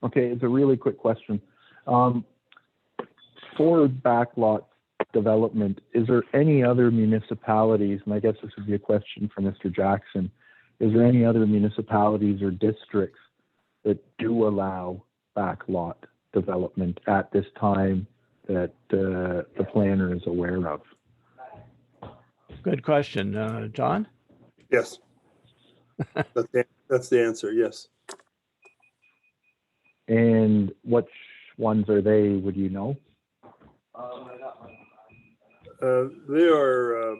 Speaker 9: Okay, it's a really quick question. For backlot development, is there any other municipalities, and I guess this would be a question for Mr. Jackson, is there any other municipalities or districts that do allow backlot development at this time that the planner is aware of?
Speaker 1: Good question. John?
Speaker 6: Yes. That's the answer, yes.
Speaker 9: And which ones are they, would you know?
Speaker 6: They are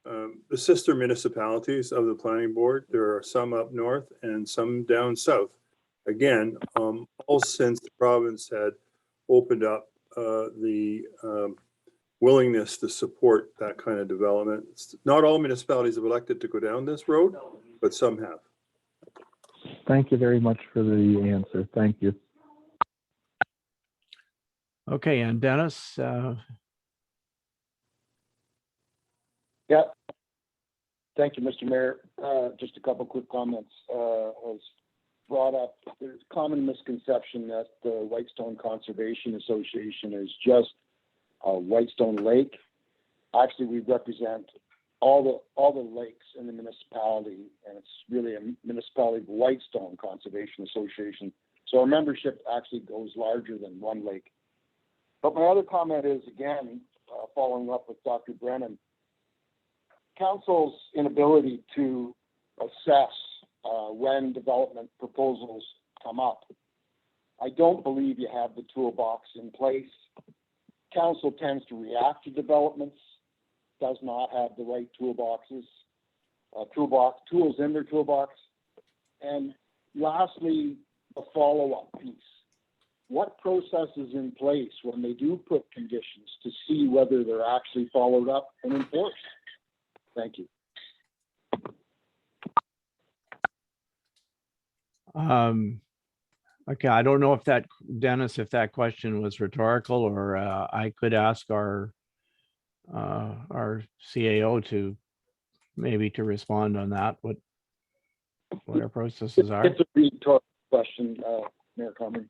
Speaker 6: the sister municipalities of the planning board. There are some up north and some down south. Again, all since the province had opened up the willingness to support that kind of development. Not all municipalities have elected to go down this road, but some have.
Speaker 9: Thank you very much for the answer. Thank you.
Speaker 1: Okay, and Dennis?
Speaker 13: Yeah. Thank you, Mr. Mayor. Just a couple quick comments. Was brought up, there's a common misconception that the Whitestone Conservation Association is just Whitestone Lake. Actually, we represent all the lakes in the municipality, and it's really a municipality of Whitestone Conservation Association. So our membership actually goes larger than one lake. But my other comment is, again, following up with Dr. Brennan, council's inability to assess when development proposals come up. I don't believe you have the toolbox in place. Council tends to react to developments, does not have the right tools in their toolbox. And lastly, the follow-up piece. What process is in place when they do put conditions to see whether they're actually followed up and enforced? Thank you.
Speaker 1: Okay, I don't know if that, Dennis, if that question was rhetorical, or I could ask our CAO to maybe to respond on that, what our processes are.
Speaker 13: It's a rhetorical question, Mayor Comrie.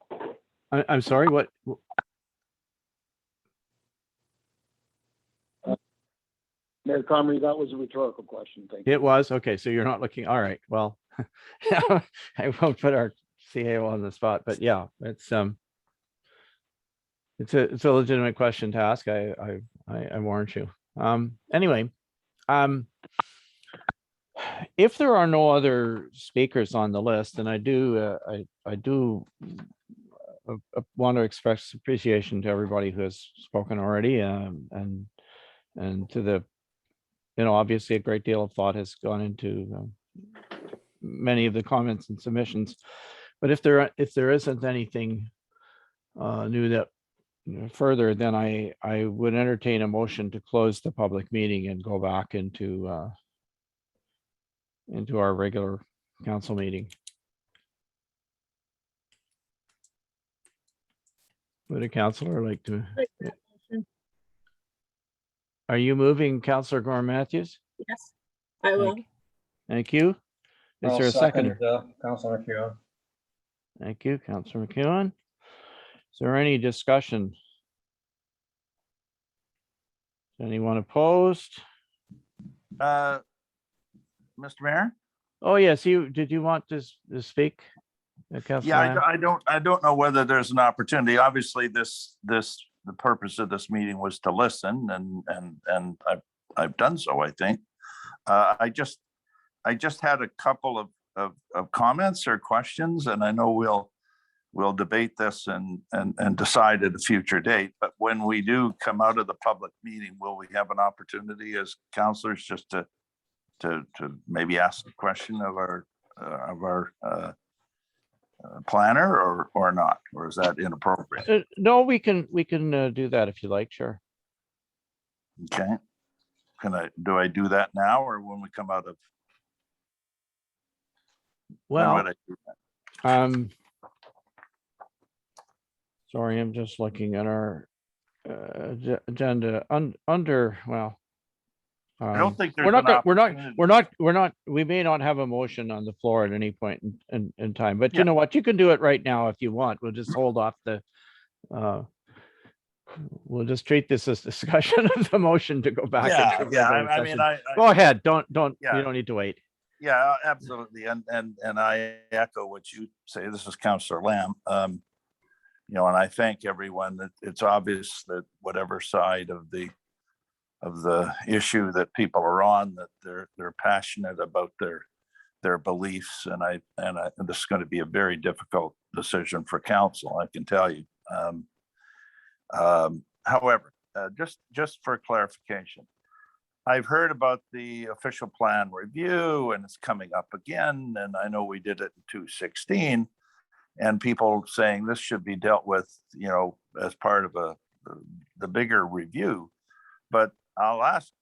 Speaker 1: I'm sorry, what?
Speaker 13: Mayor Comrie, that was a rhetorical question. Thank you.
Speaker 1: It was, okay, so you're not looking, all right, well, I won't put our CAO on the spot, but yeah, it's a legitimate question to ask. I warrant you. Anyway, if there are no other speakers on the list, and I do want to express appreciation to everybody who has spoken already, and to the, obviously a great deal of thought has gone into many of the comments and submissions. But if there isn't anything new that further, then I would entertain a motion to close the public meeting and go back into our regular council meeting. Would a councillor like to? Are you moving, Councillor Gore Matthews?
Speaker 18: Yes, I will.
Speaker 1: Thank you. Is
Speaker 12: I'll
Speaker 1: there a second?
Speaker 12: Councilor McEwen.
Speaker 1: Thank you, Councillor McEwen. Is there any discussion? Is anyone opposed?
Speaker 4: Mr. Mayor?
Speaker 1: Oh, yes, did you want to speak? Councillor
Speaker 4: Yeah,
Speaker 1: Lamb?
Speaker 4: I don't know whether there's an opportunity. Obviously, the purpose of this meeting was to listen, and I've done so, I think. I just had a couple of comments or questions, and I know we'll debate this and decide at a future date. But when we do come out of the public meeting, will we have an opportunity as councillors just to maybe ask a question of our planner or not, or is that inappropriate?
Speaker 1: No, we can do that if you like, sure.
Speaker 4: Okay. Do I do that now or when we come out of? when would
Speaker 1: Well,
Speaker 4: I do that?
Speaker 1: Sorry, I'm just looking at our agenda under, well.
Speaker 4: I don't think there's
Speaker 1: We're not,
Speaker 4: an
Speaker 1: we may not have a motion on the floor at any point in time, but
Speaker 4: Yeah.
Speaker 1: you know what, you can do it right now if you want. We'll just hold off we'll just treat this as discussion of the motion to go back.
Speaker 4: Yeah,
Speaker 1: into
Speaker 4: yeah,
Speaker 1: regular
Speaker 4: I mean,
Speaker 1: session. Go ahead, don't, you
Speaker 4: Yeah.
Speaker 1: don't need to wait.
Speaker 4: Yeah, absolutely. And I echo what you say. This is Councillor Lamb. And I thank everyone that it's obvious that whatever side of the issue that people are on, that they're passionate about their beliefs. And this is going to be a very difficult decision for council, I can tell you. However, just for clarification, I've heard about the official plan review and it's coming up again. And I know we did it in 2016 and people saying this should be dealt with, as part of the bigger review. But I'll ask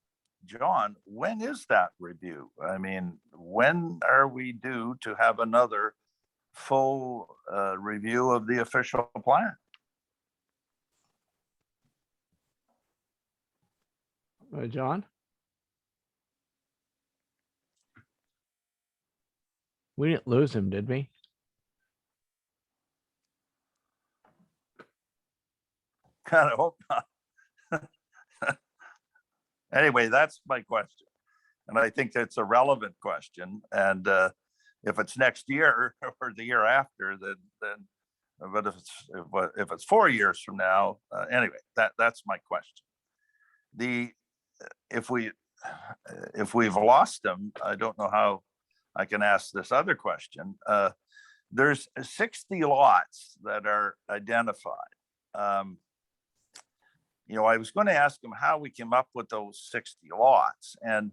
Speaker 4: John, when is that review? I mean, when are we due to have another full review of the official plan?
Speaker 1: John? We didn't lose him, did we?
Speaker 4: Kind of hope not. Anyway, that's my question. And I think that's a relevant question. And if it's next year or the year after, then but if it's 4 years from now, anyway, that's my question. If we've lost them, I don't know how I can ask this other question. There's 60 lots that are identified. I was going to ask him how we came up with those 60 lots, and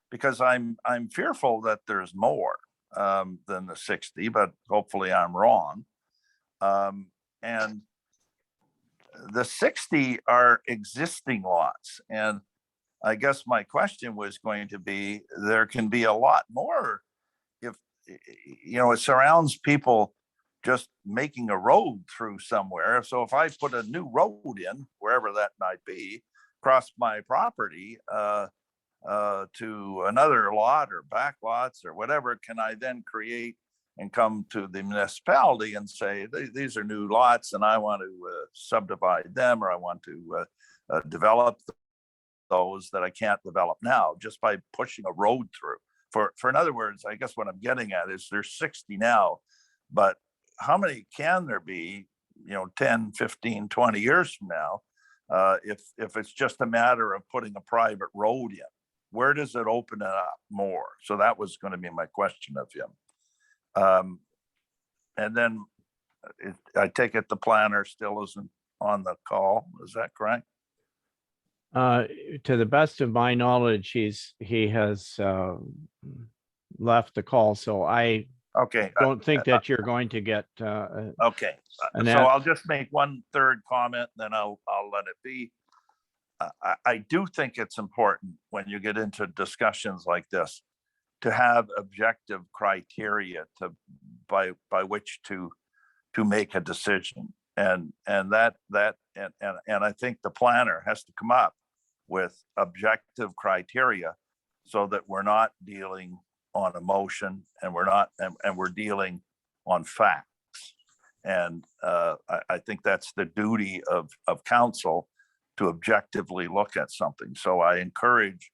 Speaker 4: because I'm fearful that there's more than the 60, but hopefully I'm wrong. And the 60 are existing lots, and I guess my question was going to be, there can be a lot more if it surrounds people just making a road through somewhere. So if I put a new road in, wherever that might be, across my property, to another lot or back lots or whatever, can I then create and come to the municipality and say, these are new lots and I want to subdivide them, or I want to develop those that I can't develop now just by pushing a road through. For in other words, I guess what I'm getting at is there's 60 now, but how many can there be, 10, 15, 20 years from now, if it's just a matter of putting a private road in? Where does it open it up more? So that was going to be my question of him. And then I take it the planner still isn't on the call. Is that correct?
Speaker 1: To the best of my knowledge, he has left the call, so I don't think that you're going to get.
Speaker 4: Okay,
Speaker 1: an
Speaker 4: so I'll just make one third comment, then I'll let it be. I do think it's important when you get into discussions like this to have objective criteria by which to make a decision, and I think the planner has to come up with objective criteria so that we're not dealing on emotion and we're dealing on facts. And I think that's the duty of council, to objectively look at something. So I encourage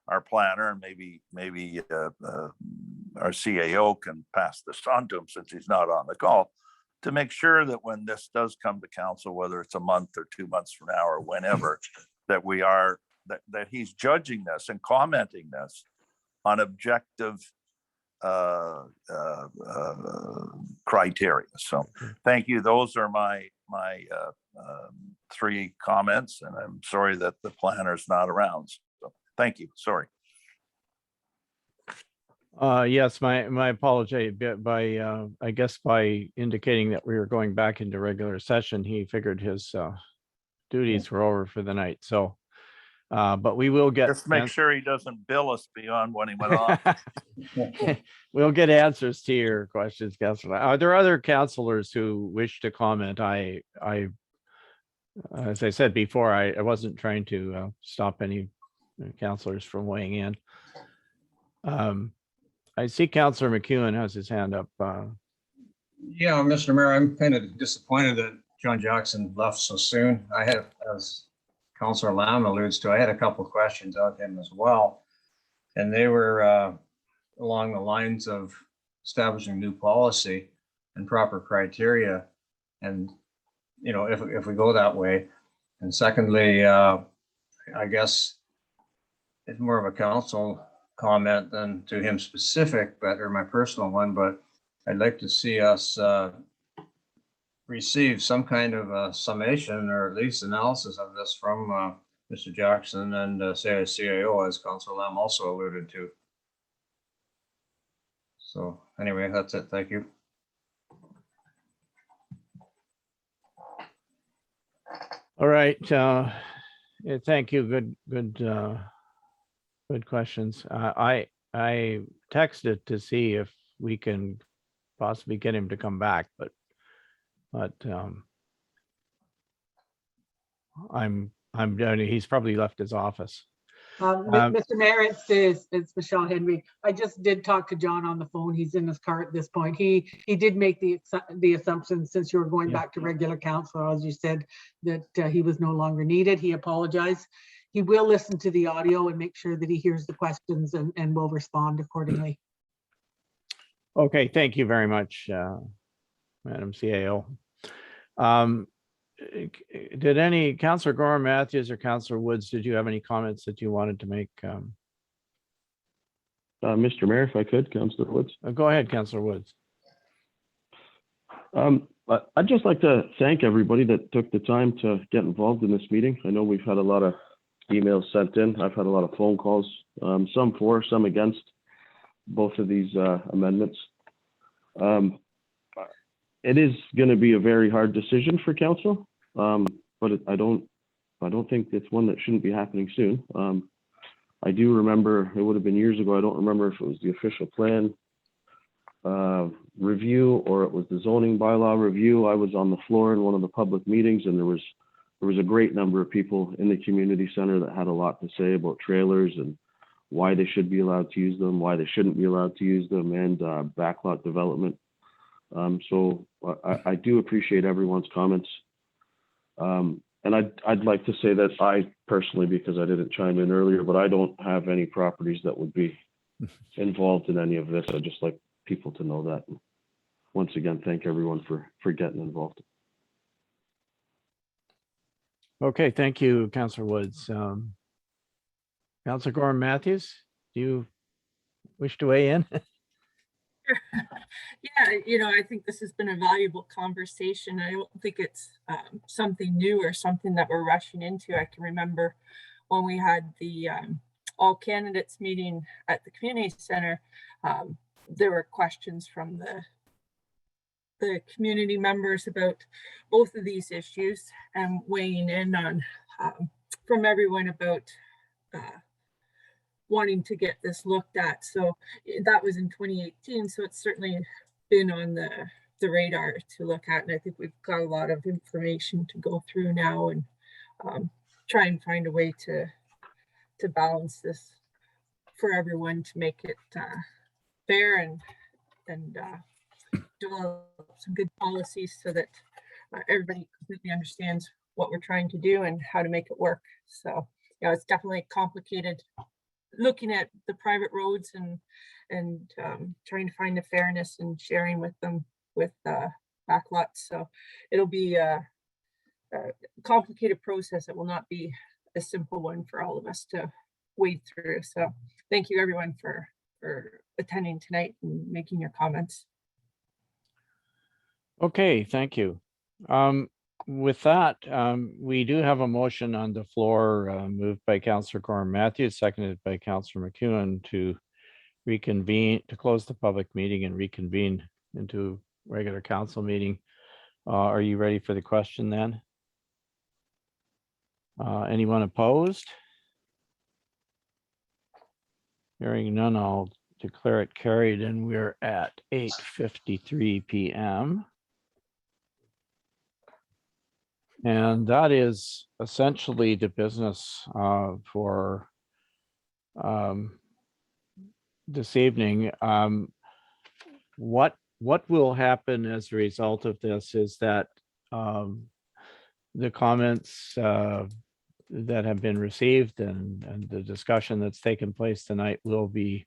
Speaker 4: our planner, and maybe our CAO can pass this on to him since he's not on the call, to make sure that when this does come to council, whether it's a month or 2 months from now or whenever, that he's judging this and commenting this on objective criteria. So thank you. Those are my 3 comments, and I'm sorry that the planner's not around. So thank you. Sorry.
Speaker 1: Yes, my apology. By I guess by indicating that we were going back into regular session, he figured his duties were over for the night. So, but we will get.
Speaker 4: Just make sure he doesn't bill us beyond when he went on.
Speaker 1: We'll get answers to your questions, Councilor. Are there other councilors who wish to comment? As I said before, I wasn't trying to stop any councilors from weighing in. I see Councilor McEwen has his hand up.
Speaker 12: Yeah, Mr. Mayor, I'm kind of disappointed that John Jackson left so soon. I had, as Councilor Lamb alludes to, I had a couple of questions of him as well. And they were along the lines of establishing new policy and proper criteria. And, if we go that way. And secondly, I guess it's more of a council comment than to him specific, or my personal one, but I'd like to see us receive some kind of a summation or at least analysis of this from Mr. Jackson and say a CAO, as Councilor Lamb also alluded to. So anyway, that's it. Thank you.
Speaker 1: All right. Thank you. Good questions. I texted to see if we can possibly get him to come back, but he's probably left his office.
Speaker 5: Mr. Mayor, it's Michelle Henry. I just did talk to John on the phone. He's in his car at this point. He did make the assumption, since you were going back to regular council, as you said, that he was no longer needed. He apologized. He will listen to the audio and make sure that he hears the questions and will respond accordingly.
Speaker 1: Okay, thank you very much, Madam CAO. Did any, Councilor Gorham Matthews or Councilor Woods, did you have any comments that you wanted to make?
Speaker 22: Mr. Mayor, if I could, Councilor Woods.
Speaker 1: Go ahead, Councilor Woods.
Speaker 22: I'd just like to thank everybody that took the time to get involved in this meeting. I know we've had a lot of emails sent in. I've had a lot of phone calls, some for, some against both of these amendments. It is going to be a very hard decision for council, but I don't think it's one that shouldn't be happening soon. I do remember, it would have been years ago, I don't remember if it was the official plan review or it was the zoning bylaw review. I was on the floor in one of the public meetings, and there was a great number of people in the community center that had a lot to say about trailers and why they should be allowed to use them, why they shouldn't be allowed to use them, and backlot development. So I do appreciate everyone's comments. And I'd like to say that I personally, because I didn't chime in earlier, but I don't have any properties that would be involved in any of this. I'd just like people to know that. Once again, thank everyone for getting involved.
Speaker 1: Okay, thank you, Councillor Woods. Councillor Gorham Matthews, do you wish to weigh in?
Speaker 18: Yeah, I think this has been a valuable conversation. I don't think it's something new or something that we're rushing into. I can remember when we had the all candidates meeting at the community center, there were questions from the community members about both of these issues, and weighing in on from everyone about wanting to get this looked at. So that was in 2018. So it's certainly been on the radar to look at. And I think we've got a lot of information to go through now and try and find a way to balance this for everyone, to make it fair and develop some good policies so that everybody completely understands what we're trying to do and how to make it work. So, it's definitely complicated looking at the private roads and trying to find the fairness and sharing with them with backlots. So it'll be a complicated process. It will not be a simple one for all of us to wade through. So thank you everyone for attending tonight and making your comments.
Speaker 1: Okay, thank you. With that, we do have a motion on the floor, moved by Councillor Gorham Matthews, seconded by Councillor McEwen, to reconvene, to close the public meeting and reconvene into regular council meeting. Are you ready for the question then? Anyone opposed? Hearing none, I'll declare it carried, and we're at 8:53 p.m. And that is essentially the business for this evening. What will happen as a result of this is that the comments that have been received and the discussion that's taken place tonight will be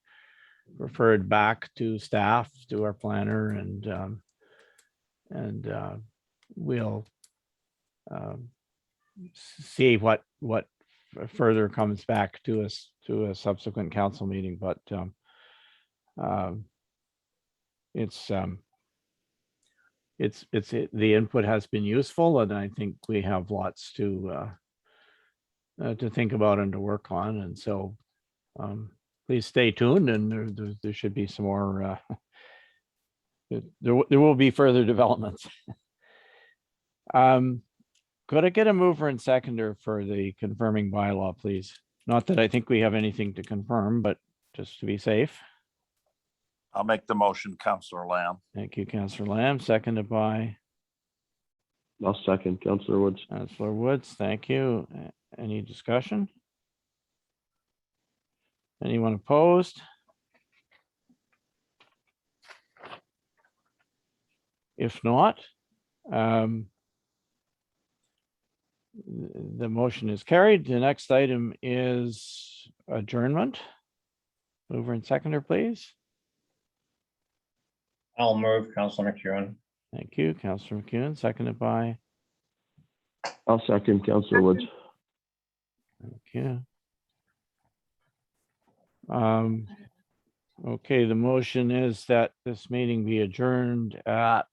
Speaker 1: referred back to staff, to our planner, and we'll see what further comes back to us to a subsequent council meeting. But the input has been useful, and I think we have lots to think about and to work on. And so please stay tuned, and there should be some more. There will be further developments. Could I get a mover and seconder for the confirming bylaw, please? Not that I think we have anything to confirm, but just to be safe.
Speaker 4: I'll make the motion, Councillor Lamb.
Speaker 1: Thank you, Councillor Lamb, seconded by
Speaker 22: I'll second, Councillor Woods.
Speaker 1: Councillor Woods. Thank you. Any discussion? Anyone opposed? If not, the motion is carried. The next item is adjournment. Mover and seconder, please.
Speaker 12: I'll move, Councillor McEwen.
Speaker 1: Thank you, Councillor McEwen, seconded by.
Speaker 22: I'll second, Councillor Woods.
Speaker 1: Thank you. Okay, the motion is that this meeting be adjourned at,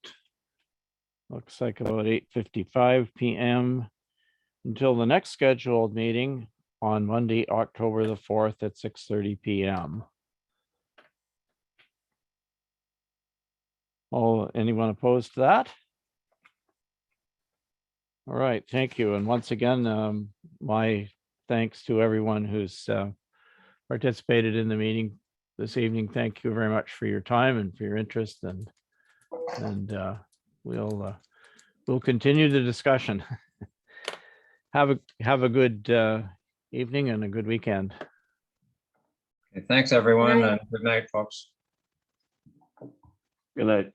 Speaker 1: looks like about 8:55 p.m. until the next scheduled meeting on Monday, October the 4th at 6:30 p.m. Anyone opposed to that? All right, thank you. And once again, my thanks to everyone who's participated in the meeting this evening. Thank you very much for your time and for your interest, and we'll continue the discussion. Have a good evening and a good weekend.
Speaker 12: Okay, thanks, everyone,
Speaker 18: night.
Speaker 12: and good night, folks.
Speaker 22: Good night.